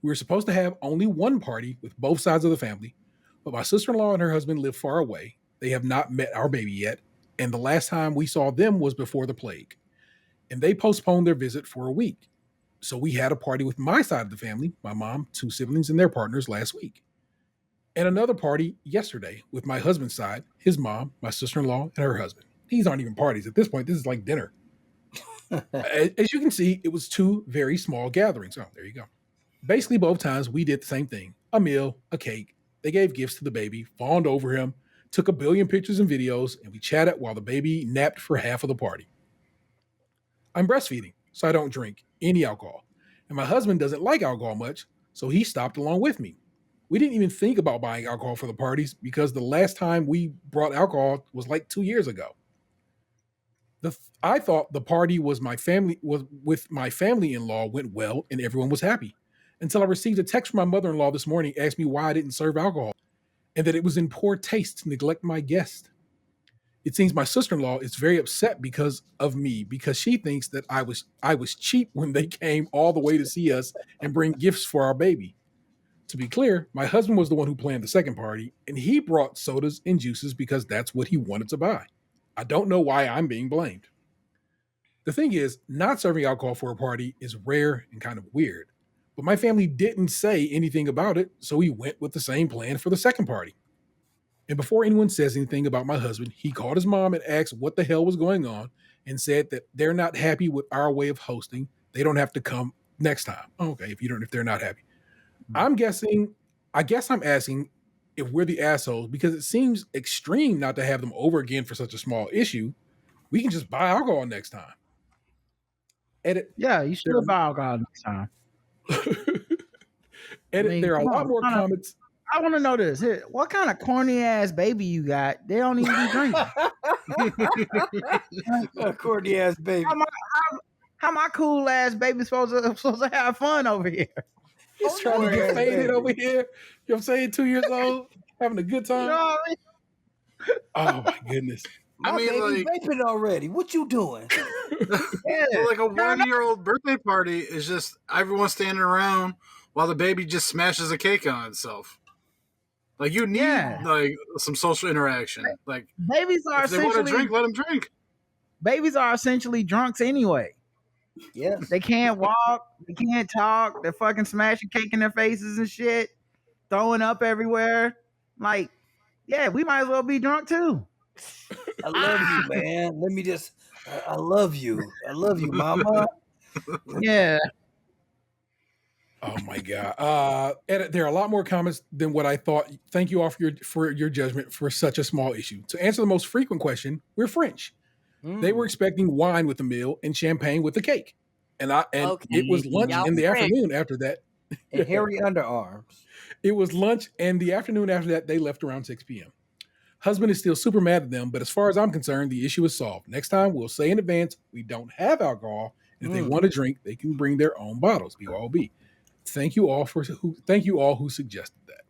We were supposed to have only one party with both sides of the family, but my sister-in-law and her husband live far away. They have not met our baby yet, and the last time we saw them was before the plague. And they postponed their visit for a week. So we had a party with my side of the family, my mom, 2 siblings, and their partners last week. And another party yesterday with my husband's side, his mom, my sister-in-law, and her husband. These aren't even parties. At this point, this is like dinner. As you can see, it was 2 very small gatherings. Oh, there you go. Basically, both times we did the same thing. A meal, a cake. They gave gifts to the baby, fawned over him, took a billion pictures and videos, and we chatted while the baby napped for half of the party. I'm breastfeeding, so I don't drink any alcohol. And my husband doesn't like alcohol much, so he stopped along with me. We didn't even think about buying alcohol for the parties because the last time we brought alcohol was like 2 years ago. I thought the party with my family-in-law went well and everyone was happy until I received a text from my mother-in-law this morning asking me why I didn't serve alcohol and that it was in poor taste to neglect my guest. It seems my sister-in-law is very upset because of me because she thinks that I was cheap when they came all the way to see us and bring gifts for our baby. To be clear, my husband was the one who planned the second party and he brought sodas and juices because that's what he wanted to buy. I don't know why I'm being blamed. The thing is, not serving alcohol for a party is rare and kind of weird. But my family didn't say anything about it, so we went with the same plan for the second party. And before anyone says anything about my husband, he called his mom and asked what the hell was going on and said that they're not happy with our way of hosting. They don't have to come next time. Okay, if they're not happy. I guess I'm asking if we're the assholes because it seems extreme not to have them over again for such a small issue. We can just buy alcohol next time. Edit. Yeah, you should buy alcohol next time. Edit. There are a lot more comments. I want to know this. Here, what kind of corny ass baby you got? They don't even be drinking. A corny ass baby. How my cool ass baby supposed to have fun over here? He's trying to get faded over here. You know what I'm saying? 2 years old, having a good time. You know what I mean? Oh my goodness. My baby's vaping already. What you doing? So like a 1-year-old birthday party is just everyone standing around while the baby just smashes a cake on itself. Like you need like some social interaction. Like babies are if they want to drink, let them drink. Babies are essentially drunks anyway. Yeah, they can't walk, they can't talk. They're fucking smashing cake in their faces and shit, throwing up everywhere. Like, yeah, we might as well be drunk too. I love you, man. Let me just. I love you. I love you, mama. Yeah. Oh my god. There are a lot more comments than what I thought. Thank you all for your judgment for such a small issue. To answer the most frequent question, we're French. They were expecting wine with the meal and champagne with the cake. And it was lunch in the afternoon after that. And hairy underarms. It was lunch and the afternoon after that, they left around 6 p.m. Husband is still super mad at them, but as far as I'm concerned, the issue is solved. Next time, we'll say in advance, we don't have alcohol. And if they want to drink, they can bring their own bottles, BYOB. Thank you all who suggested that.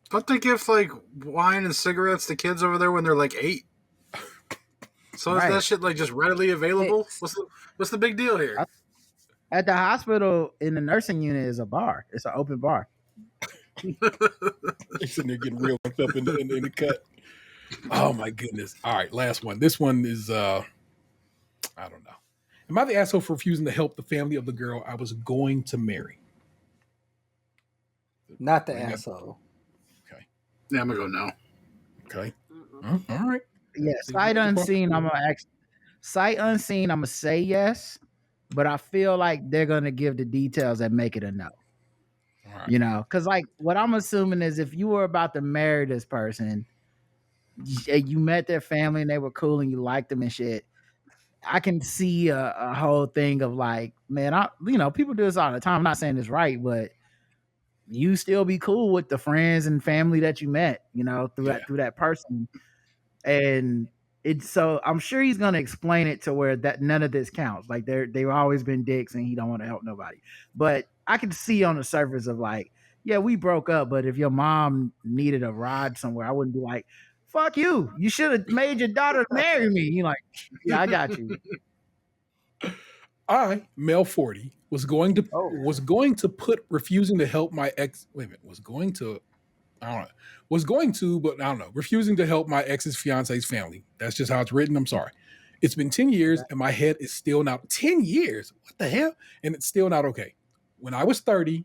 Don't they give like wine and cigarettes to kids over there when they're like 8? So is that shit like just readily available? What's the big deal here? At the hospital, in the nursing unit, is a bar. It's an open bar. They're sitting there getting real fucked up in the cut. Oh my goodness! All right, last one. This one is I don't know. Am I the asshole for refusing to help the family of the girl I was going to marry? Not the asshole. Okay. Yeah, I'm gonna go no. Okay. All right. Yeah, sight unseen. I'm gonna say yes. but I feel like they're gonna give the details that make it a no. All right. You know, because like what I'm assuming is if you were about to marry this person, you met their family and they were cool and you liked them and shit. I can see a whole thing of like, man, people do this all the time. I'm not saying it's right, but you still be cool with the friends and family that you met, you know, through that person. And it's so I'm sure he's gonna explain it to where that none of this counts. Like they've always been dicks and he don't want to help nobody. But I can see on the surface of like, yeah, we broke up, but if your mom needed a ride somewhere, I wouldn't be like, fuck you. You should have made your daughter marry me. You're like, yeah, I got you. I, male 40, was going to put refusing to help my ex. Wait a minute, was going to, but I don't know. Refusing to help my ex's fiance's family. That's just how it's written. I'm sorry. It's been 10 years and my head is still not 10 years. What the hell? And it's still not okay. When I was 30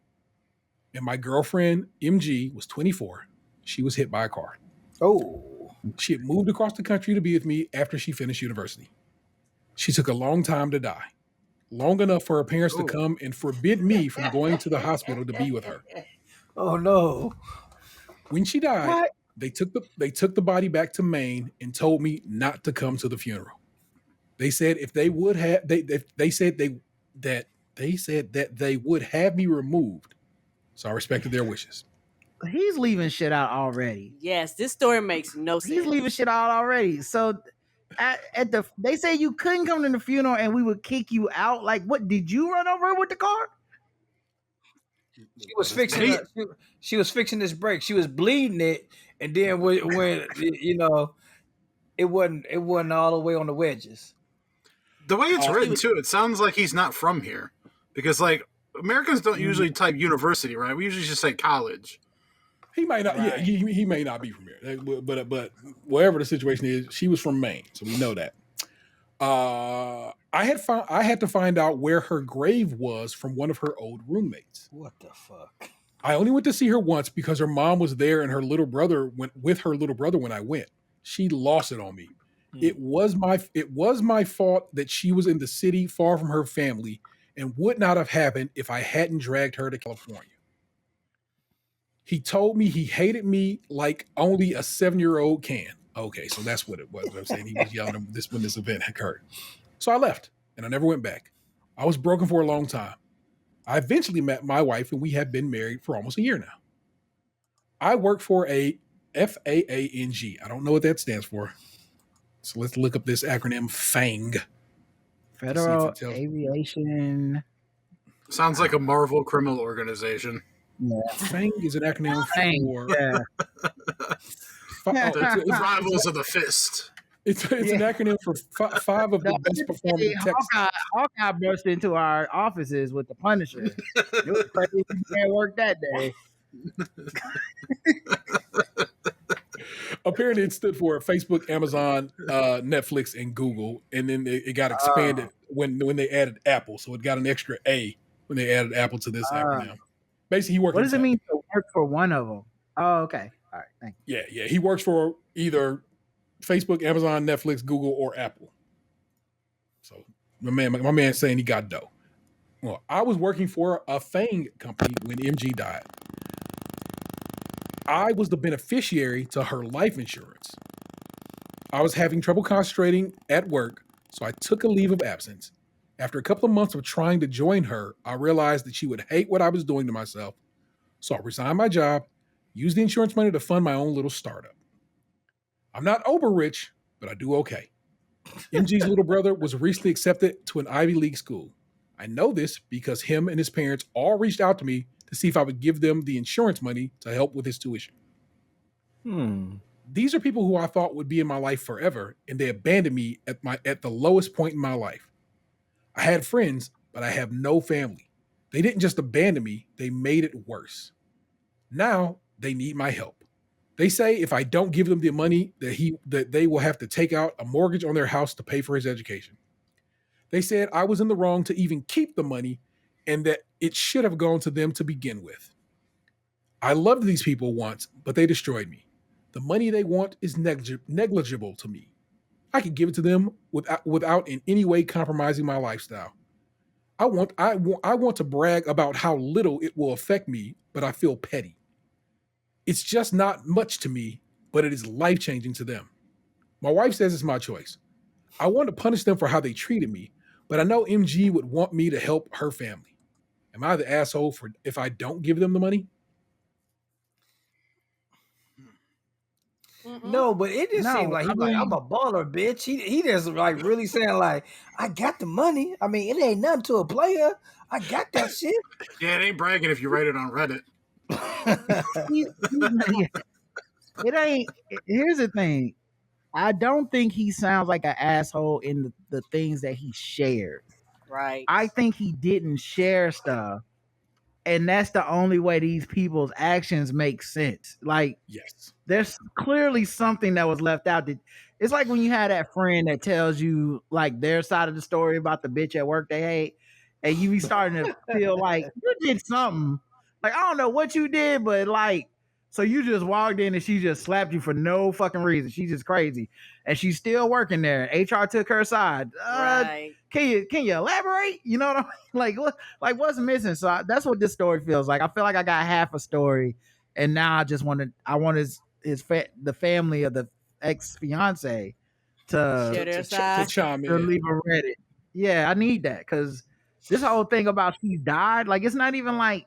and my girlfriend MG was 24, she was hit by a car. Oh. She had moved across the country to be with me after she finished university. She took a long time to die. Long enough for her parents to come and forbid me from going to the hospital to be with her. Oh no. When she died, they took the body back to Maine and told me not to come to the funeral. They said if they would have they said that they would have me removed. So I respected their wishes. He's leaving shit out already. Yes, this story makes no sense. He's leaving shit out already. So they say you couldn't come to the funeral and we would kick you out. Like, what did you run over her with the car? She was fixing this brake. She was bleeding it, and then when it wasn't all the way on the wedges. The way it's written too, it sounds like he's not from here, because like Americans don't usually type university, right? We usually just say college. He might not. Right. Yeah, he may not be from here, but wherever the situation is, she was from Maine, so we know that. I had to find out where her grave was from one of her old roommates. What the fuck? I only went to see her once because her mom was there and her little brother went with her little brother when I went. She lost it on me. It was my fault that she was in the city far from her family and would not have happened if I hadn't dragged her to California. He told me he hated me like only a 7-year-old can. Okay, so that's what it was. I'm saying he was yelling at this when this event occurred. So I left and I never went back. I was broken for a long time. I eventually met my wife and we have been married for almost a year now. I work for a FAANG. I don't know what that stands for. So let's look up this acronym FANG. Federal Aviation. Sounds like a Marvel criminal organization. Yeah. FANG is an acronym for Rivals of the Fist. It's an acronym for five of the best performing Texans. Hawkeye burst into our offices with the Punisher. It was crazy. Can't work that day. Apparently, it stood for Facebook, Amazon, Netflix, and Google, and then it got expanded when they added Apple. So it got an extra A when they added Apple to this acronym. Basically, he works. What does it mean to work for one of them? Oh, okay. All right. Thank you. Yeah. He works for either Facebook, Amazon, Netflix, Google, or Apple. So my man's saying he got dough. Well, I was working for a FANG company when MG died. I was the beneficiary to her life insurance. I was having trouble concentrating at work, so I took a leave of absence. After a couple of months of trying to join her, I realized that she would hate what I was doing to myself. So I resigned my job, used the insurance money to fund my own little startup. I'm not over rich, but I do okay. MG's little brother was recently accepted to an Ivy League school. I know this because him and his parents all reached out to me to see if I would give them the insurance money to help with his tuition. These are people who I thought would be in my life forever, and they abandoned me at the lowest point in my life. I had friends, but I have no family. They didn't just abandon me, they made it worse. Now they need my help. They say if I don't give them the money that they will have to take out a mortgage on their house to pay for his education. They said I was in the wrong to even keep the money and that it should have gone to them to begin with. I loved these people once, but they destroyed me. The money they want is negligible to me. I could give it to them without in any way compromising my lifestyle. I want to brag about how little it will affect me, but I feel petty. It's just not much to me, but it is life-changing to them. My wife says it's my choice. I want to punish them for how they treated me, but I know MG would want me to help her family. Am I the asshole for if I don't give them the money? No, but it just seemed like he's like, I'm a baller, bitch. He just like really saying like, I got the money. I mean, it ain't nothing to a player. I got that shit. Yeah, it ain't bragging if you write it on Reddit. It ain't. Here's the thing. I don't think he sounds like an asshole in the things that he shared. Right. I think he didn't share stuff. And that's the only way these people's actions make sense. Like, yes, there's clearly something that was left out. It's like when you have that friend that tells you like their side of the story about the bitch at work they hate, and you be starting to feel like you did something. Like, I don't know what you did, but like, so you just walked in and she just slapped you for no fucking reason. She's just crazy. And she's still working there. HR took her side. Right. Can you elaborate? You know what I mean? Like what's missing? So that's what this story feels like. I feel like I got half a story, and now I want the family of the ex-fiance to chime in. To leave a Reddit. Yeah, I need that because this whole thing about she died, like it's not even like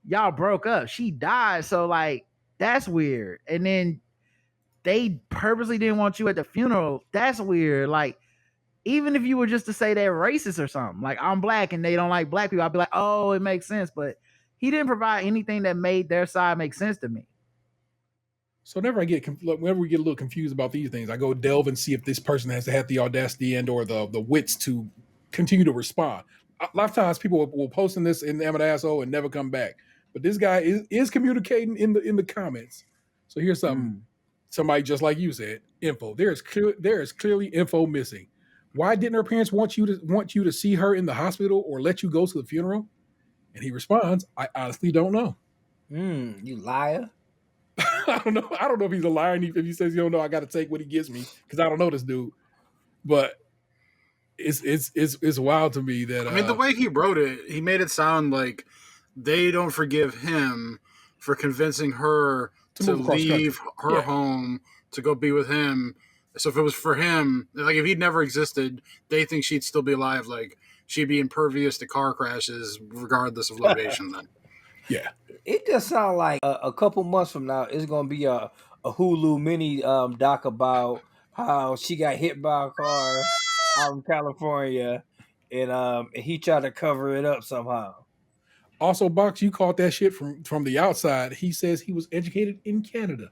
y'all broke up. She died, so like that's weird. And then they purposely didn't want you at the funeral. That's weird. Like, even if you were just to say they're racist or something, like I'm black and they don't like black people, I'd be like, oh, it makes sense. But he didn't provide anything that made their side make sense to me. So whenever we get a little confused about these things, I go delve and see if this person has had the audacity and or the wits to continue to respond. A lot of times people will post in this in the asshole and never come back. But this guy is communicating in the comments. So here's something. Somebody just like you said, info. There is clearly info missing. Why didn't her parents want you to see her in the hospital or let you go to the funeral? And he responds, I honestly don't know. You liar. I don't know. I don't know if he's a liar. And if he says, you don't know, I got to take what he gives me because I don't know this dude. But it's wild to me that I mean, the way he wrote it, he made it sound like they don't forgive him for convincing her to leave her home to go be with him. So if it was for him, like if he'd never existed, they think she'd still be alive. Like she'd be impervious to car crashes regardless of location. Then, yeah, it just sounds like a couple months from now, it's gonna be a Hulu mini doc about how she got hit by a car out in California, and he tried to cover it up somehow. Also, Box, you caught that shit from the outside. He says he was educated in Canada.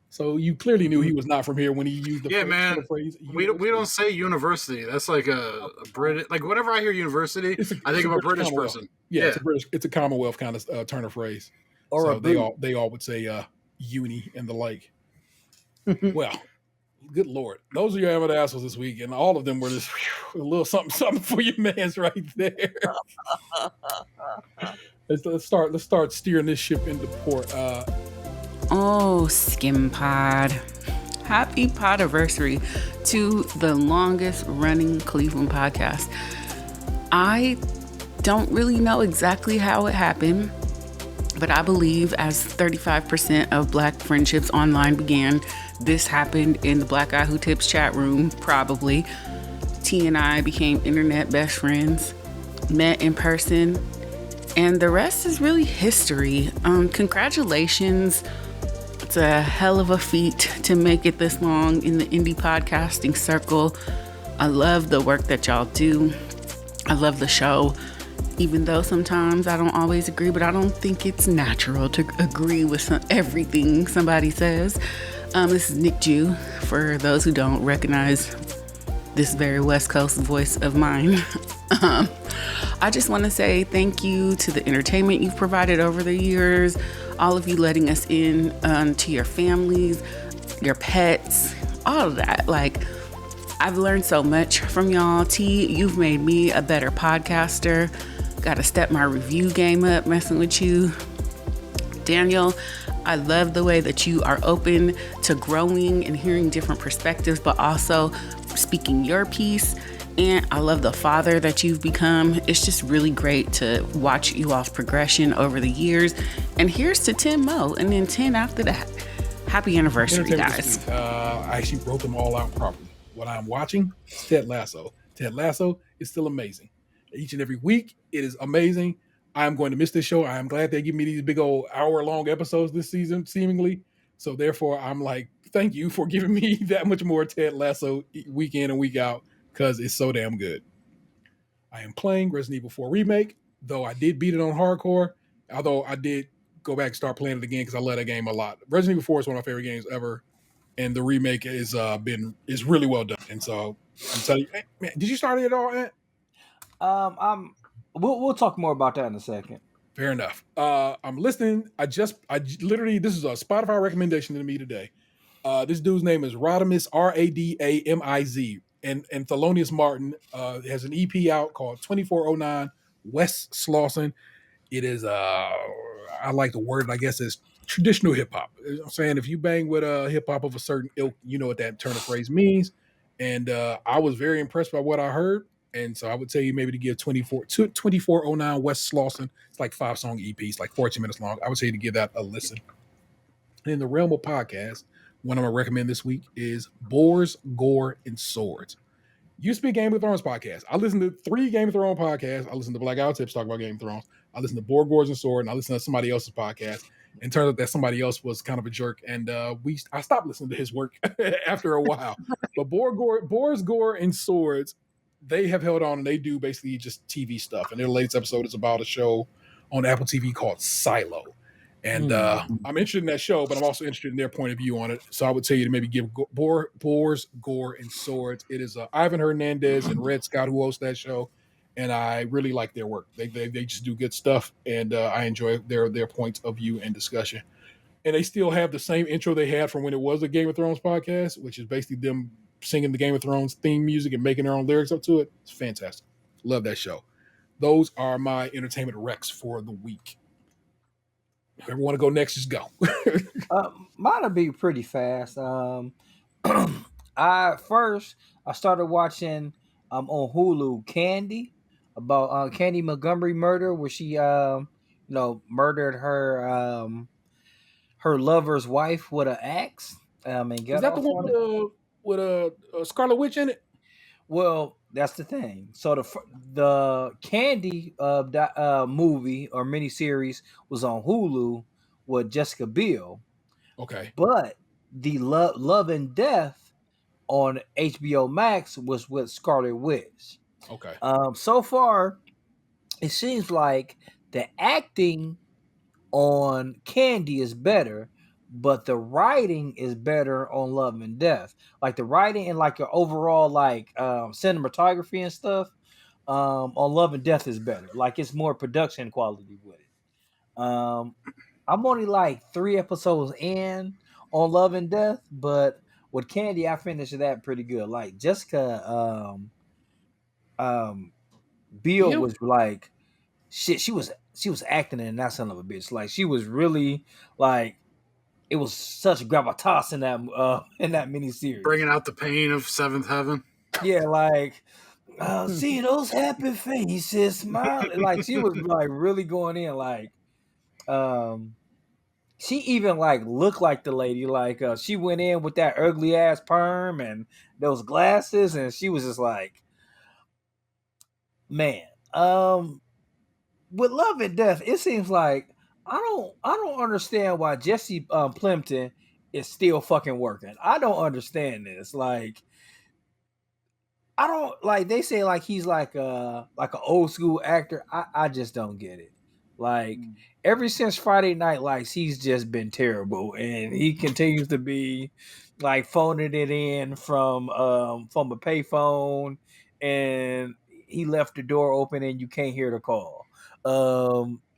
So you clearly knew he was not from here when he used the phrase. We don't say university. That's like a British. Like whenever I hear university, I think of a British person. Yeah, it's a Commonwealth kind of turn of phrase. Or so they all would say uni and the like. Well, good Lord, those are your amateur assholes this week, and all of them were just a little something for your man's right there. Let's start steering this ship into port. Oh, SKiM Pod. Happy podiversary to the longest running Cleveland podcast. I don't really know exactly how it happened, but I believe as 35% of Black friendships online began, this happened in the Black Guy Who Tips chat room, probably. T and I became internet best friends, met in person, and the rest is really history. Congratulations. It's a hell of a feat to make it this long in the indie podcasting circle. I love the work that y'all do. I love the show, even though sometimes I don't always agree, but I don't think it's natural to agree with everything somebody says. This is Nick Jew, for those who don't recognize this very West Coast voice of mine. I just want to say thank you to the entertainment you've provided over the years, all of you letting us in to your families, your pets, all of that. Like, I've learned so much from y'all. T, you've made me a better podcaster. Got to step my review game up messing with you. Daniel, I love the way that you are open to growing and hearing different perspectives, but also speaking your piece. aunt. I love the father that you've become. It's just really great to watch you all's progression over the years. And here's to 10 more and then 10 after that. Happy anniversary, guys. I actually wrote them all out properly. What I'm watching is Ted Lasso. Ted Lasso is still amazing. Each and every week, it is amazing. I'm going to miss this show. I am glad they give me these big old hour-long episodes this season, seemingly. So therefore, I'm like, thank you for giving me that much more Ted Lasso week in and week out, because it's so damn good. I am playing Resident Evil 4 Remake, though I did beat it on hardcore, although I did go back and start playing it again because I love that game a lot. Resident Evil 4 is one of my favorite games ever, and the remake is really well done. And so I'm telling you, hey, man, did you start it at all, Ant? We'll talk more about that in a second. Fair enough. I'm listening. I literally, this is a Spotify recommendation to me today. This dude's name is Radimus, Radamiz, and Thelonious Martin has an EP out called 2409 West Slauson. It is, I like the word, I guess, is traditional hip hop. I'm saying if you bang with hip hop of a certain ilk, you know what that turn of phrase means. And I was very impressed by what I heard. And so I would tell you maybe to give 2409 West Slauson. It's like 5-song EP. It's like 14 minutes long. I would say to give that a listen. And in the realm of podcasts, one I'm going to recommend this week is Boars, Gore, and Swords. Used to be a Game of Thrones podcast. I listened to 3 Game of Thrones podcasts. I listened to Black Owl Tips talk about Game of Thrones. I listened to Boar, Gores, and Sword, and I listened to somebody else's podcast. And turns out that somebody else was kind of a jerk, and I stopped listening to his work after a while. But Boars, Gore, and Swords, they have held on, and they do basically just TV stuff. And their latest episode is about a show on Apple TV called Silo. And I'm interested in that show, but I'm also interested in their point of view on it. So I would tell you to maybe give Boars, Gore, and Swords. It is Ivan Hernandez and Red Scott who host that show, and I really like their work. They just do good stuff, and I enjoy their points of view and discussion. And they still have the same intro they had from when it was a Game of Thrones podcast, which is basically them singing the Game of Thrones theme music and making their own lyrics up to it. It's fantastic. Love that show. Those are my entertainment recs for the week. Whoever want to go next, just go. Mine'll be pretty fast. I started watching on Hulu Candy, about Candy Montgomery murder, where she murdered her lover's wife with an axe. And got Is that the off one on it. with a Scarlet Witch in it? Well, that's the thing. So the Candy movie or miniseries was on Hulu with Jessica Biel. Okay. But the Love and Death on HBO Max was with Scarlet Witch. Okay. So far, it seems like the acting on Candy is better, but the writing is better on Love and Death. Like the writing and like your overall cinematography and stuff on Love and Death is better. Like it's more production quality with it. I'm only like 3 episodes in on Love and Death, but with Candy, I finished that pretty good. Like Jessica Biel was like shit. She was acting in that son of a bitch. Like she was really like. It was such gravitas in that miniseries. Bringing out the pain of Seventh Heaven. Yeah, like see those happy faces, smiling. Like she was like really going in. Like she even like looked like the lady. Like she went in with that ugly ass perm and those glasses, and she was just like, man. With Love and Death, it seems like. I don't understand why Jesse Plimpton is still fucking working. I don't understand this. Like, I don't like. They say like he's like an old school actor. I just don't get it. Like ever since Friday Night Lights, he's just been terrible, and he continues to be like phoning it in from a payphone, and he left the door open and you can't hear the call.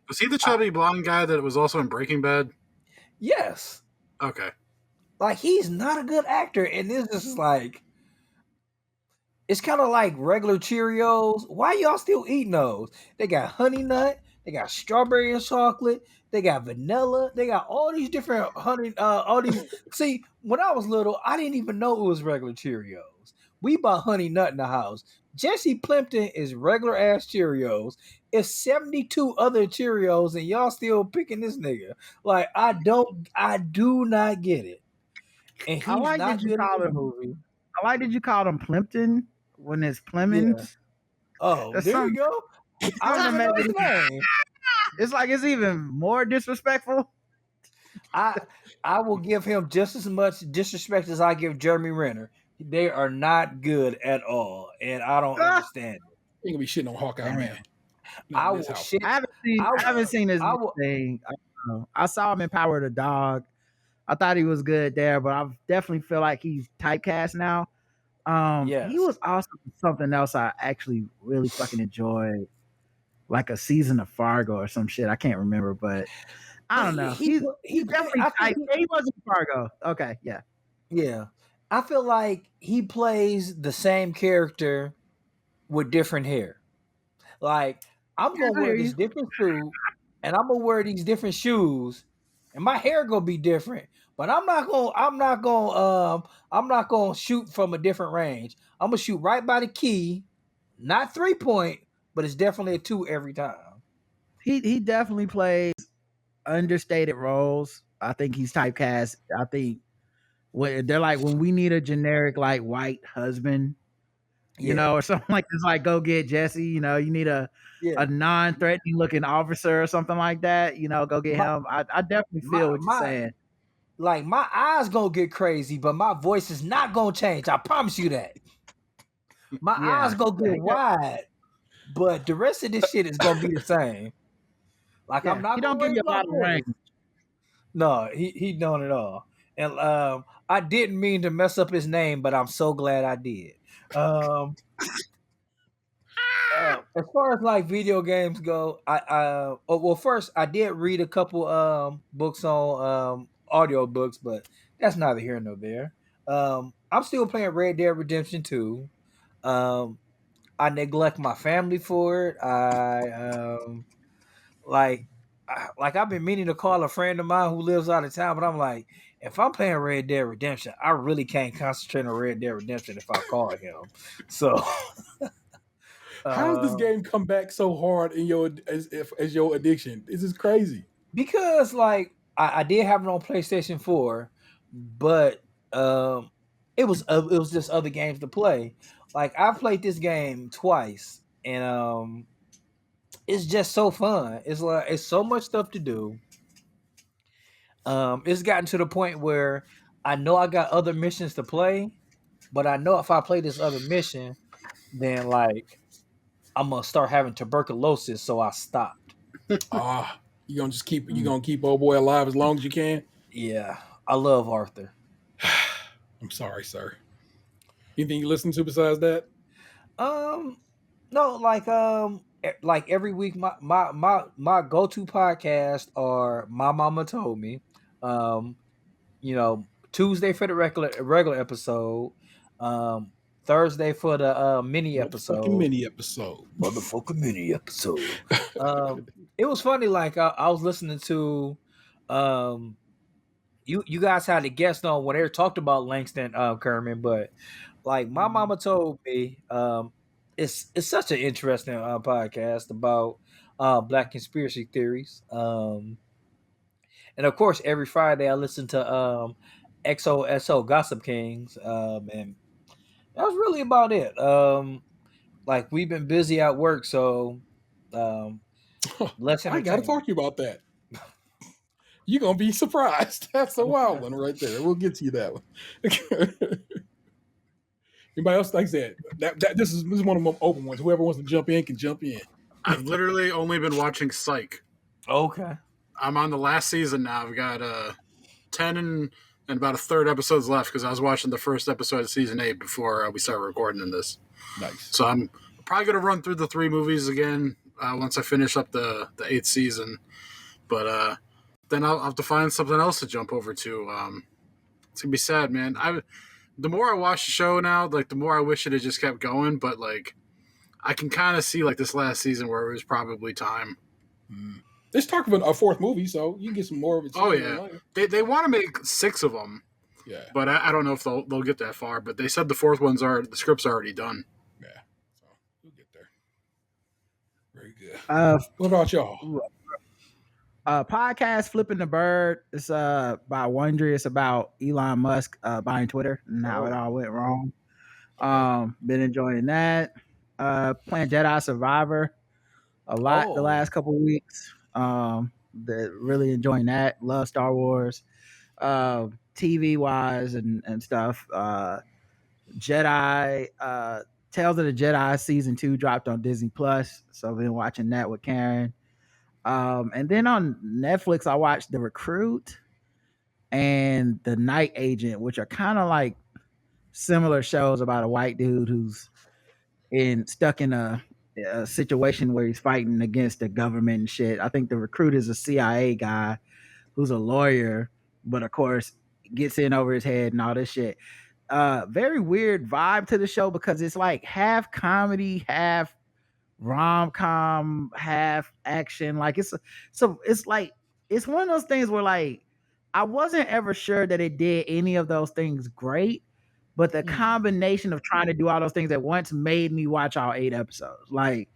Was he the chubby blonde guy that was also in Breaking Bad? Yes. Okay. Like he's not a good actor, and this is like, it's kind of like regular Cheerios. Why y'all still eating those? They got honey nut, they got strawberry and chocolate, they got vanilla, they got all these different honey. All these. See, when I was little, I didn't even know it was regular Cheerios, We bought Honey Nut in the house. Jesse Plimpton is regular ass Cheerios. It's 72 other Cheerios, and y'all still picking this nigga. Like, I do not get it. And he's I like not that you good in call the him. movie. I like that you called him Plimpton when it's Clemens. Yeah. Oh, That's there something. you go. I don't even know his name. It's like it's even more disrespectful. I will give him just as much disrespect as I give Jeremy Renner. They are not good at all, and I don't understand it. You gonna be shitting on Hawkeye, man. I will shit. I haven't seen his thing. I don't know. I saw him in Power of the Dog. I thought he was good there, but I definitely feel like he's typecast now. He was also something else I actually really fucking enjoyed, like a season of Fargo or some shit. I can't remember, but I don't know. He's definitely he wasn't Fargo. Okay, yeah. Yeah. I feel like he plays the same character with different hair. Like, I'm gonna wear this different suit and I'm gonna wear these different shoes, and my hair gonna be different. But I'm not gonna shoot from a different range. I'm gonna shoot right by the key, not 3-point, but it's definitely a 2 every time. He definitely plays understated roles. I think he's typecast. I think they're like, when we need a generic like white husband, you know, or something like this, like go get Jesse. You know, you need a non-threatening looking officer or something like that. You know, go get him. I definitely feel what you're saying. Like, my eyes gonna get crazy, but my voice is not gonna change. I promise you that. My eyes gonna get wide, but the rest of this shit is gonna be the same. Like, I'm not. He don't give you a lot of range. No, he don't at all. And I didn't mean to mess up his name, but I'm so glad I did. As far as like video games go, first I did read a couple books on audio books, but that's neither here nor there. I'm still playing Red Dead Redemption 2. I neglect my family for it. I've been meaning to call a friend of mine who lives out of town, but I'm like, if I'm playing Red Dead Redemption, I really can't concentrate on Red Dead Redemption if I call him. So, how does this game come back so hard in your as your addiction? This is crazy. Because like I did have it on PlayStation 4, but it was just other games to play. Like, I played this game twice, and it's just so fun. It's like, it's so much stuff to do. It's gotten to the point where I know I got other missions to play, but I know if I play this other mission, then like I'm gonna start having tuberculosis, so I stopped. You gonna just keep old boy alive as long as you can? Yeah, I love Arthur. I'm sorry, sir. Anything you listen to besides that? No, like every week, my go-to podcast are My Mama Told Me. Tuesday for the regular episode. Thursday for the mini episode. Motherfucking mini episode. It was funny. Like I was listening to, you guys had a guest on when they talked about Langston Kerman, but like My Mama Told Me, it's such an interesting podcast about Black conspiracy theories. And of course, every Friday I listen to XOSO Gossip Kings, and that was really about it. Like, we've been busy at work, so let's. I got to talk to you about that. You're gonna be surprised. That's a wild one right there. We'll get to you that one. Anybody else? Like I said, this is one of them open ones. Whoever wants to jump in can jump in. I've literally only been watching Psych. Okay. I'm on the last season now. I've got 10 and about a third episodes left because I was watching the first episode of season 8 before we started recording this. Nice. So I'm probably going to run through the 3 movies again once I finish up the 8th season. But then I'll have to find something else to jump over to. It's going to be sad, man. The more I watch the show now, like the more I wish it had just kept going. But like, I can kind of see like this last season where it was probably time. There's talk of a 4th movie, so you can get some more of it. Oh yeah, they want to make 6 of them, Yeah. But I don't know if they'll get that far. But they said the fourth the script's already done. Yeah. So we'll get there. Very good. What about y'all? Podcast Flipping the Bird. It's by Wondery. It's about Elon Musk buying Twitter and how it all went wrong. Been enjoying that. Playing Jedi Survivor a lot the last couple weeks. Really enjoying that. Love Star Wars. TV wise and stuff. Jedi Tales of the Jedi season 2 dropped on Disney Plus, so I've been watching that with Karen. And then on Netflix I watched The Recruit and The Night Agent, which are kind of like similar shows about a white dude who's stuck in a situation where he's fighting against the government and shit. I think The Recruit is a CIA guy who's a lawyer, but of course gets in over his head and all this shit. Very weird vibe to the show because it's like half comedy, half rom-com, half action. Like it's like it's one of those things where like I wasn't ever sure that it did any of those things great, but the combination of trying to do all those things at once made me watch all 8 episodes. Like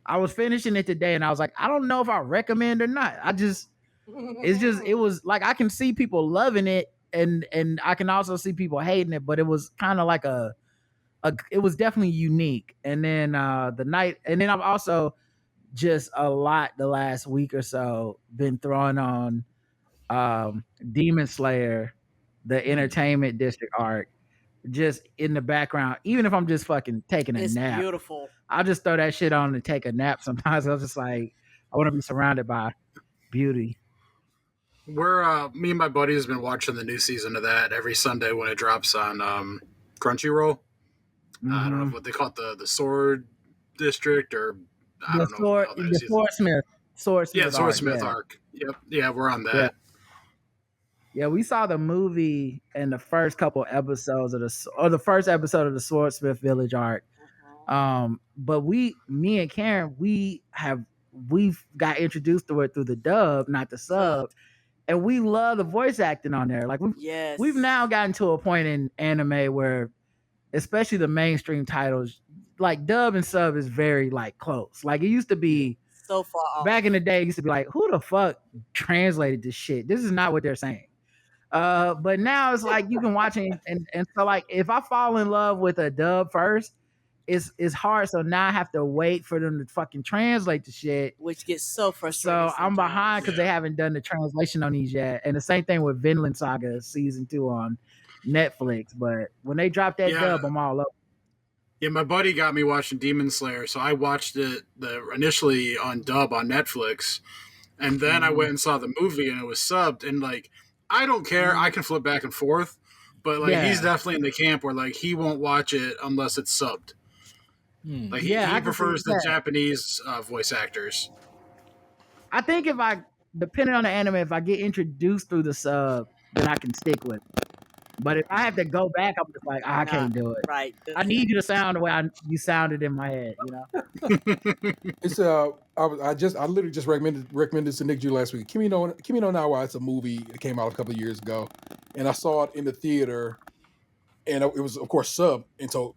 I was finishing it today and I was like, I don't know if I recommend or not. It was like I can see people loving it and I can also see people hating it, but it was kind of like it was definitely unique. And then I've also just a lot the last week or so been throwing on Demon Slayer, the Entertainment District arc, just in the background, even if I'm just fucking taking a nap. It's beautiful. I'll just throw that shit on and take a nap sometimes. I was just like, I want to be surrounded by beauty. Me and my buddy has been watching the new season of that every Sunday when it drops on Crunchyroll. I don't know what they call it, the Sword District, or I don't know. The Swordsmith arc. Yep. Yeah, we're on that. Yeah, we saw the movie and the first couple episodes of the first episode of the Swordsmith Village arc. But me and Karen, we've got introduced to it through the dub, not the sub. And we love the voice acting on there. Like we've now gotten to a point in anime where, especially the mainstream titles, like dub and sub is very like close. Like it used to be so far off. Back in the day, it used to be like, who the fuck translated this shit? This is not what they're saying. But now it's like you can watch it and so like if I fall in love with a dub first, it's hard. So now I have to wait for them to fucking translate the shit, which gets so frustrating. So I'm behind because they haven't done the translation on these yet. And the same thing with Vinland Saga season 2 on Netflix. But when they drop that dub, I'm all up. Yeah, my buddy got me watching Demon Slayer, so I watched it initially on dub on Netflix, and then I went and saw the movie, and it was subbed. And like, I don't care, I can flip back and forth, but like he's definitely in the camp where like he won't watch it unless it's subbed. Like he prefers the Japanese voice actors. I think depending on the anime, if I get introduced through the sub, then I can stick with it. But if I have to go back, I'm just like, I can't do it. Right. I need you to sound the way you sounded in my head, you know? It's I literally just recommended this to Nick Jew last week. Kimi no Nawa, it's a movie that came out a couple of years ago, and I saw it in the theater, and it was of course sub, and so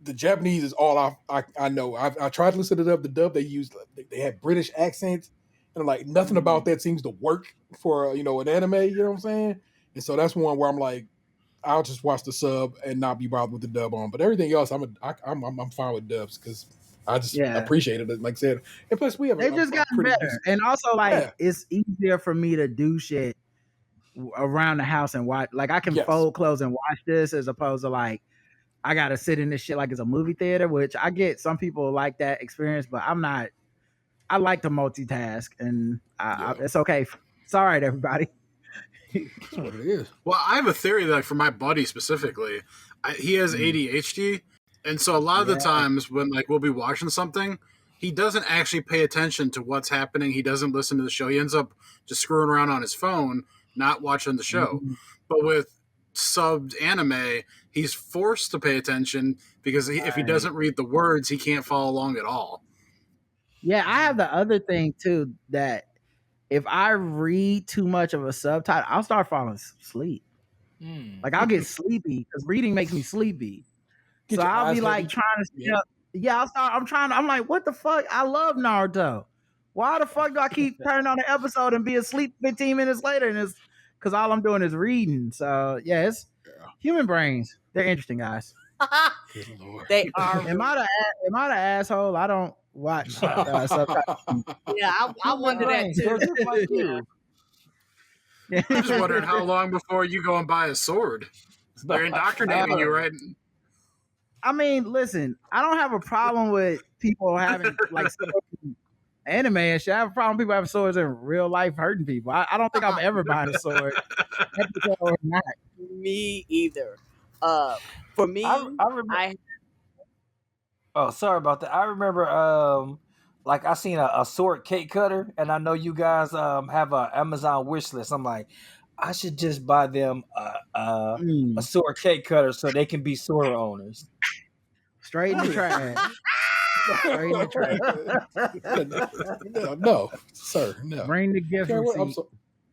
the Japanese is all I know. I tried to listen to the dub they used. They had British accents, and like nothing about that seems to work for an anime. You know what I'm saying? And so that's one where I'm like, I'll just watch the sub and not be bothered with the dub on. But everything else, I'm fine with dubs because I just appreciate it. Like I said, and plus they've just gotten better, and also like it's easier for me to do shit around the house and watch. Like I can fold clothes and watch this as opposed to like I gotta sit in this shit like it's a movie theater. Which I get some people like that experience, but I'm not. I like to multitask, and it's okay. It's all right, everybody. That's what it is. Well, I have a theory that for my buddy specifically, he has ADHD, and so a lot of the times when like we'll be watching something, he doesn't actually pay attention to what's happening. He doesn't listen to the show. He ends up just screwing around on his phone, not watching the show. But with subbed anime, he's forced to pay attention because if he doesn't read the words, he can't follow along at all. Yeah, I have the other thing too that if I read too much of a subtitle, I'll start falling asleep. Like I'll get sleepy because reading makes me sleepy. Get So your I'll eyes be like heavy. trying to stay up. Yeah, I'm like, what the fuck? I love Naruto. Why the fuck do I keep turning on the episode and be asleep 15 minutes later? And it's because all I'm doing is reading. So yeah, it's human brains. They're interesting, guys. Good Lord. They are. Am I the asshole? I don't watch subtitles. Yeah, I wonder that too. Just like you. I'm just wondering how long before you go and buy a sword. They're indoctrinating you, right? I mean, listen, I don't have a problem with people having like swords in anime and shit. I have a problem with people having swords in real life hurting people. I don't think I'm ever buying a sword. Episode or not. Me either. For me, I remember. Oh, sorry about that. I remember, like I seen a sword cake cutter, and I know you guys have a Amazon wish list. I'm like, I should just buy them a sword cake cutter so they can be sword owners. Straight in the trash. Straight in the trash. No, sir, no. Bring the gift receipt.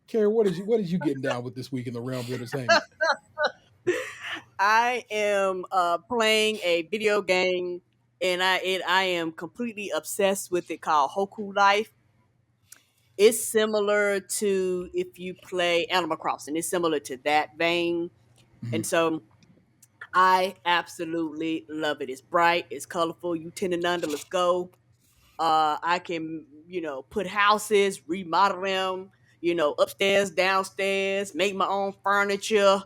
Carrie, what is you getting down with this week in the realm of entertainment? I am playing a video game, and I am completely obsessed with it, called Hoku Life. It's similar to if you play Animal Crossing. It's similar to that vein, and so I absolutely love it. It's bright, it's colorful. You 10 and under, let's go. I can, put houses, remodel them, upstairs, downstairs, make my own furniture.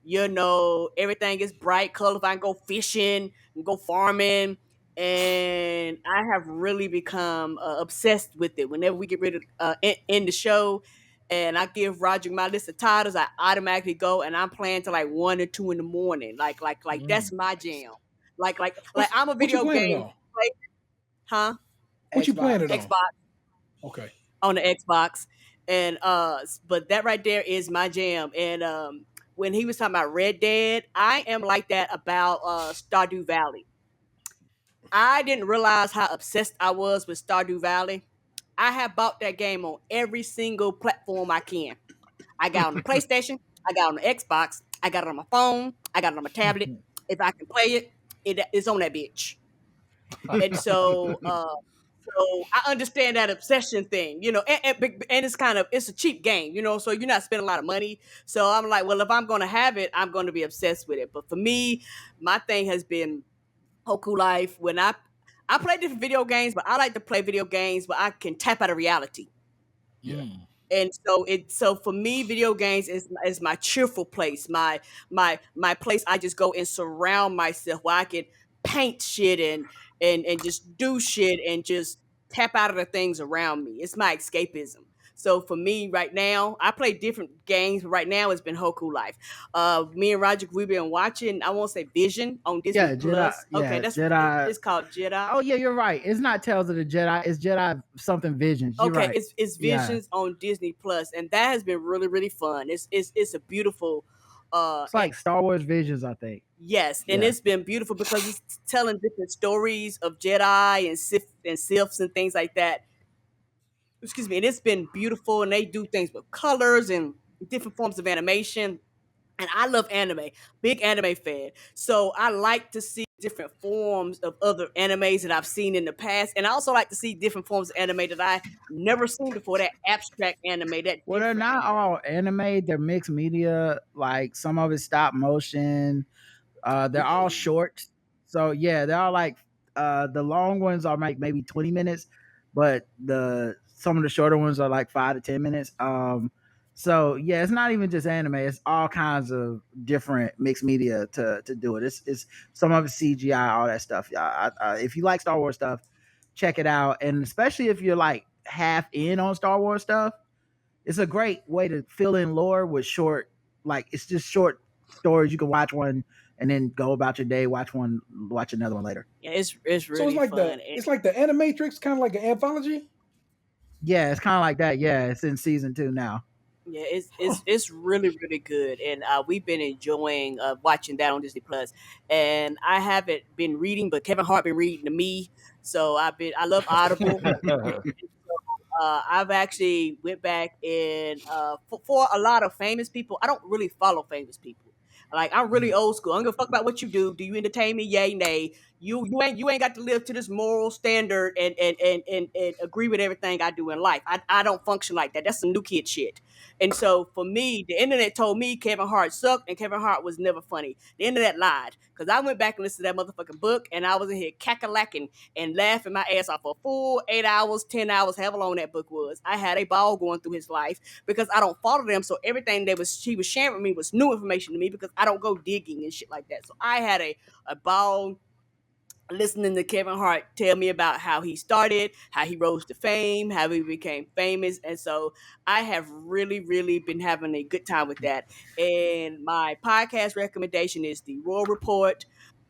Everything is bright, colorful. I can go fishing and go farming. And I have really become obsessed with it. Whenever we get ready to end the show and I give Roger my list of titles, I automatically go and I'm playing till like 1 or 2 in the morning. Like that's my jam. Like I'm a video game. Huh? What you playing it on? Xbox. Okay. On the Xbox. And but that right there is my jam. And when he was talking about Red Dead, I am like that about Stardew Valley. I didn't realize how obsessed I was with Stardew Valley. I have bought that game on every single platform I can. I got it on the PlayStation. I got it on the Xbox. I got it on my phone. I got it on my tablet. If I can play it, it's on that bitch. And so I understand that obsession thing, and it's a cheap game, so you're not spending a lot of money. So I'm like, well, if I'm going to have it, I'm going to be obsessed with it. But for me, my thing has been Hoku Life. When I play different video games, but I like to play video games where I can tap out of reality. Yeah. And so for me, video games is my cheerful place, my place. I just go and surround myself where I can paint shit and just do shit and just tap out of the things around me. It's my escapism. So for me right now, I play different games, but right now it's been Hoku Life. Me and Roger, we've been watching, I won't say Vision on Disney Plus. Okay, that's Jedi. It's called Jedi. Oh yeah, you're right. It's not Tales of the Jedi. It's Jedi something Visions. You're okay, right. It's Visions on Disney Plus, and that has been really, really fun. It's a beautiful. It's like Star Wars Visions, I think. Yes, and it's been beautiful because it's telling different stories of Jedi and Sith and Siths and things like that. Excuse me, and it's been beautiful, and they do things with colors and different forms of animation. And I love anime, big anime fan. So I like to see different forms of other animes that I've seen in the past, and I also like to see different forms of anime that I never seen before. That abstract anime. Well, they're not all anime. They're mixed media. Like some of it's stop motion. They're all short. So yeah, they're all like the long ones are like maybe 20 minutes, but some of the shorter ones are like 5 to 10 minutes. So yeah, it's not even just anime. It's all kinds of different mixed media to do it. It's some of it's CGI, all that stuff. If you like Star Wars stuff, check it out. And especially if you're like half in on Star Wars stuff, it's a great way to fill in lore with short, like it's just short stories. You can watch one and then go about your day. Watch another one later. Yeah, it's really so it's like fun. It's like the Animatrix, kind of like an anthology. Yeah, it's kind of like that. Yeah, it's in season 2 now. Yeah, it's really, really good, and we've been enjoying watching that on Disney Plus. And I haven't been reading, but Kevin Hart been reading to me, so I love Audible. I've actually went back and for a lot of famous people. I don't really follow famous people, Like, I'm really old school. I don't give a fuck about what you do. Do you entertain me? Yay, nay. You ain't got to live to this moral standard and agree with everything I do in life. I don't function like that. That's some new kid shit. And so for me, the internet told me Kevin Hart sucked and Kevin Hart was never funny. The internet lied, because I went back and listened to that motherfucking book, and I was in here cackalaacking and laughing my ass off for a full 8 hours, 10 hours, however long that book was. I had a ball going through his life because I don't follow them, so everything he was sharing with me was new information to me because I don't go digging and shit like that. So I had a ball listening to Kevin Hart tell me about how he started, how he rose to fame, how he became famous. And so I have really, really been having a good time with that. And my podcast recommendation is The Royal Report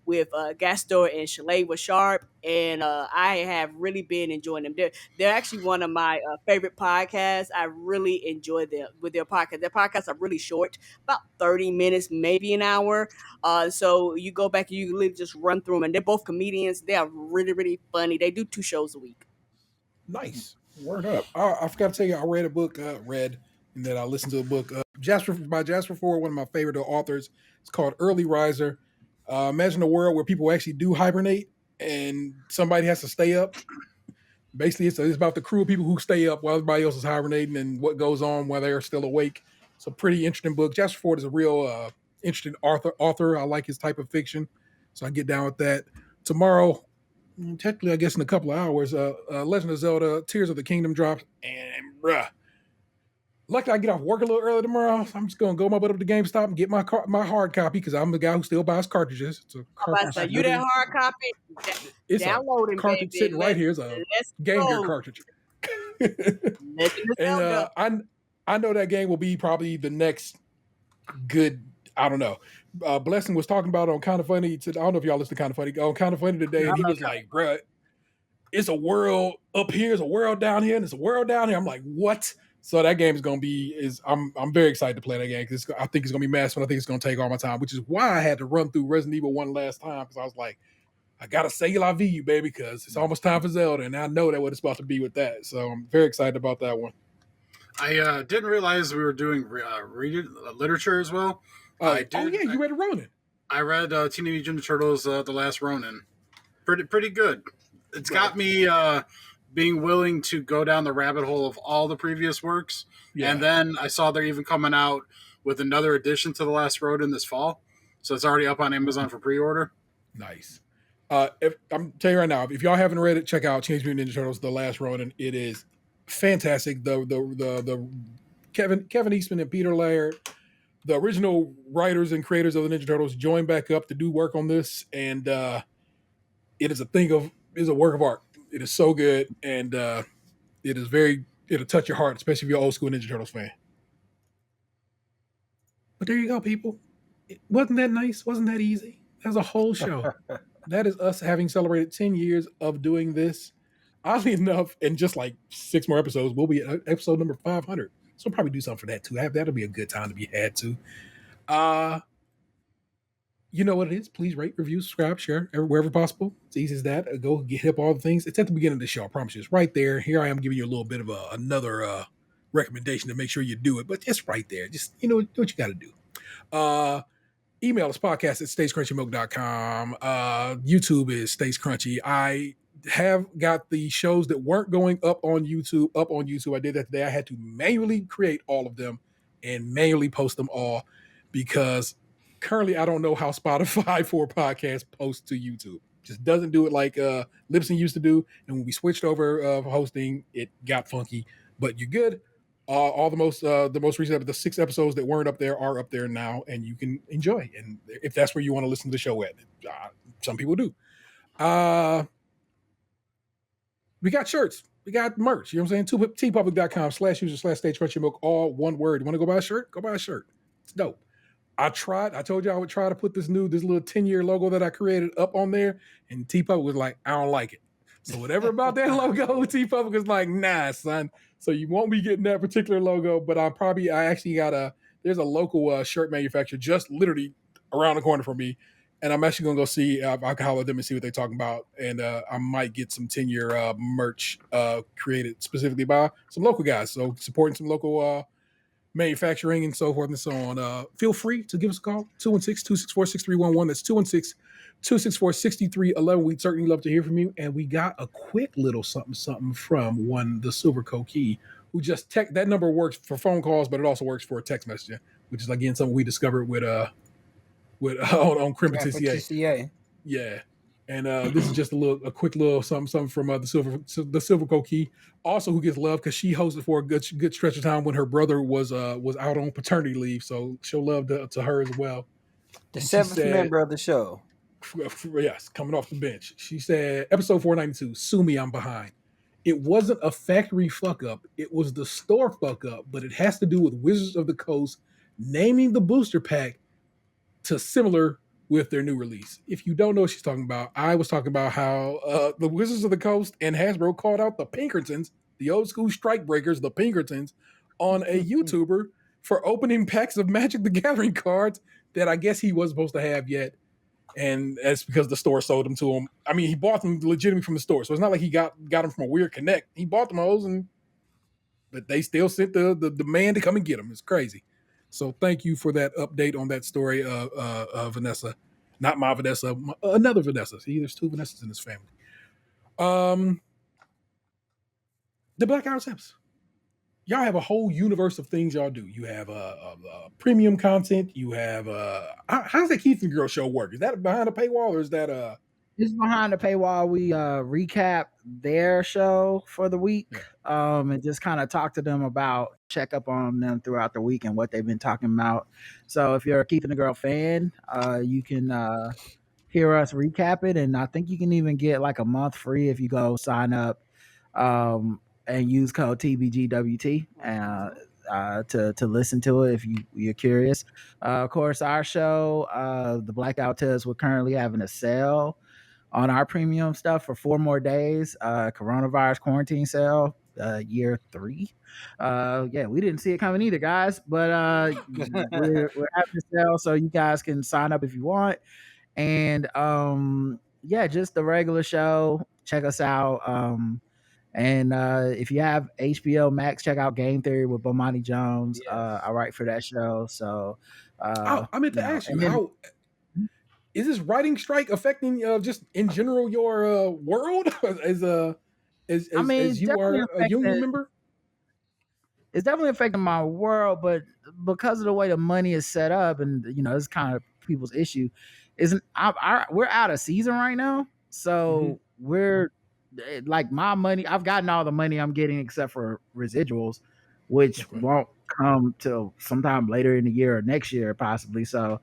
with Gastor and Shalewa Sharp. And I have really been enjoying them. They're actually one of my favorite podcasts. I really enjoy them with their podcast. Their podcasts are really short, about 30 minutes, maybe an hour. So you go back and you literally just run through them. And they're both comedians. They are really, really funny. They do 2 shows a week. Nice. Word up. I forgot to tell you, I read a book, and then I listened to a book by Jasper Ford, one of my favorite authors. It's called Early Riser. Imagine a world where people actually do hibernate and somebody has to stay up. Basically, it's about the crew of people who stay up while everybody else is hibernating and what goes on while they're still awake. It's a pretty interesting book. Jasper Ford is a real interesting author. I like his type of fiction, so I get down with that. Tomorrow, technically, I guess in a couple of hours, Legend of Zelda Tears of the Kingdom drops, and luckily I get off work a little early tomorrow, so I'm just gonna go my butt up to GameStop and get my hard copy because I'm the guy who still buys cartridges. It's a cartridge. You that hard copy? It's download a cartridge baby. sitting right here. It's a Game Gear cartridge. And I know that game will be probably the next good. I don't know. Blessing was talking about on Kind of Funny. I don't know if y'all listen to Kind of Funny. On Kind of Funny today, and he was like, "Bruh, it's a world up here, it's a world down here, and it's a world down here." I'm like, "What?" So that game is going to be I'm very excited to play that game because I think it's going to be massive. I think it's going to take all my time, which is why I had to run through Resident Evil 1 last time because I was like, I got to say la vie you, baby, because it's almost time for Zelda, and I know that what it's about to be with that. So I'm very excited about that one. I didn't realize we were doing literature as well. I did. Oh, yeah, you read Ronin. I read Teenage Mutant Ninja Turtles, The Last Ronin. Pretty good. It's got me being willing to go down the rabbit hole of all the previous works. Yeah. And then I saw they're even coming out with another edition to The Last Ronin this fall. So it's already up on Amazon for pre-order. Nice. If I'm telling you right now, if y'all haven't read it, check out Teenage Mutant Ninja Turtles: The Last Ronin. It is fantastic. The Kevin Eastman and Peter Laird, the original writers and creators of the Ninja Turtles, joined back up to do work on this, and it is a work of art. It is so good, and it'll touch your heart, especially if you're an old school Ninja Turtles fan. But there you go, people. Wasn't that nice? Wasn't that easy? That was a whole show. That is us having celebrated 10 years of doing this. Oddly enough, in just like 6 more episodes, we'll be at episode number 500. So we'll probably do something for that too. That'll be a good time to be had too. You know what it is. Please rate, review, subscribe, share wherever possible. It's easy as that. Go get up all the things. It's at the beginning of the show. I promise you. It's right there. Here I am giving you a little bit of another recommendation to make sure you do it. But it's right there. Just, what you got to do. Email us podcast at stagecrunchyMilk.com. YouTube is Stays Crunchy. I have got the shows that weren't going up on YouTube. I did that today. I had to manually create all of them and manually post them all because currently I don't know how Spotify for podcasts posts to YouTube. Just doesn't do it like Libsyn used to do. And when we switched over hosting, it got funky. But you're good. All the most recent, the 6 episodes that weren't up there are up there now, and you can enjoy. And if that's where you want to listen to the show at, some people do. We got shirts. We got merch. You know what I'm saying? tpublic.com/user/stagecrunchyMilk, all one word. You want to go buy a shirt? Go buy a shirt. It's dope. I told you I would try to put this little 10-year logo that I created up on there, and TPublic was like, I don't like it. So whatever about that logo, TPublic was like, nah, son. So you won't be getting that particular logo, but I actually got there's a local shirt manufacturer just literally around the corner from me. And I'm actually going to go see, I can holler at them and see what they're talking about. And I might get some 10-year merch created specifically by some local guys. So supporting some local manufacturing, and so forth and so on. Feel free to give us a call, 216-264-6311. That's 216-264-6311. We'd certainly love to hear from you. And we got a quick little something from the Silver Coqui, who just that number works for phone calls, but it also works for text messaging, which is again something we discovered with on Crimpin' TCA. Yeah. And this is just a quick little something from the Silver Coqui, also who gets love because she hosted for a good stretch of time when her brother was out on paternity leave. So show love to her as well. The seventh member of the show. Yes, coming off the bench. She said, episode 492, sue me, I'm behind. It wasn't a factory fuck up. It was the store fuck up, but it has to do with Wizards of the Coast naming the booster pack to similar with their new release. If you don't know what she's talking about, I was talking about how the Wizards of the Coast and Hasbro called out the Pinkertons, the old school strike breakers, the Pinkertons, on a YouTuber for opening packs of Magic the Gathering cards that I guess he wasn't supposed to have yet. And that's because the store sold them to him. I mean, he bought them legitimately from the store. So it's not like he got them from a weird connect. He bought them those, but they still sent the man to come and get them. It's crazy. So thank you for that update on that story, Vanessa. Not my Vanessa, another Vanessa. See, there's two Vanessas in this family. The Black Hour Sips. Y'all have a whole universe of things y'all do. You have premium content. You have how's that Keith and Girl show work? Is that behind a paywall or is that It's behind the paywall. We recap their show for the week, and just kind of talk to them about, check up on them throughout the week and what they've been talking about. So if you're a Keith and the Girl fan, you can hear us recap it, and I think you can even get like a month free if you go sign up and use code TBGWT to listen to it if you're curious. Of course, our show, the Blackout Tales, we're currently having a sale on our premium stuff for 4 more days. Coronavirus quarantine sale, year 3. We didn't see it coming either, guys. But we're having a sale, so you guys can sign up if you want. And just the regular show. Check us out. And if you have HBO Max, check out Game Theory with Bomani Jones. Yes. I write for that show. So I meant to ask you, how is this writing strike affecting just in general your world as you are a union member? It's definitely affecting my world, but because of the way the money is set up, and it's kind of people's issue, we're out of season right now, so we're like, my money, I've gotten all the money I'm getting except for residuals, which won't come till sometime later in the year or next year possibly. So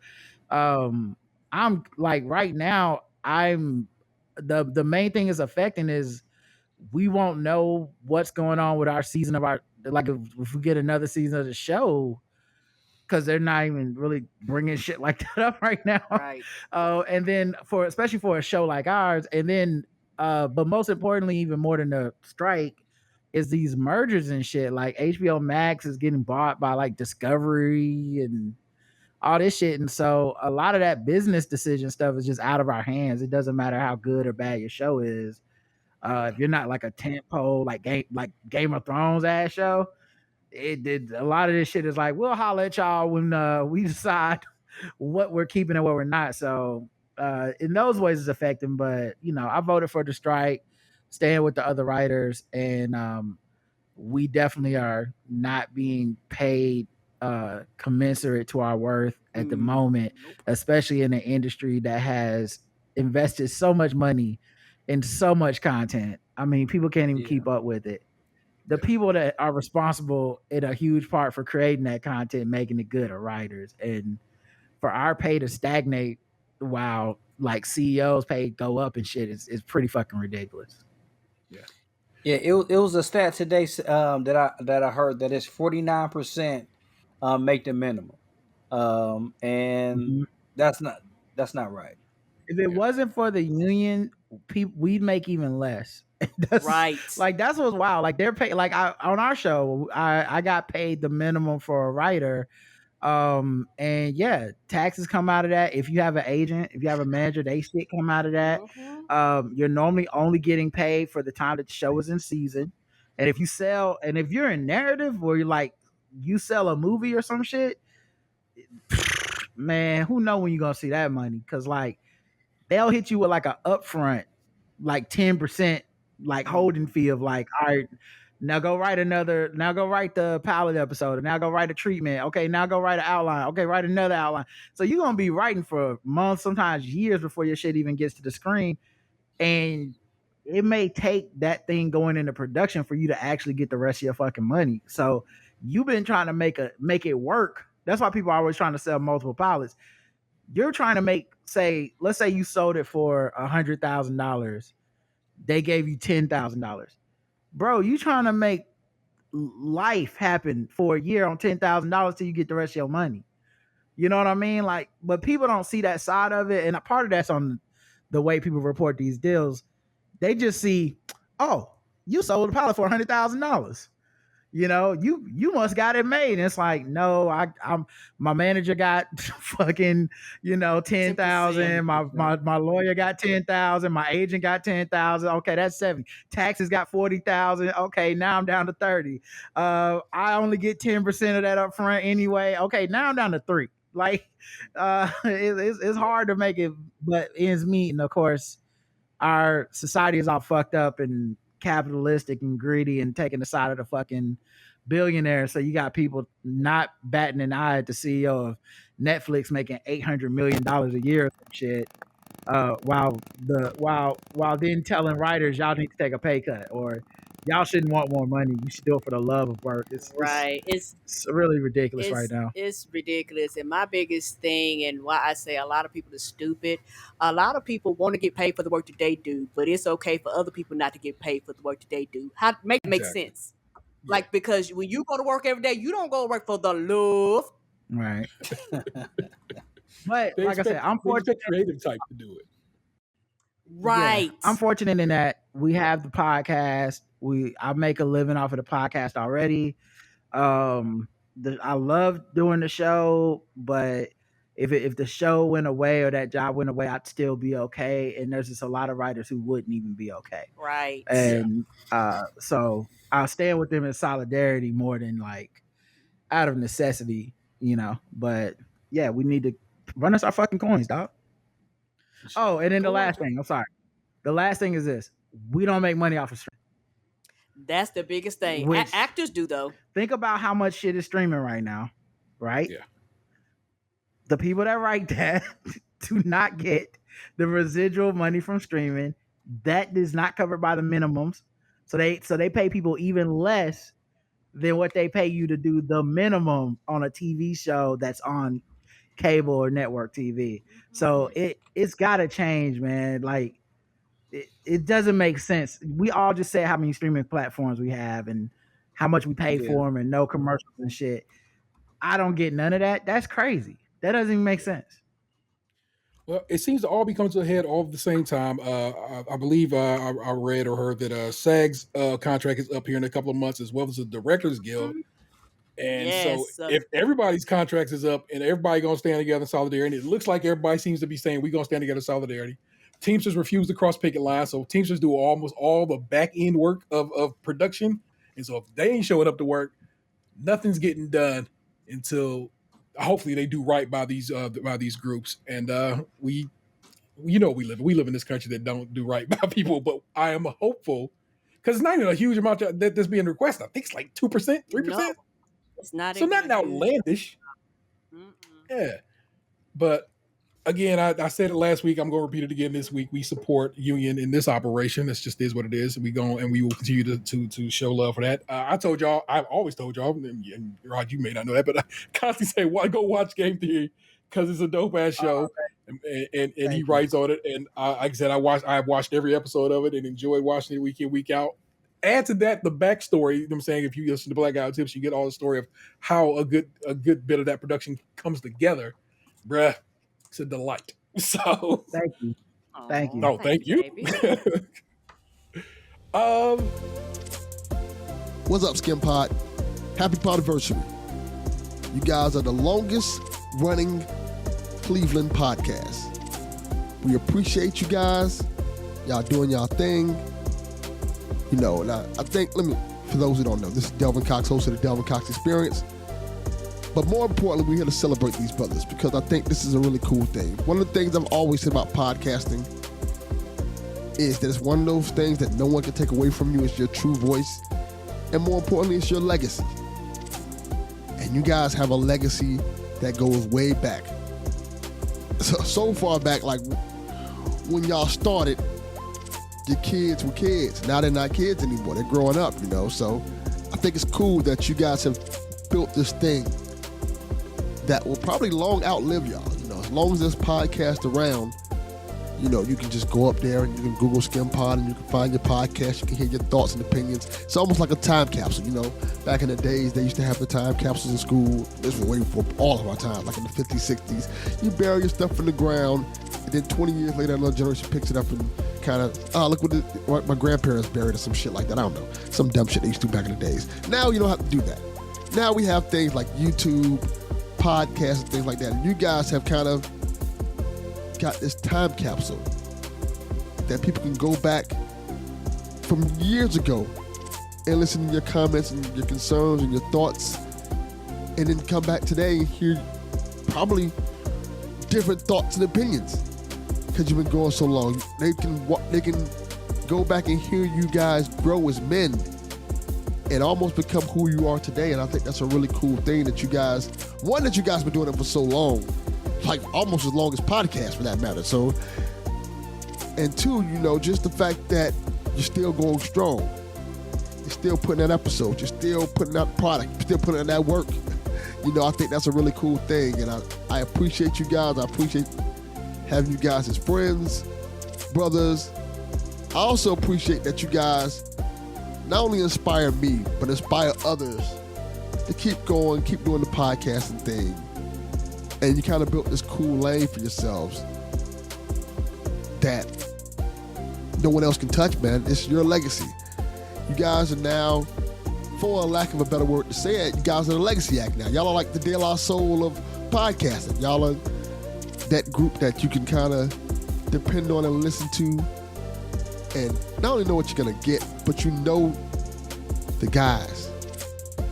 I'm like, right now, the main thing is affecting is we won't know what's going on with our season of if we get another season of the show, because they're not even really bringing shit like that up right now. Right. And then especially for a show like ours, and then but most importantly, even more than the strike, is these mergers and shit. Like HBO Max is getting bought by like Discovery and all this shit, and so a lot of that business decision stuff is just out of our hands. It doesn't matter how good or bad your show is. If you're not like a tentpole like Game of Thrones ass show, a lot of this shit is like, we'll holler at y'all when we decide what we're keeping and what we're not. So in those ways it's affecting, but I voted for the strike, staying with the other writers, and we definitely are not being paid commensurate to our worth at the moment, especially in an industry that has invested so much money in so much content. I mean, people can't even keep up with it. The people that are responsible in a huge part for creating that content, making it good, are writers, and for our pay to stagnate while like CEOs pay go up and shit is pretty fucking ridiculous. Yeah, it was a stat today that I heard that it's 49% make the minimum, and that's not right. If it wasn't for the union, we'd make even less. That's right. Like, that's what's wild. Like, they're paid. Like, on our show, I got paid the minimum for a writer. And yeah, taxes come out of that. If you have an agent, if you have a manager, they shit come out of that. You're normally only getting paid for the time that the show is in season. And if you sell, and if you're in narrative where you're like you sell a movie or some shit, man, who know when you're gonna see that money? Because like they'll hit you with like a upfront, like 10%, like holding fee of like, all right, now go write the pilot episode, and now go write a treatment. Okay, now go write an outline. Okay, write another outline. So you're gonna be writing for months, sometimes years before your shit even gets to the screen. And it may take that thing going into production for you to actually get the rest of your fucking money. So you've been trying to make it work. That's why people are always trying to sell multiple pilots. You're trying to let's say you sold it for $100,000. They gave you $10,000. Bro, you trying to make life happen for a year on $10,000 till you get the rest of your money. You know what I mean? Like, but people don't see that side of it. And a part of that's on the way people report these deals. They just see, oh, you sold a pilot for $100,000. You know, you must got it made. And it's like, no, I'm my manager got fucking, 10,000. My lawyer got 10,000. My agent got 10,000. Okay, that's 70. Taxes got 40,000. Okay, now I'm down to 30. I only get 10% of that up front anyway. Okay, now I'm down to 3. Like, it's hard to make it, but ends meet. And of course, our society is all fucked up and capitalistic and greedy and taking the side of the fucking billionaires. So you got people not batting an eye at the CEO of Netflix making $800 million a year or some shit, while then telling writers y'all need to take a pay cut or y'all shouldn't want more money. You should do it for the love of work. It's really ridiculous right now. It's ridiculous. And my biggest thing, and why I say a lot of people are stupid, a lot of people want to get paid for the work that they do, but it's okay for other people not to get paid for the work that they do. How make sense? Yeah. Like, because when you go to work every day, you don't go to work for the love. Right. But like I said, I'm fortunate creative type to do it. Right. Yeah, I'm fortunate in that we have the podcast. I make a living off of the podcast already. I love doing the show, but if the show went away or that job went away, I'd still be okay. And there's just a lot of writers who wouldn't even be okay. Right. And so I'll stand with them in solidarity more than like out of necessity, But yeah, we need to run us our fucking coins, dog. Oh, and then the last thing. I'm sorry. The last thing is this: we don't make money off of streaming. That's the biggest thing. Actors do, though. Think about how much shit is streaming right now, right? Yeah. The people that write that do not get the residual money from streaming. That is not covered by the minimums. So they pay people even less than what they pay you to do the minimum on a TV show that's on cable or network TV. So it's got to change, man. Like, it doesn't make sense. We all just say how many streaming platforms we have and how much we pay for them and no commercials and shit. I don't get none of that. That's crazy. That doesn't even make sense. Well, it seems to all be coming to a head all at the same time. I believe I read or heard that SAG's contract is up here in a couple of months, as well as the Directors Guild. And so if everybody's contracts is up and everybody going to stand together in solidarity, it looks like everybody seems to be saying we're going to stand together in solidarity. Teamsters refuse to cross picket line, so Teamsters do almost all the back end work of production. And so if they ain't showing up to work, nothing's getting done until hopefully they do right by these groups. And we live in this country that don't do right by people, but I am hopeful because it's not even a huge amount that's being requested. I think it's like 2%, 3%. No, it's not. So not outlandish. Yeah, but. Again, I said it last week. I'm going to repeat it again this week. We support union in this operation. This just is what it is. We will continue to show love for that. I told y'all. I've always told y'all, and Rod, you may not know that, but I constantly say, go watch Game Theory because it's a dope ass show, and he writes on it. And like I said, I've watched every episode of it and enjoyed watching it week in, week out. Add to that the backstory. You know what I'm saying? If you listen to Black Guy Tips, you get all the story of how a good bit of that production comes together, bruh. It's a delight. So thank you. No, thank you. What's up, SKiM Pod? Happy Podiversary. You guys are the longest running Cleveland podcast. We appreciate you guys. Y'all doing y'all thing. And I think, for those who don't know, this is Delvin Cox, host of the Delvin Cox Experience. But more importantly, we're here to celebrate these brothers because I think this is a really cool thing. One of the things I've always said about podcasting is that it's one of those things that no one can take away from you. It's your true voice. And more importantly, it's your legacy. And you guys have a legacy that goes way back. So far back, like when y'all started, your kids were kids. Now they're not kids anymore. They're growing up, you know. So I think it's cool that you guys have built this thing that will probably long outlive y'all. You know, as long as this podcast around, you know, you can just go up there and you can Google SKiM Pod and you can find your podcast. You can hear your thoughts and opinions. It's almost like a time capsule, you know. Back in the days, they used to have the time capsules in school. This was waiting for all of our time, like in the 50s, 60s. You bury your stuff in the ground, and then 20 years later, another generation picks it up and kind of, look what my grandparents buried or some shit like that. I don't know. Some dumb shit they used to do back in the days. Now you don't have to do that. Now we have things like YouTube, podcasts, and things like that. And you guys have kind of got this time capsule that people can go back from years ago and listen to your comments and your concerns and your thoughts, and then come back today and hear probably different thoughts and opinions because you've been going so long. They can go back and hear you guys grow as men and almost become who you are today. And I think that's a really cool thing that you guys been doing it for so long, like almost as long as podcasts for that matter. So, and two, you know, just the fact that you're still going strong. You're still putting out episodes. You're still putting out product. You're still putting out that work. You know, I think that's a really cool thing. And I appreciate you guys. I appreciate having you guys as friends, brothers. I also appreciate that you guys not only inspire me, but inspire others to keep going, keep doing the podcasting thing. And you kind of built this cool lane for yourselves that no one else can touch, man. It's your legacy. You guys are now, for a lack of a better word to say it, you guys are the legacy act now. Y'all are like the De La Soul of podcasting. Y'all are that group that you can kind of depend on and listen to and not only know what you're going to get, but you know the guys.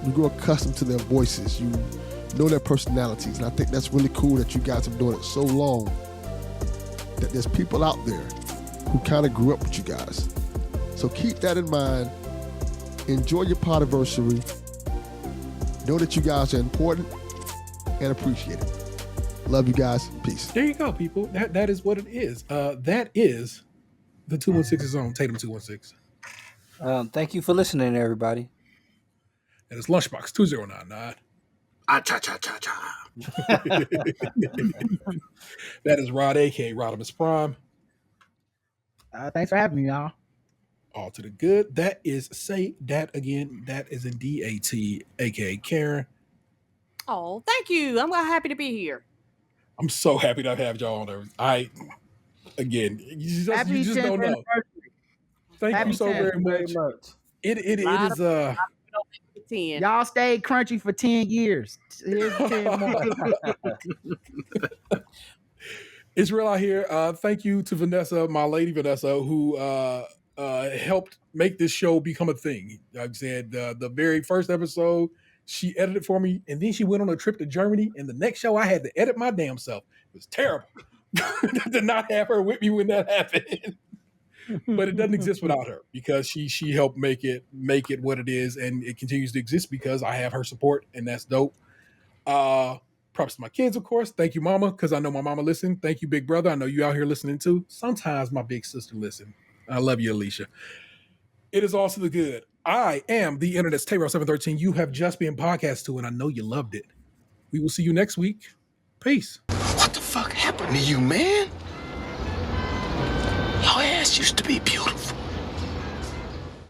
You grow accustomed to their voices. You know their personalities. And I think that's really cool that you guys have been doing it so long that there's people out there who kind of grew up with you guys. So keep that in mind. Enjoy your podiversary. Know that you guys are important and appreciated. Love you guys. Peace. There you go, people. That is what it is. That is the 216's own Tatum 216. Thank you for listening, everybody. And it's Lunchbox 2099. Cha-cha-cha-cha. That is Rod, a.k.a. Rodimus Prime. Thanks for having me, y'all. All to the good. That is Say Dat Again. That is in D-A-T, a.k.a. Karen. Oh, thank you. I'm happy to be here. I'm so happy to have y'all on there. You just don't know. Thank you so very much. It is y'all stayed crunchy for 10 years. Here's 10 more. It's real out here. Thank you to Vanessa, my lady Vanessa, who helped make this show become a thing. Like I said, the very first episode, she edited for me, and then she went on a trip to Germany, and the next show I had to edit my damn self. It was terrible to not have her with me when that happened. But it doesn't exist without her because she helped make it what it is, and it continues to exist because I have her support, and that's dope. Props to my kids, of course. Thank you, Mama, because I know my mama listened. Thank you, Big Brother. I know you out here listening too. Sometimes my big sister listen. I love you, Alicia. It is also the good. I am the Internet's Tayro 713. You have just been podcast to, and I know you loved it. We will see you next week. Peace. What the fuck happened to you, man? Your ass used to be beautiful.